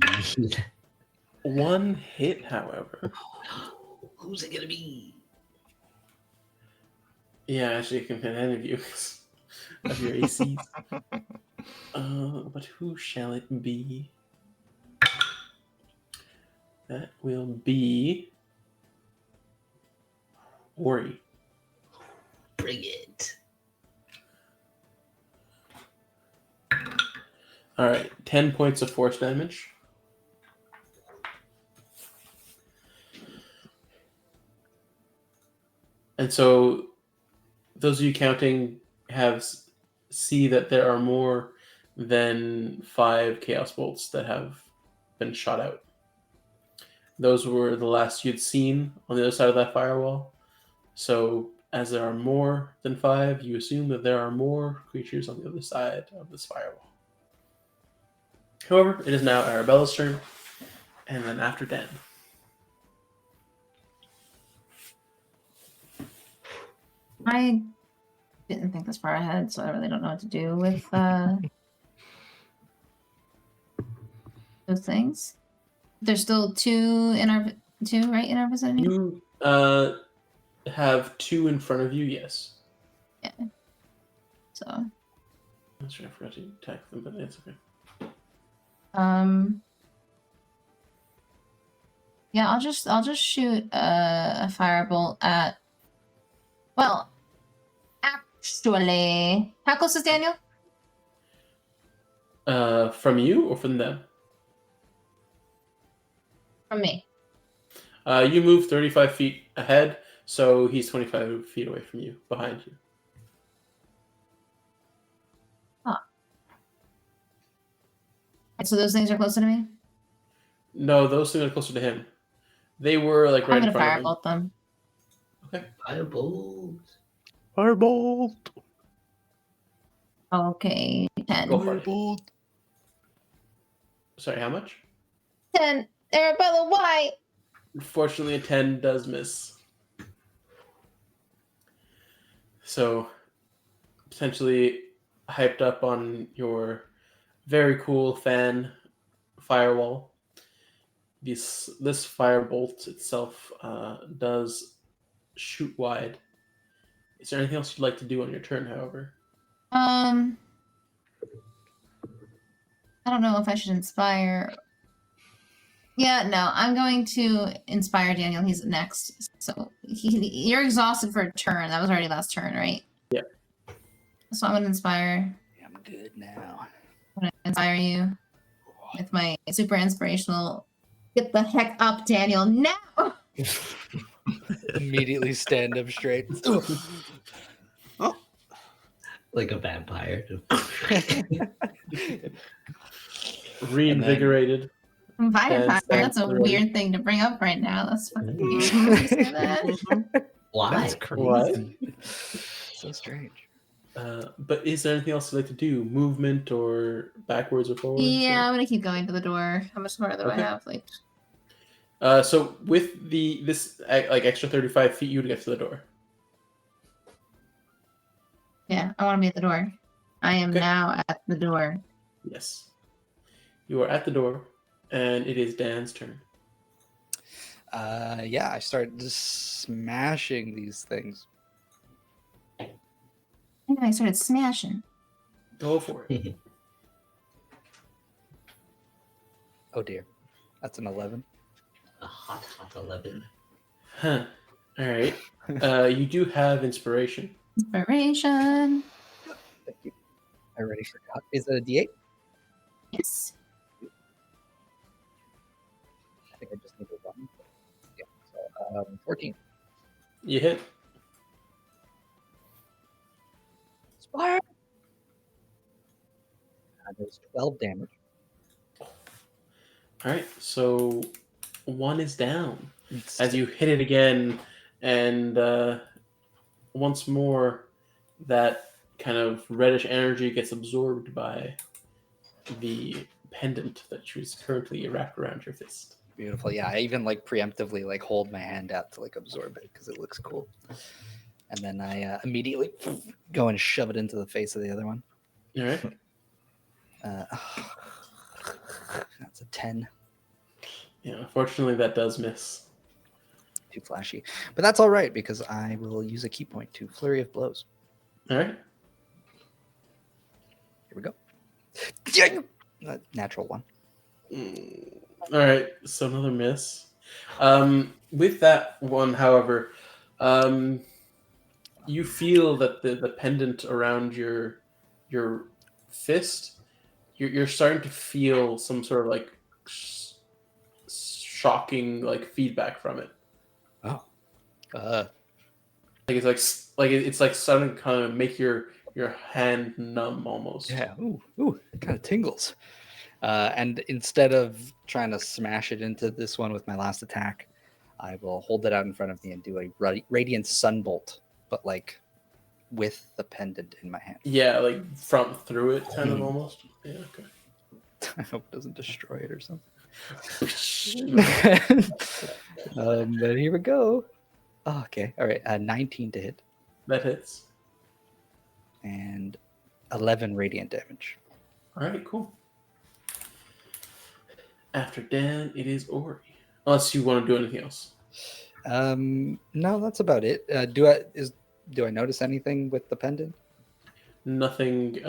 Speaker 1: One hit, however.
Speaker 2: Who's it gonna be?
Speaker 1: Yeah, actually, it can hit any of you of your ACs. But who shall it be? That will be Ori.
Speaker 2: Bring it.
Speaker 1: All right, 10 points of force damage. And so, those of you counting see that there are more than 5 chaos bolts that have been shot out. Those were the last you'd seen on the other side of that firewall. So, as there are more than 5, you assume that there are more creatures on the other side of this firewall. However, it is now Arabella's turn, and then after Dan.
Speaker 5: I didn't think this far ahead, so I really don't know what to do with those things. There's still two in our vicinity.
Speaker 1: You have 2 in front of you, yes.
Speaker 5: Yeah. So.
Speaker 1: I'm sure I forgot to attack them, but it's okay.
Speaker 5: Yeah, I'll just shoot a firebolt at. Well, actually, how close is Daniel?
Speaker 1: From you or from them?
Speaker 5: From me.
Speaker 1: You move 35 feet ahead, so he's 25 feet away from you, behind you.
Speaker 5: Huh. So those things are closer to me?
Speaker 1: No, those things are closer to him. They were like right
Speaker 5: I'm
Speaker 1: in
Speaker 5: gonna
Speaker 1: front of him.
Speaker 5: firebolt them.
Speaker 1: Okay.
Speaker 2: Firebolt.
Speaker 6: Firebolt.
Speaker 5: Okay, 10.
Speaker 1: Go for it.
Speaker 6: Firebolt.
Speaker 1: Sorry, how much?
Speaker 5: 10. Arabella, why?
Speaker 1: Unfortunately, a 10 does miss. So potentially hyped up on your very cool fan firewall. This firebolt itself does shoot wide. Is there anything else you'd like to do on your turn, however?
Speaker 5: I don't know if I should inspire. Yeah, no, I'm going to inspire Daniel. He's next. So you're exhausted for a turn. That was already last turn, right?
Speaker 1: Yeah.
Speaker 5: So I'm going to inspire.
Speaker 3: I'm good now.
Speaker 5: I'm going to inspire you with my super inspirational. Get the heck up, Daniel, now!
Speaker 3: Immediately stand up straight.
Speaker 2: Like a vampire.
Speaker 1: Reinvigorated.
Speaker 5: Vampire, that's a
Speaker 1: Stands
Speaker 5: weird thing to bring up right now. That's fucking weird. Can you say that?
Speaker 2: Why?
Speaker 4: That's crazy.
Speaker 1: What?
Speaker 3: So strange.
Speaker 1: But is there anything else you'd like to do? Movement or backwards or forwards?
Speaker 5: Yeah, I'm going to keep going to the door. How much more do I
Speaker 1: Okay.
Speaker 5: have? Like,
Speaker 1: So with this like extra 35 feet, you would get to the door.
Speaker 5: yeah, I want to be at the door. I am
Speaker 1: Okay.
Speaker 5: now at the door.
Speaker 1: Yes. You are at the door, and it is Dan's turn.
Speaker 3: Yeah, I start just smashing these things.
Speaker 5: And I started smashing.
Speaker 1: Go for it.
Speaker 3: Oh dear, that's an 11.
Speaker 2: A hot 11.
Speaker 1: Huh. All right. You do have inspiration.
Speaker 5: Inspiration.
Speaker 3: Thank you. I already forgot. Is it a D8?
Speaker 5: Yes.
Speaker 3: I think I just need to run. Yeah. So 14.
Speaker 1: You hit.
Speaker 3: Inspire. There's 12 damage.
Speaker 1: All right. So one is down as you hit it again, and once more, that kind of reddish energy gets absorbed by the pendant that is currently wrapped around your fist.
Speaker 3: Beautiful. Yeah, I even like preemptively like hold my hand out to like absorb it because it looks cool. And then I immediately go and shove it into the face of the other one.
Speaker 1: All right.
Speaker 3: That's a 10.
Speaker 1: Yeah. Unfortunately, that does miss.
Speaker 3: Too flashy. But that's all right because I will use a key point to flurry of blows.
Speaker 1: All right.
Speaker 3: Here we go. Natural one.
Speaker 1: All right. So another miss. With that one, however, you feel that the pendant around your fist, you're starting to feel some sort of like shocking like feedback from it.
Speaker 3: Oh.
Speaker 1: Like it's like starting to kind of make your hand numb almost.
Speaker 3: Yeah. Ooh, it kind of tingles. And instead of trying to smash it into this one with my last attack, I will hold it out in front of me and do a radiant sunbolt, but like with the pendant in my hand.
Speaker 1: Yeah, like through it, kind of almost. Yeah. Okay.
Speaker 3: I hope it doesn't destroy it or something. But here we go. Oh, okay. All right. 19 to hit
Speaker 1: That hits.
Speaker 3: and 11 radiant damage.
Speaker 1: All right, cool. After Dan, it is Ori. Unless you want to do anything else.
Speaker 3: No, that's about it. Do I notice anything with the pendant?
Speaker 1: Nothing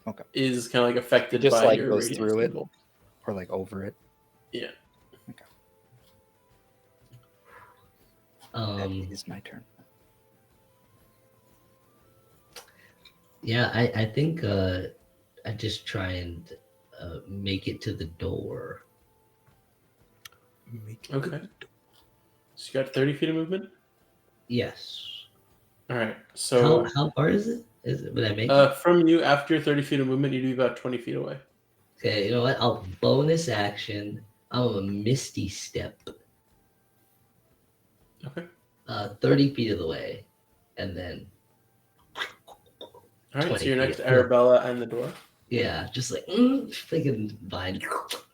Speaker 3: Okay.
Speaker 1: is kind of like affected
Speaker 3: Just
Speaker 1: by
Speaker 3: like
Speaker 1: your
Speaker 3: goes
Speaker 1: radiant
Speaker 3: through it?
Speaker 1: symbol.
Speaker 3: Or like over it?
Speaker 1: Yeah.
Speaker 3: That is my turn.
Speaker 2: Yeah, I think I just try and make it to the door.
Speaker 1: Okay. So you got 30 feet of movement?
Speaker 2: Yes.
Speaker 1: All right. So
Speaker 2: How far is it? Would I make it?
Speaker 1: from you, after 30 feet of movement, you'd be about 20 feet away.
Speaker 2: Okay, you know what? I'll bonus action. I'm a Misty Step.
Speaker 1: Okay.
Speaker 2: 30 feet of the way. And then,
Speaker 1: All right.
Speaker 2: 20
Speaker 1: So you're next to
Speaker 2: feet.
Speaker 1: Arabella and the door.
Speaker 2: yeah, just like, freaking vine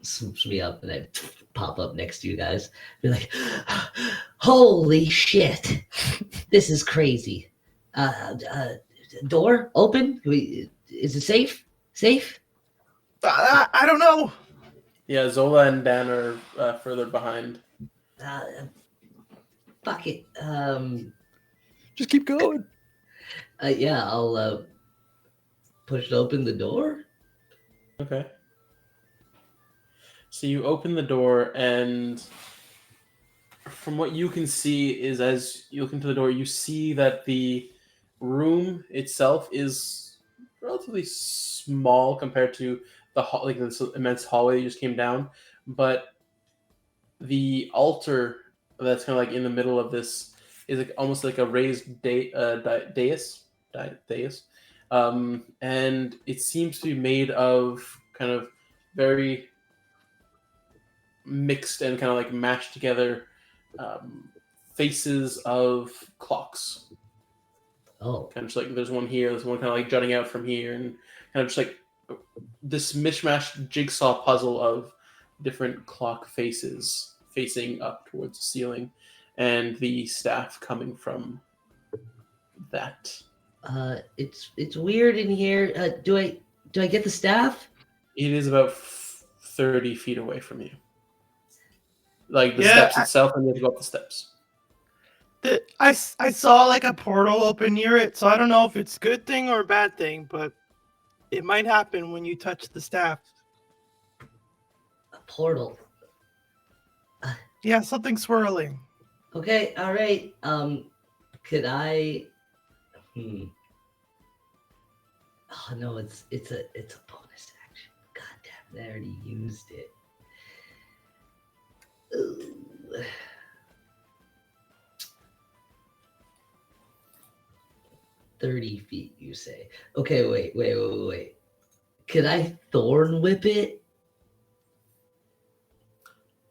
Speaker 2: swoops me up and I pop up next to you guys. Be like, holy shit. This is crazy. Door open? Is it safe? Safe?
Speaker 4: I don't know.
Speaker 1: Yeah, Zola and Dan are further behind.
Speaker 2: Fuck it.
Speaker 3: Just keep going.
Speaker 2: Yeah, I'll push open the door.
Speaker 1: Okay. So you open the door, and from what you can see is as you look into the door, you see that the room itself is relatively small compared to like this immense hallway you just came down. But the altar that's kind of like in the middle of this is like almost like a raised dais, and it seems to be made of kind of very mixed and kind of like mashed together faces of clocks.
Speaker 2: Oh,
Speaker 1: Kind of just like there's one here, there's one kind of like jutting out from here, and kind of just like this mishmash jigsaw puzzle of different clock faces facing up towards the ceiling, and the staff coming from that.
Speaker 2: it's weird in here. Do I get the staff?
Speaker 1: It is about 30 feet away from you. Like the
Speaker 4: Yeah,
Speaker 1: steps itself, and you have to go up the steps.
Speaker 4: I saw like a portal open near it, so I don't know if it's a good thing or a bad thing, but it might happen when you touch the staff.
Speaker 2: A portal.
Speaker 4: Yeah, something swirling.
Speaker 2: Okay, all right. Could I? Oh no, it's a bonus action. God damn, I already used it. Ooh. "30 feet, you say? Okay, wait. Could I thorn whip it?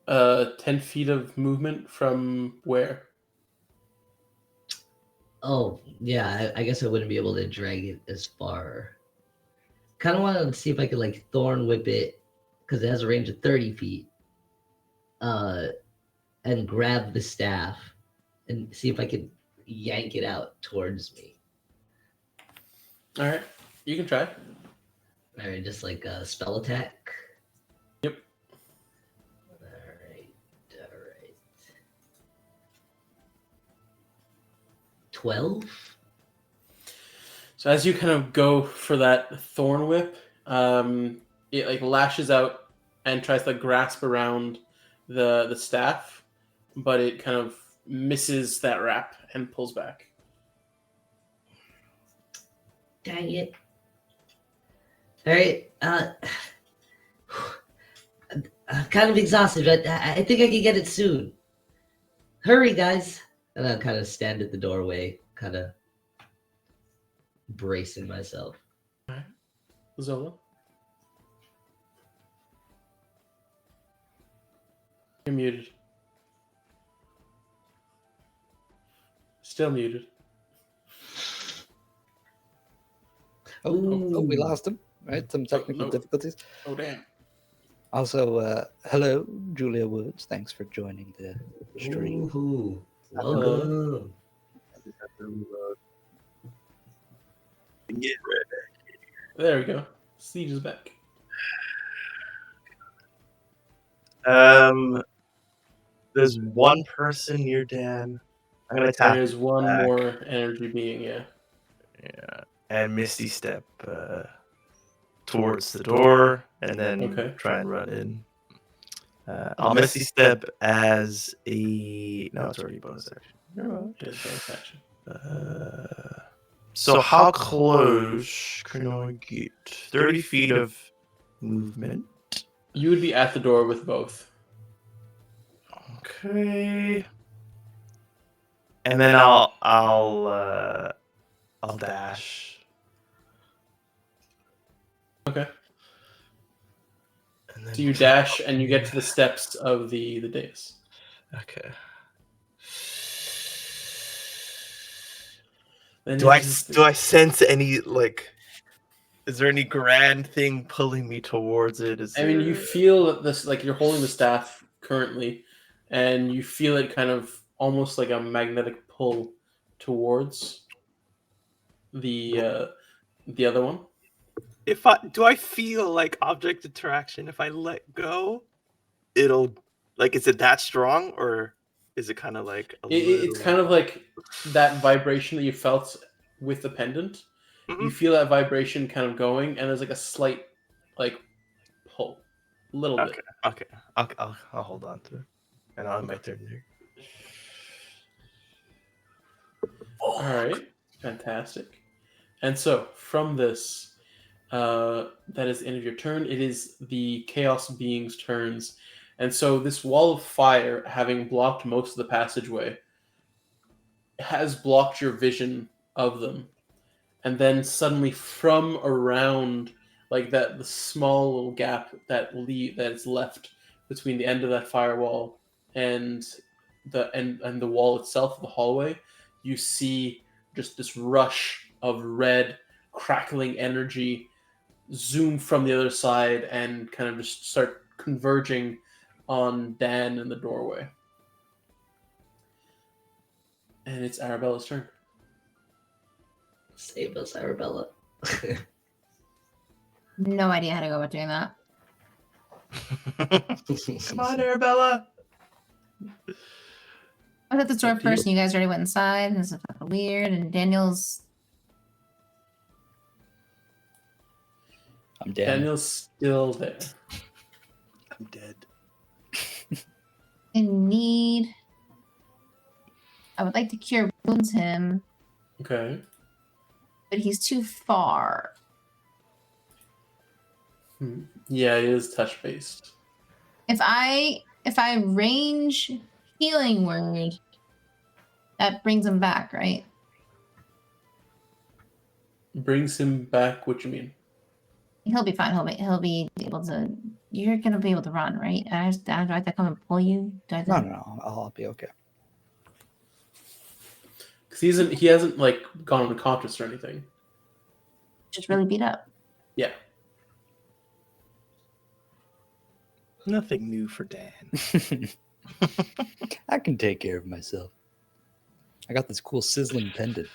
Speaker 1: 10 feet of movement from where?
Speaker 2: Oh, yeah, I guess I wouldn't be able to drag it as far. Kind of wanted to see if I could like thorn whip it because it has a range of 30 feet. And grab the staff and see if I could yank it out towards me.
Speaker 1: All right, you can try.
Speaker 2: All right, just like a spell attack.
Speaker 1: Yep.
Speaker 2: All right. 12.
Speaker 1: So as you kind of go for that thorn whip, it like lashes out and tries to grasp around the staff, but it kind of misses that wrap and pulls back.
Speaker 2: Dang it. All right. I'm kind of exhausted, but I think I can get it soon. Hurry, guys. And I'll kind of stand at the doorway, kind of bracing myself.
Speaker 1: Zola? You're muted. Still muted.
Speaker 3: Oh, we lost him. Right, some technical
Speaker 1: no.
Speaker 3: difficulties.
Speaker 1: Oh, damn.
Speaker 3: Also, hello, Julia Woods. Thanks for joining the stream.
Speaker 2: Ooh,
Speaker 1: Hello.
Speaker 2: welcome.
Speaker 6: Get
Speaker 1: There we go. Siege is back.
Speaker 6: ready. There's one person near Dan. I'm gonna tap.
Speaker 1: There's one
Speaker 6: back.
Speaker 1: more energy being, yeah.
Speaker 6: Yeah, and Misty step towards the door, and then
Speaker 1: Okay.
Speaker 6: try and run in. I'll Misty step as a no, it's already a bonus action.
Speaker 1: It is bonus action.
Speaker 6: So how close can I get? 30 feet of movement.
Speaker 1: You would be at the door with both.
Speaker 6: Okay. And then I'll dash.
Speaker 1: Okay.
Speaker 6: And then
Speaker 1: So you dash and you get to the steps of the dais.
Speaker 6: Okay.
Speaker 1: Then
Speaker 6: Do I
Speaker 1: it's-
Speaker 6: sense any like? Is there any grand thing pulling me towards it?
Speaker 1: I mean, you feel this like you're holding the staff currently, and you feel it kind of almost like a magnetic pull towards. the other one.
Speaker 6: Do I feel like object interaction? If I let go, it'll like, is it that strong, or is it kind of like a
Speaker 1: It's
Speaker 6: little?
Speaker 1: kind of like that vibration that you felt with the pendant. You
Speaker 6: Mhm.
Speaker 1: feel that vibration kind of going, and there's like a slight like pull, a little bit.
Speaker 6: Okay. I'll hold on to it, and I'll have my turn there.
Speaker 1: All right, fantastic. And so from this, that is the end of your turn. It is the chaos being's turns, and so this wall of fire, having blocked most of the passageway, has blocked your vision of them. And then suddenly, from around like that, the small little gap that is left between the end of that firewall and the wall itself, the hallway, you see just this rush of red, crackling energy zoom from the other side and kind of just start converging on Dan in the doorway. And it's Arabella's turn.
Speaker 2: Save us, Arabella.
Speaker 5: No idea how to go about doing that.
Speaker 6: Come on, Arabella.
Speaker 5: I was at the store
Speaker 1: Up to you.
Speaker 5: first, and you guys already went inside. And this is fucking weird. And Daniel's
Speaker 3: I'm dead.
Speaker 1: Daniel's still there.
Speaker 6: I'm dead.
Speaker 5: in need. I would like to cure wounds him,
Speaker 1: Okay.
Speaker 5: but he's too far.
Speaker 1: Yeah, it is touch based.
Speaker 5: If I range healing word, that brings him back, right?
Speaker 1: Brings him back. What you mean?
Speaker 5: He'll be fine. He'll be able to. You're gonna be able to run, right? Do I have to come and pull you? Do I have to,
Speaker 3: No. I'll be okay.
Speaker 1: Because he hasn't like gone unconscious or anything.
Speaker 5: just really beat up?
Speaker 1: Yeah.
Speaker 6: Nothing new for Dan.
Speaker 3: I can take care of myself. I got this cool sizzling pendant.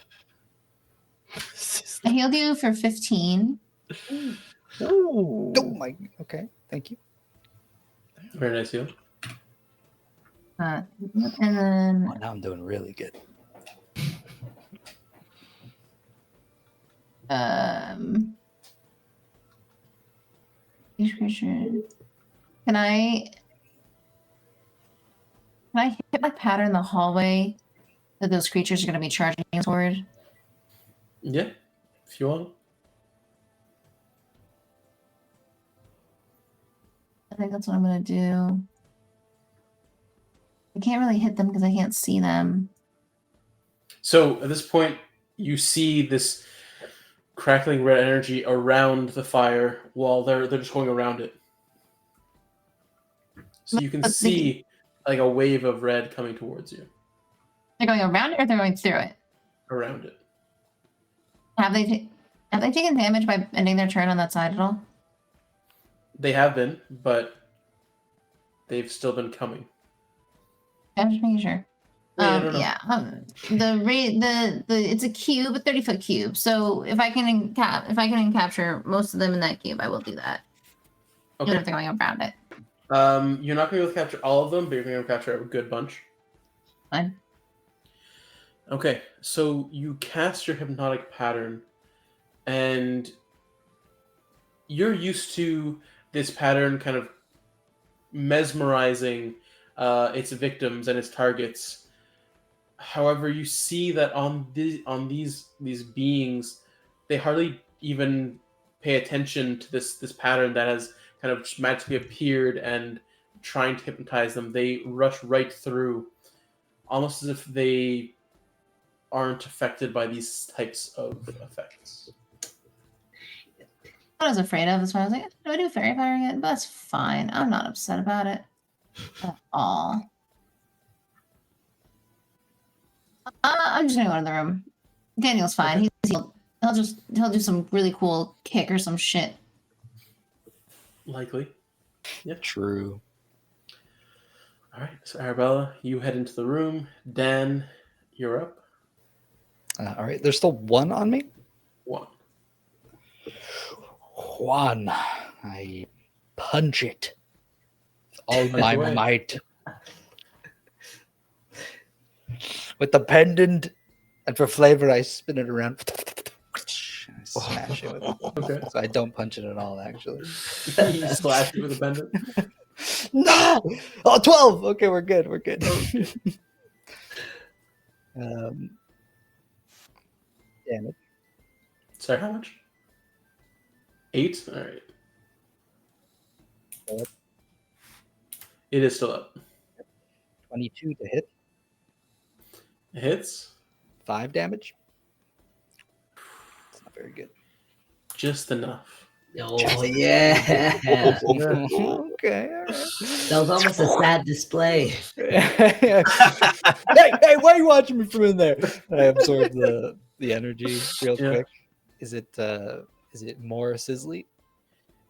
Speaker 5: I healed you for 15.
Speaker 6: Ooh.
Speaker 3: Oh my. Okay. Thank you.
Speaker 1: Very nice heal.
Speaker 5: And then
Speaker 3: Oh, now I'm doing really good.
Speaker 5: each creature. Can I hit my pattern in the hallway that those creatures are going to be charging toward?
Speaker 1: Yeah. If you want.
Speaker 5: I think that's what I'm going to do. I can't really hit them because I can't see them.
Speaker 1: So at this point, you see this crackling red energy around the fire while they're just going around it. So you can
Speaker 5: But they
Speaker 1: see like a wave of red coming towards you
Speaker 5: They're going around it or they're going through it?
Speaker 1: around it.
Speaker 5: Have they taken damage by ending their turn on that side at all?
Speaker 1: They have been, but they've still been coming.
Speaker 5: I'm just making sure.
Speaker 1: Yeah, I don't know.
Speaker 5: The it's a cube, a 30-foot cube. So if I can capture most of them in that cube, I will do that. Even
Speaker 1: Okay.
Speaker 5: if they're going around it.
Speaker 1: You're not going to be able to capture all of them, but you're going to capture a good bunch.
Speaker 5: Fine.
Speaker 1: Okay, so you cast your hypnotic pattern, and you're used to this pattern kind of mesmerizing its victims and its targets. However, you see that on these beings, they hardly even pay attention to this pattern that has kind of just magically appeared and trying to hypnotize them. They rush right through, almost as if they aren't affected by these types of effects.
Speaker 5: I was afraid of. That's why I was like, do I do fairy fire again? But that's fine. I'm not upset about it at all. I'm just gonna go to the room. Daniel's fine.
Speaker 1: Okay.
Speaker 5: He'll do some really cool kick or some shit.
Speaker 1: Likely.
Speaker 3: True.
Speaker 1: All right, so Arabella, you head into the room. Dan, you're up.
Speaker 3: All right. There's still one on me?
Speaker 1: 1.
Speaker 3: Juan, I punch it with all
Speaker 1: Punch
Speaker 3: my
Speaker 1: away.
Speaker 3: might. With the pendant, and for flavor, I spin it around. I smash it with it.
Speaker 1: Okay.
Speaker 3: So I don't punch it at all, actually.
Speaker 1: You slash it with a pendant.
Speaker 3: No! Oh, 12! Okay, we're good. We're good. Damage.
Speaker 1: Sorry, how much? 8? All right.
Speaker 3: Yep.
Speaker 1: It is still up.
Speaker 3: 22 to hit.
Speaker 1: It hits.
Speaker 3: 5 damage. It's not very good.
Speaker 1: Just enough.
Speaker 2: Oh yeah.
Speaker 3: Okay, all right.
Speaker 2: That was almost a sad display.
Speaker 3: hey, why are you watching me from in there? I absorb the energy real
Speaker 1: Yeah.
Speaker 3: quick. Is it more sizzly?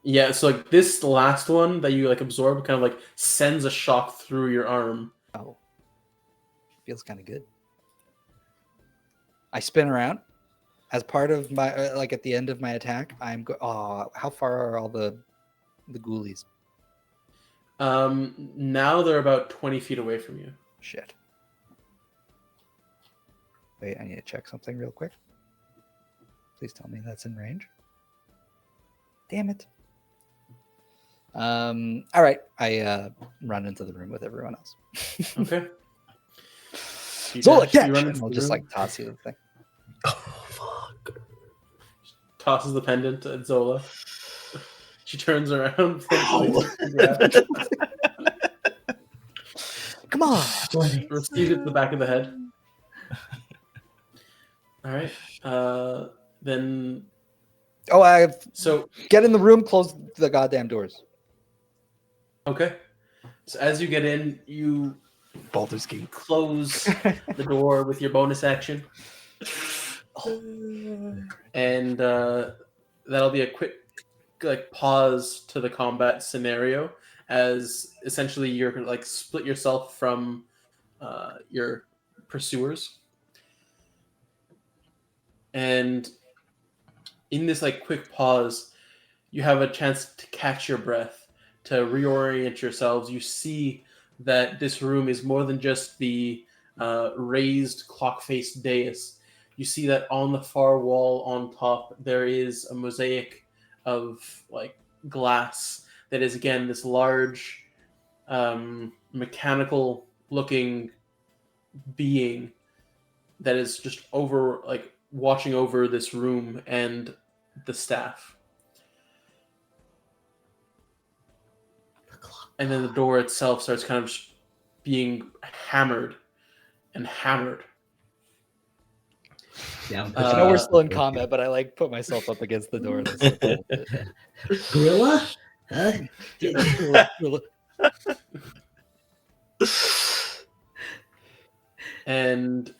Speaker 1: Yeah, so like this last one that you like absorb kind of like sends a shock through your arm.
Speaker 3: Oh, feels kind of good. I spin around as part of my like at the end of my attack. How far are all the ghoulies?
Speaker 1: Now they're about 20 feet away from you.
Speaker 3: Shit. Wait, I need to check something real quick. Please tell me that's in range. Damn it. All right. I run into the room with everyone else.
Speaker 1: Okay.
Speaker 3: Zola,
Speaker 1: You
Speaker 3: catch!
Speaker 1: run
Speaker 3: And
Speaker 1: into
Speaker 3: I'll
Speaker 1: the
Speaker 3: just
Speaker 1: room,
Speaker 3: like toss you the thing.
Speaker 6: Oh fuck!
Speaker 1: tosses the pendant at Zola. She turns around.
Speaker 3: Come on.
Speaker 1: Receives it to the back of the head. All right. Then
Speaker 3: Oh, I
Speaker 1: so
Speaker 3: get in the room, close the goddamn doors.
Speaker 1: okay. So as you get in, you
Speaker 6: Baldur's Gate.
Speaker 1: close the door with your bonus action, and that'll be a quick like pause to the combat scenario as essentially you're like split yourself from your pursuers, and in this like quick pause, you have a chance to catch your breath, to reorient yourselves. You see that this room is more than just the raised clock-faced dais. You see that on the far wall on top there is a mosaic of like glass that is again this large mechanical looking being that is just over like watching over this room and the staff. And then the door itself starts kind of being hammered and hammered.
Speaker 2: Yeah, I'm
Speaker 3: I know we're still in combat, but I like put myself up against the door. That's like,
Speaker 2: Gorilla? Huh?
Speaker 1: And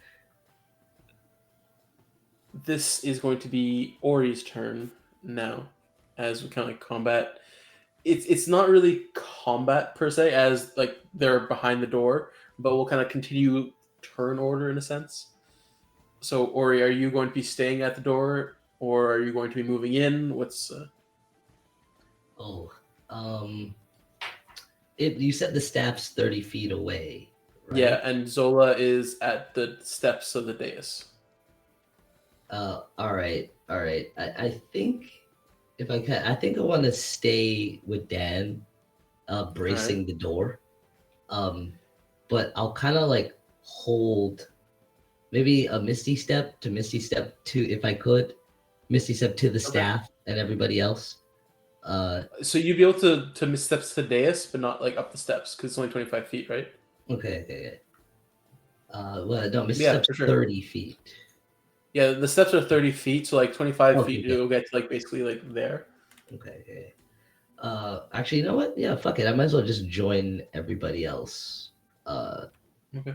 Speaker 1: this is going to be Ori's turn now, as we kind of like combat. It's not really combat per se, as like they're behind the door, but we'll kind of continue turn order in a sense. So Ori, are you going to be staying at the door, or are you going to be moving in? What's
Speaker 2: You said the staff's 30 feet away, right?
Speaker 1: Yeah, and Zola is at the steps of the dais.
Speaker 2: All right. I think if I can, I think I want to stay with Dan, bracing the door. But I'll kind of like hold maybe a Misty Step to if I could, Misty Step to the staff and everybody else.
Speaker 1: So you'd be able to miss steps to the dais, but not like up the steps because it's only 25 feet, right?
Speaker 2: Okay. Well, no, Misty
Speaker 1: Yeah,
Speaker 2: Step's
Speaker 1: for sure.
Speaker 2: 30 feet.
Speaker 1: Yeah, the steps are 30 feet, so like 25
Speaker 2: Okay,
Speaker 1: feet,
Speaker 2: yeah.
Speaker 1: you'll get to like basically like there.
Speaker 2: Okay. Actually, you know what? Yeah, fuck it. I might as well just join everybody else.
Speaker 1: Okay.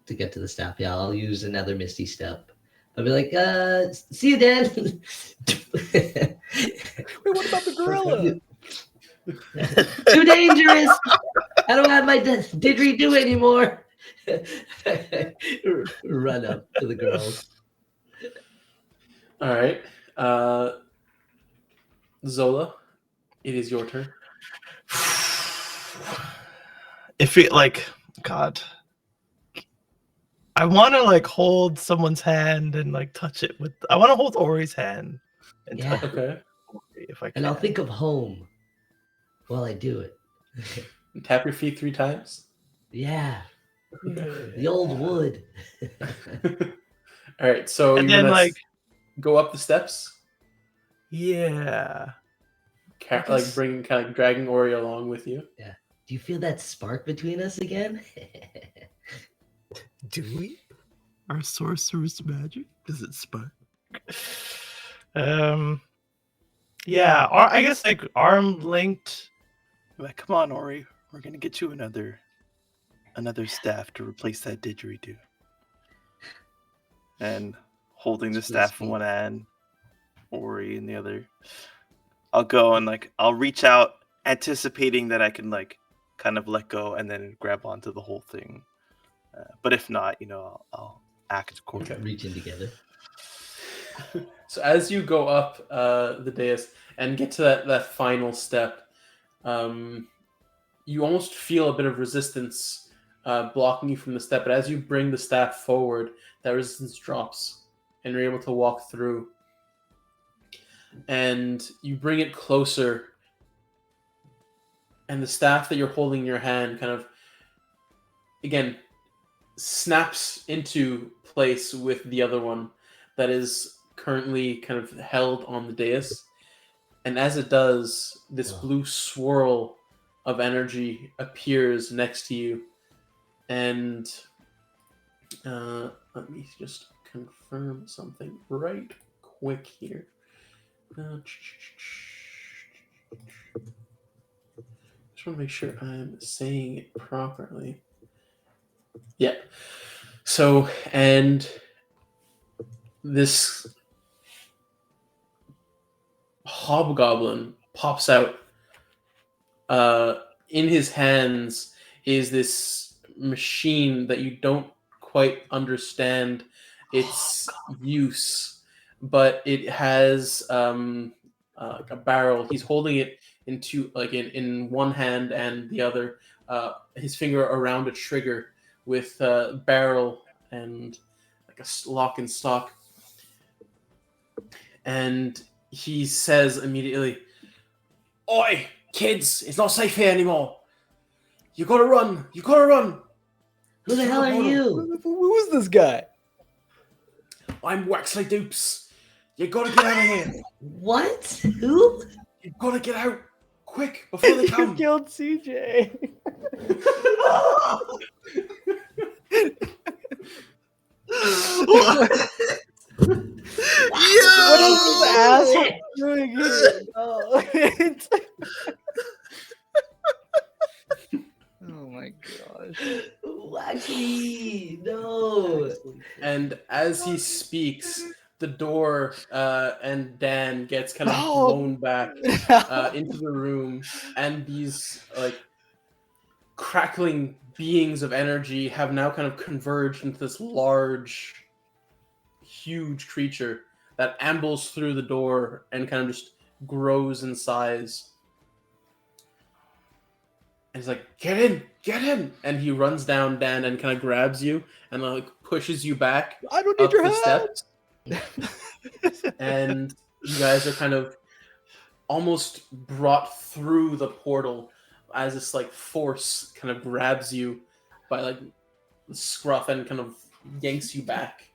Speaker 2: To get to the staff. Yeah, I'll use another Misty Step. I'll be like, see you, Dan.
Speaker 3: wait, what about the gorilla?
Speaker 2: Too dangerous. I don't have my didgeridoo anymore. Run up to the girls.
Speaker 1: All right. Zola, it is your turn.
Speaker 6: If it like, God, I want to like hold someone's hand and like touch it with. I want to hold Ori's hand and
Speaker 2: Yeah.
Speaker 6: touch
Speaker 1: Okay.
Speaker 6: Ori if I can.
Speaker 2: And I'll think of home while I do it.
Speaker 1: Tap your feet 3 times.
Speaker 2: Yeah. The old wood.
Speaker 1: All right, so
Speaker 6: And
Speaker 1: you're
Speaker 6: then
Speaker 1: gonna
Speaker 6: like,
Speaker 1: go up the steps,
Speaker 6: yeah. I
Speaker 1: like
Speaker 6: guess-
Speaker 1: kind of dragging Ori along with you.
Speaker 2: Do you feel that spark between us again?
Speaker 6: Do we? Our sorcerer's magic? Does it spark? Yeah, or I guess like arm linked. Like, come on, Ori, we're gonna get you another staff to replace that didgeridoo. And holding the staff in one hand, Ori in the other. I'll go and like I'll reach out, anticipating that I can like kind of let go and then grab onto the whole thing. But if not, I'll act accordingly.
Speaker 2: Reaching together.
Speaker 1: So as you go up the dais and get to that final step, you almost feel a bit of resistance blocking you from the step. But as you bring the staff forward, that resistance drops, and you're able to walk through. And you bring it closer, and the staff that you're holding in your hand kind of, again, snaps into place with the other one that is currently kind of held on the dais. And as it does, this blue swirl of energy appears next to you. And let me just confirm something right quick here. Just want to make sure I'm saying it properly. Yeah. So, and this hobgoblin pops out. In his hands is this machine that you don't quite understand its use, but it has a barrel. He's holding it in two, like in one hand and the other, his finger around a trigger with a barrel and like a lock and stock. And he says immediately, "Oi, kids, it's not safe here anymore. You gotta run. You gotta run."
Speaker 2: Who the hell are you?
Speaker 3: Who is this guy?
Speaker 1: I'm Waxley Dupes. You gotta get out of here.
Speaker 2: What? Who?
Speaker 1: You gotta get out quick before they come.
Speaker 3: killed CJ. What is this asshole doing here? Oh my gosh.
Speaker 2: Wacky! No!
Speaker 1: And as he speaks, the door and Dan gets kind of
Speaker 3: No.
Speaker 1: blown back into the room, and these like crackling beings of energy have now kind of converged into this large, huge creature that ambles through the door and kind of just grows in size. And he's like, get in! And he runs down Dan and kind of grabs you and like pushes you back
Speaker 3: I don't need
Speaker 1: up
Speaker 3: your
Speaker 1: the
Speaker 3: help.
Speaker 1: steps. And you guys are kind of almost brought through the portal as this like force kind of grabs you by like the scruff and kind of yanks you back.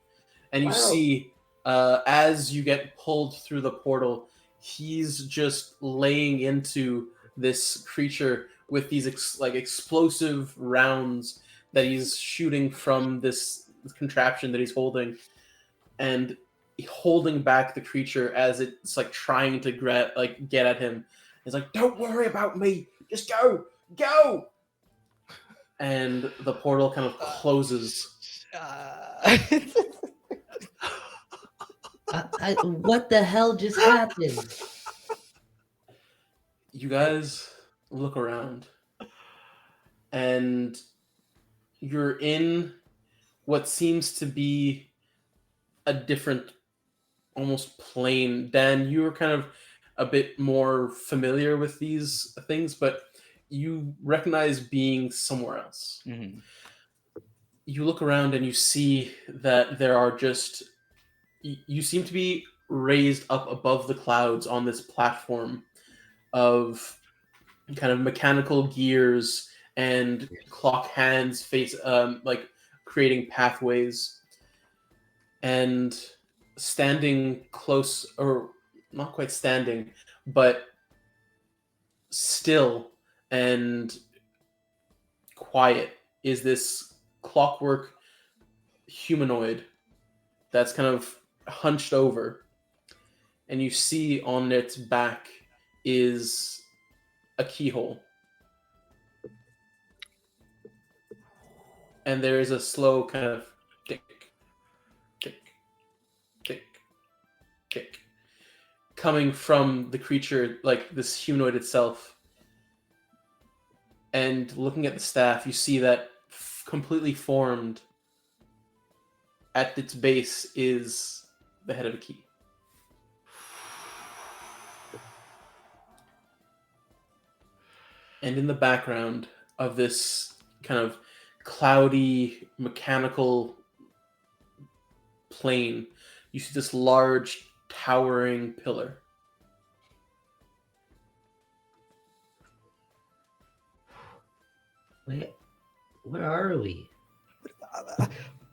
Speaker 1: And you see as you get pulled through the portal, he's just laying into this creature with these explosive rounds that he's shooting from this contraption that he's holding, and holding back the creature as it's like trying to get at him. He's like, "Don't worry about me, just go!" And the portal kind of closes.
Speaker 2: What the hell just happened?
Speaker 1: You guys look around, and you're in what seems to be a different, almost plain. Dan, you were kind of a bit more familiar with these things, but you recognize being somewhere else.
Speaker 3: Mhm.
Speaker 1: You look around and you see that there are just, you seem to be raised up above the clouds on this platform of kind of mechanical gears and clock hands face like creating pathways, and standing close, or not quite standing, but still and quiet, is this clockwork humanoid that's kind of hunched over, and you see on its back is a keyhole. And there is a slow kind of tick, tick, tick, tick, coming from the creature, like this humanoid itself. And looking at the staff, you see that completely formed at its base is the head of a key. And in the background of this kind of cloudy, mechanical plane, you see this large, towering pillar.
Speaker 2: Where are we?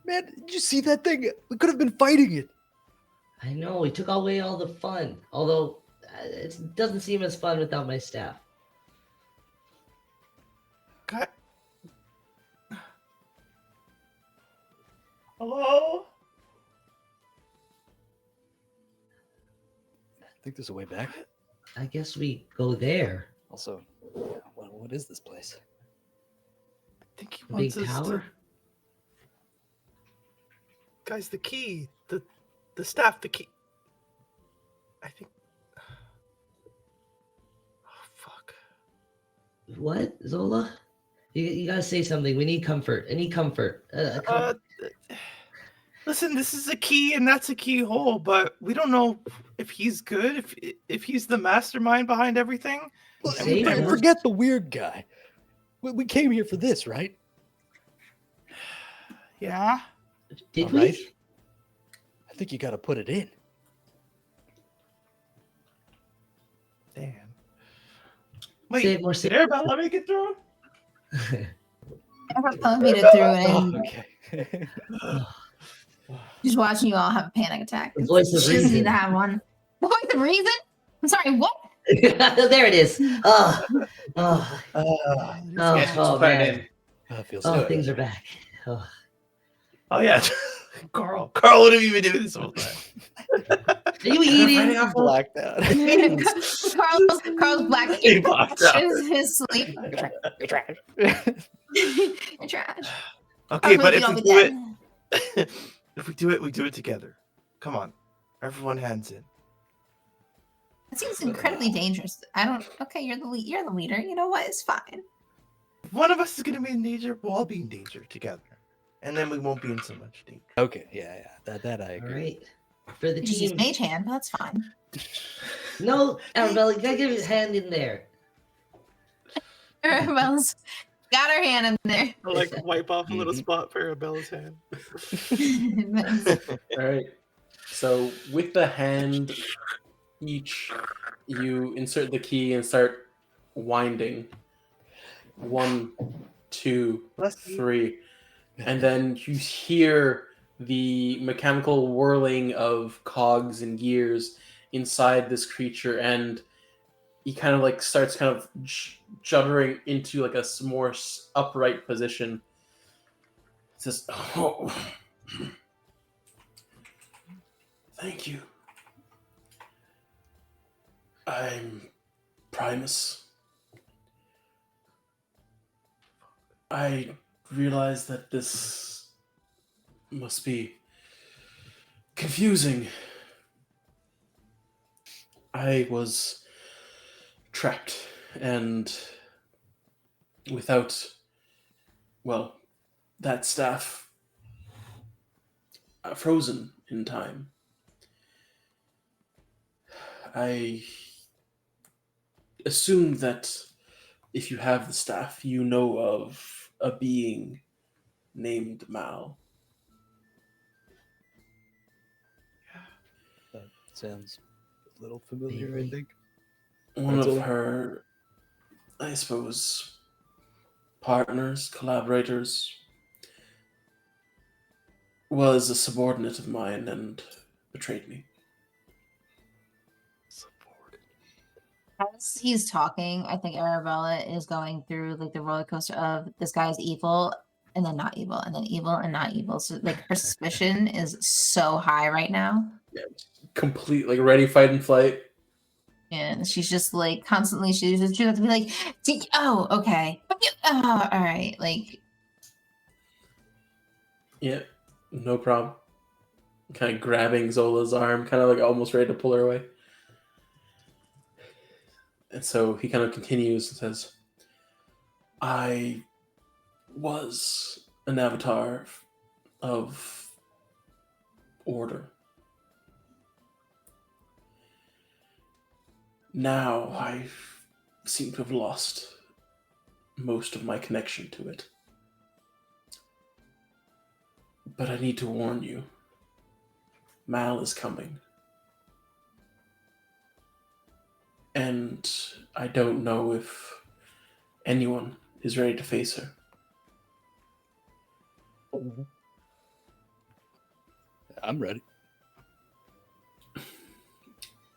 Speaker 3: Man, did you see that thing? We could have been fighting it.
Speaker 2: I know, we took away all the fun. Although, it doesn't seem as fun without my staff.
Speaker 4: God. Hello?
Speaker 3: I think there's a way back.
Speaker 2: I guess we go there.
Speaker 3: Also, yeah, what is this place?
Speaker 4: I think he
Speaker 2: The
Speaker 4: wants
Speaker 2: big
Speaker 4: us
Speaker 2: tower?
Speaker 4: to... Guys, the key. The staff, the key. I think... Oh, fuck.
Speaker 2: What, Zola? You gotta say something. We need comfort. I need comfort.
Speaker 4: Listen, this is a key and that's a keyhole, but we don't know if he's good, if he's the mastermind behind everything.
Speaker 3: Look,
Speaker 2: Say
Speaker 3: and
Speaker 2: that.
Speaker 3: forget the weird guy. We came here for this, right?
Speaker 4: Yeah.
Speaker 2: Did
Speaker 3: All
Speaker 2: we?
Speaker 3: right. I think you got to put it in.
Speaker 4: Damn. Wait,
Speaker 2: Say it more
Speaker 4: did Arabella let me get through?
Speaker 5: Arabella made it through, and
Speaker 3: Okay.
Speaker 5: just watching you all have a panic attack.
Speaker 2: The voice of
Speaker 5: She doesn't need
Speaker 2: reason.
Speaker 5: to have one. The voice of reason? I'm sorry, what?
Speaker 2: There it is. Oh, oh,
Speaker 1: Yeah,
Speaker 2: oh,
Speaker 1: put it
Speaker 2: man.
Speaker 1: in.
Speaker 3: That feels
Speaker 2: Oh,
Speaker 3: good.
Speaker 2: things are back. Oh.
Speaker 4: Oh yeah. Karl, what have you been doing this whole time?
Speaker 2: Are you eating?
Speaker 3: Blacked out.
Speaker 5: Carl's black.
Speaker 4: He blocked out.
Speaker 5: His sleep.
Speaker 3: You're trash.
Speaker 5: You're trash.
Speaker 4: Okay, but
Speaker 5: I'll
Speaker 4: if
Speaker 5: be
Speaker 4: we do
Speaker 5: dead.
Speaker 4: it, if we do it, we do it together. Come on, everyone, hands in.
Speaker 5: That seems incredibly dangerous. Okay, you're the leader. You know what? It's fine.
Speaker 4: If one of us is gonna be in danger, we'll all be in danger together, and then we won't be in so much danger.
Speaker 3: Okay, yeah. That I
Speaker 2: All
Speaker 3: agree.
Speaker 2: right. For the
Speaker 5: You just use
Speaker 2: team.
Speaker 5: mage hand, but that's fine.
Speaker 2: No, Arabella, you gotta give his hand in there.
Speaker 5: Arabella's got her hand in there.
Speaker 4: I'll like wipe off a little spot for Arabella's hand.
Speaker 1: All right. So with the hand, each you insert the key and start winding. 1, 2, 3, and then you hear the mechanical whirling of cogs and gears inside this creature, and he kind of like starts kind of juddering into like a more upright position. It says, "Oh, thank you. I'm Primus. I realize that this must be confusing. I was trapped and without, well, that staff frozen in time. I assume that if you have the staff, you know of a being named Mal.
Speaker 3: That sounds a little familiar, I
Speaker 2: Vaguely.
Speaker 3: think.
Speaker 1: One
Speaker 3: That's
Speaker 1: of
Speaker 3: all.
Speaker 1: her, I suppose, partners, collaborators, was a subordinate of mine and betrayed me.
Speaker 5: As he's talking, I think Arabella is going through like the roller coaster of this guy's evil and then not evil and then evil and not evil. So like her suspicion is so high right now.
Speaker 1: Yeah, complete, like ready, fight, and flight.
Speaker 5: And she's just like constantly, she's just have to be like, oh, okay. Oh, all right. Like,
Speaker 1: Yeah, no problem. Kind of grabbing Zola's arm, kind of like almost ready to pull her away. And so he kind of continues and says, I was an avatar of order. Now I seem to have lost most of my connection to it. But I need to warn you. Mal is coming. And I don't know if anyone is ready to face her.
Speaker 3: I'm ready.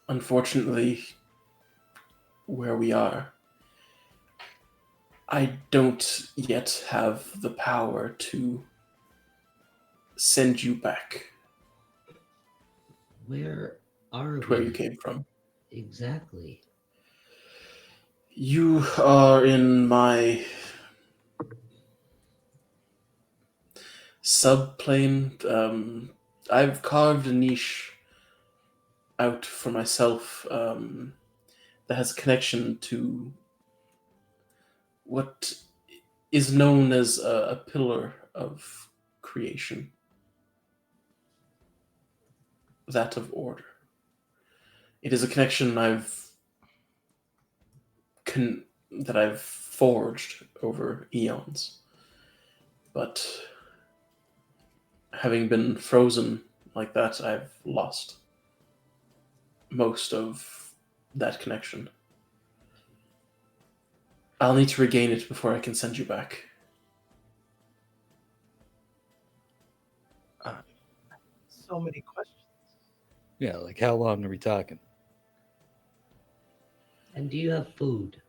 Speaker 1: Unfortunately, where we are, I don't yet have the power to send you back
Speaker 2: Where are
Speaker 1: to where
Speaker 2: we?
Speaker 1: you came from.
Speaker 2: Exactly.
Speaker 1: You are in my subplane. I've carved a niche out for myself that has a connection to what is known as a pillar of creation, that of order. It is a connection that I've forged over eons, but having been frozen like that, I've lost most of that connection. I'll need to regain it before I can send you back.
Speaker 6: So many questions.
Speaker 3: Yeah, like how long are we talking?
Speaker 2: And do you have food?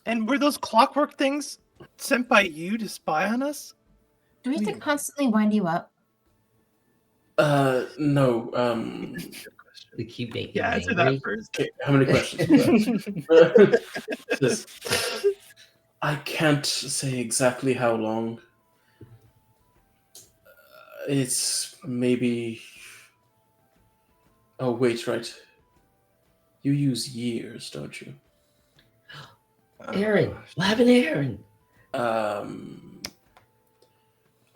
Speaker 4: And were those clockwork things sent by you to spy on us?
Speaker 5: do we have to constantly wind you up?
Speaker 1: No.
Speaker 2: We keep making
Speaker 4: Yeah,
Speaker 2: him
Speaker 4: answer
Speaker 2: angry.
Speaker 4: that first.
Speaker 1: Okay, how many questions? Just- I can't say exactly how long. It's maybe. Oh, wait, right. You use years, don't you?
Speaker 2: Aaron, what happened to Aaron?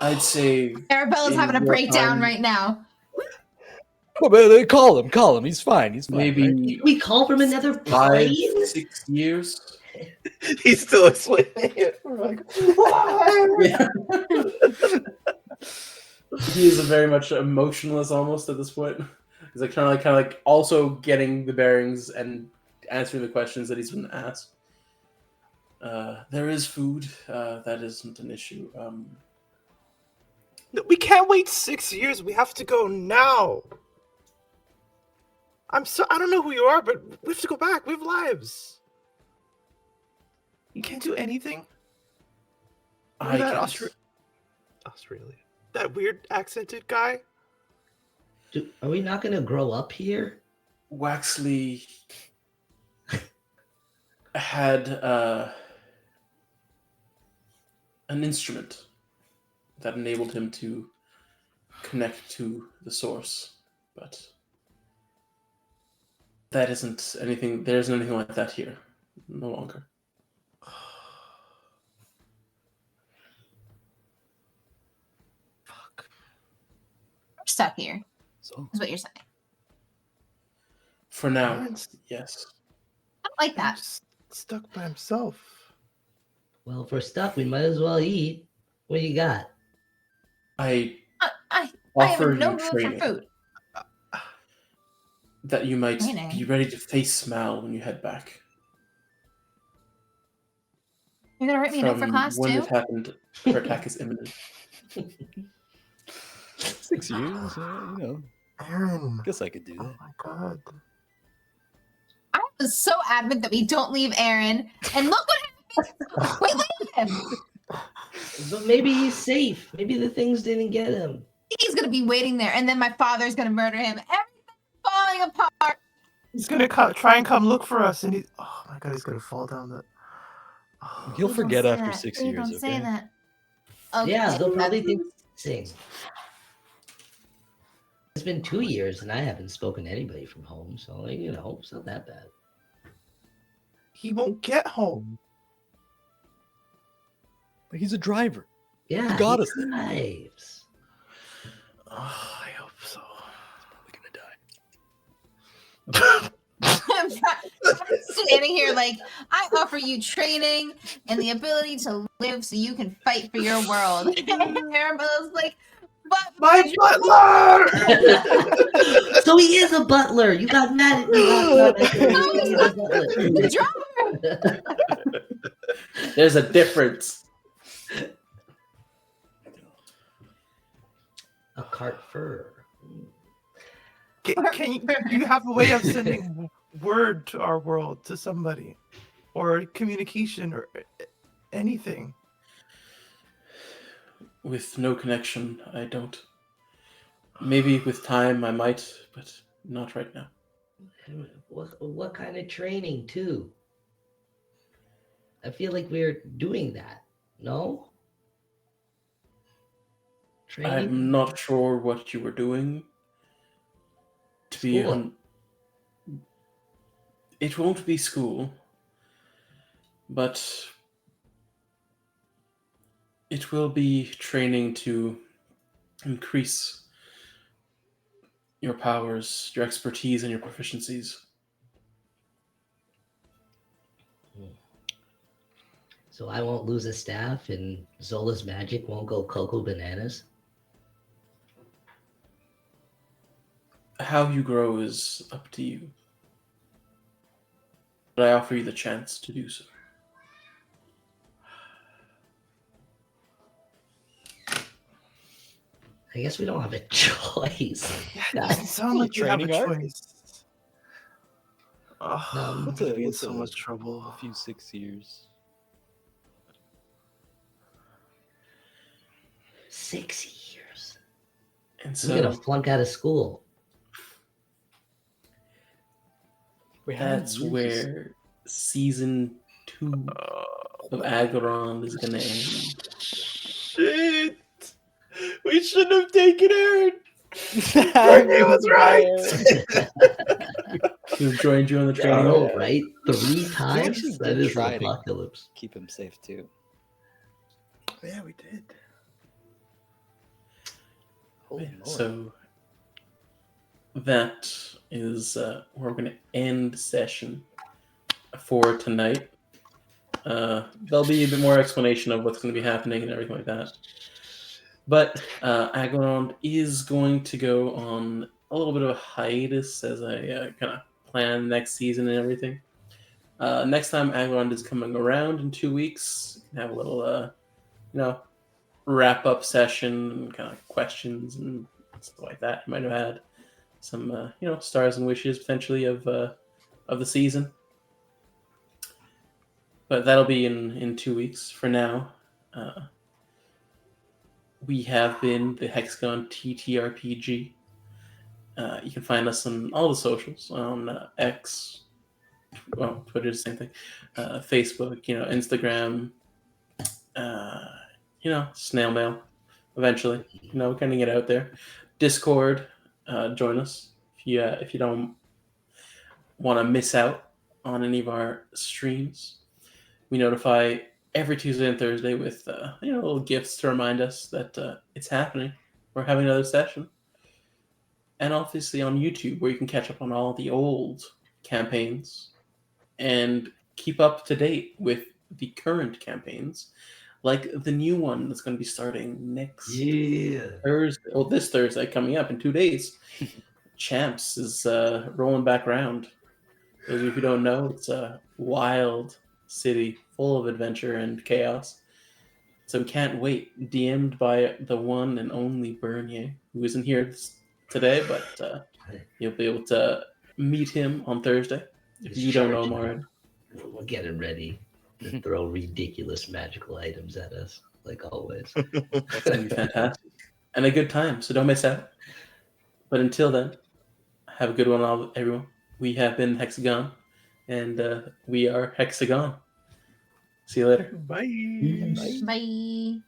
Speaker 1: I'd say.
Speaker 5: Arabella's
Speaker 1: in
Speaker 5: having a
Speaker 1: real
Speaker 5: breakdown
Speaker 1: time,
Speaker 5: right now.
Speaker 3: Oh, man, call him. He's fine. He's fine.
Speaker 1: Maybe
Speaker 3: right?
Speaker 2: We call from another
Speaker 1: 5,
Speaker 2: plane?
Speaker 1: 6 years.
Speaker 6: He's still explaining it. We're like,
Speaker 1: Yeah. He is very much emotionless almost at this point. He's like kind of like also getting the bearings and answering the questions that he's been asked. There is food. That isn't an issue.
Speaker 6: we can't wait 6 years. We have to go now. I don't know who you are, but we have to go back. We have lives.
Speaker 4: You can't do anything?
Speaker 1: I
Speaker 4: Or that
Speaker 1: can't.
Speaker 6: Australia. That weird accented guy?
Speaker 2: Are we not going to grow up here?
Speaker 1: Waxley had an instrument that enabled him to connect to the source, but that isn't anything. There isn't anything like that here, no longer.
Speaker 5: We're stuck here,
Speaker 3: So,
Speaker 5: is what you're saying.
Speaker 1: For now,
Speaker 6: Aaron's
Speaker 1: yes.
Speaker 5: I don't like that.
Speaker 6: just stuck by himself.
Speaker 2: Well, if we're stuck, we might as well eat. What do you got?
Speaker 1: I
Speaker 5: I
Speaker 1: offer
Speaker 5: am in no
Speaker 1: you
Speaker 5: mood for
Speaker 1: training
Speaker 5: food.
Speaker 1: that you might
Speaker 5: Training?
Speaker 1: be ready to face Mal when you head back.
Speaker 5: You're gonna write me a note for
Speaker 1: From
Speaker 5: class
Speaker 1: when
Speaker 5: too?
Speaker 1: it happened, her attack is imminent.
Speaker 3: 6 years, you know.
Speaker 6: Aaron.
Speaker 3: Guess I could do
Speaker 6: Oh
Speaker 3: that.
Speaker 6: my god.
Speaker 5: I was so adamant that we don't leave Aaron, and look what happened. We leave him.
Speaker 2: But maybe he's safe. Maybe the things didn't get him.
Speaker 5: He's gonna be waiting there, and then my father's gonna murder him. Everything's falling apart.
Speaker 4: He's gonna try and come look for us, and he's oh my god, he's gonna fall down the. Oh.
Speaker 3: He'll
Speaker 5: Please
Speaker 3: forget
Speaker 5: don't say
Speaker 3: after
Speaker 5: that.
Speaker 3: 6
Speaker 5: Please
Speaker 3: years,
Speaker 5: don't say
Speaker 3: okay?
Speaker 5: that. Okay.
Speaker 2: Yeah, they'll probably think sing. It's been 2 years and I haven't spoken to anybody from home, so you know, it's not that bad.
Speaker 4: He won't get home.
Speaker 3: But he's a driver.
Speaker 2: Yeah,
Speaker 3: got
Speaker 2: he
Speaker 3: us there.
Speaker 2: drives.
Speaker 6: Oh, I hope so.
Speaker 3: He's probably gonna die.
Speaker 5: I'm standing here like, I offer you training and the ability to live so you can fight for your world. And Arabella's like, but
Speaker 4: My butler!
Speaker 2: So he is a butler. You got mad at me last time. I said he is a butler.
Speaker 5: the driver.
Speaker 1: There's a difference.
Speaker 2: A cart fur.
Speaker 4: Can you have a way of sending word to our world to somebody, or communication, or anything?
Speaker 1: With no connection, I don't. Maybe with time I might, but not right now.
Speaker 2: What kind of training, too? I feel like we're doing that. No? Training?
Speaker 1: I'm not sure what you were doing. To be
Speaker 2: School.
Speaker 1: it won't be school, but it will be training to increase your powers, your expertise, and your proficiencies.
Speaker 2: So I won't lose a staff and Zola's magic won't go cocoa bananas?
Speaker 1: How you grow is up to you. But I offer you the chance to do so.
Speaker 2: I guess we don't have a choice.
Speaker 4: Yeah, it doesn't sound like you have a
Speaker 3: Training arc?
Speaker 4: choice. Oh, I'm
Speaker 3: What's
Speaker 4: gonna be in
Speaker 3: what's
Speaker 4: so much trouble.
Speaker 3: A few 6 years.
Speaker 2: 6 years.
Speaker 1: And
Speaker 2: I'm gonna
Speaker 1: so
Speaker 2: flunk out of school.
Speaker 3: Wait, how many
Speaker 1: that's
Speaker 3: years is-
Speaker 1: where season 2 of Aglarond is going to end.
Speaker 6: Shit! We shouldn't have taken Aaron.
Speaker 4: He was right.
Speaker 1: Who joined you on the training?
Speaker 2: Oh, right? 3 times?
Speaker 3: actually
Speaker 2: That
Speaker 3: did
Speaker 2: is
Speaker 3: try
Speaker 2: an
Speaker 3: to-
Speaker 2: apocalypse.
Speaker 3: Keep him safe too.
Speaker 4: Yeah, we did.
Speaker 3: Holy
Speaker 1: Yeah,
Speaker 3: moly.
Speaker 1: so that is where we're going to end session for tonight. There'll be a bit more explanation of what's going to be happening and everything like that. But Aglarond is going to go on a little bit of a hiatus as I kind of plan next season and everything. Next time Aglarond is coming around in 2 weeks, we can have a little, wrap up session, kind of questions and stuff like that. You might have had some, stars and wishes potentially of the season. But that'll be in 2 weeks. For now, we have been the TheHexagonTTRPG. You can find us on all the socials, on X, well, Twitter is the same thing, Facebook, Instagram, snail mail, eventually. We're kind of get out there. Discord, join us if you don't want to miss out on any of our streams. We notify every Tuesday and Thursday with little gifts to remind us that it's happening. We're having another session. and obviously on YouTube, where you can catch up on all the old campaigns and keep up to date with the current campaigns, like the new one that's going to be starting next Thursday. Oh, this Thursday coming up in 2 days. Champs is rolling back around. Those of you who don't know, it's a wild city full of adventure and chaos. So we can't wait. DM'd by the one and only Bernier, who isn't here today, but you'll be able to meet him on Thursday if
Speaker 2: He's
Speaker 1: you don't know him
Speaker 2: charging.
Speaker 1: already.
Speaker 2: We'll get him ready to throw ridiculous magical items at us, like always.
Speaker 1: It's going to be fantastic and a good time, so don't miss out. But until then, have a good one, everyone. We have been Hexagon, and we are Hexagon. See you later.
Speaker 4: Bye.
Speaker 5: Bye.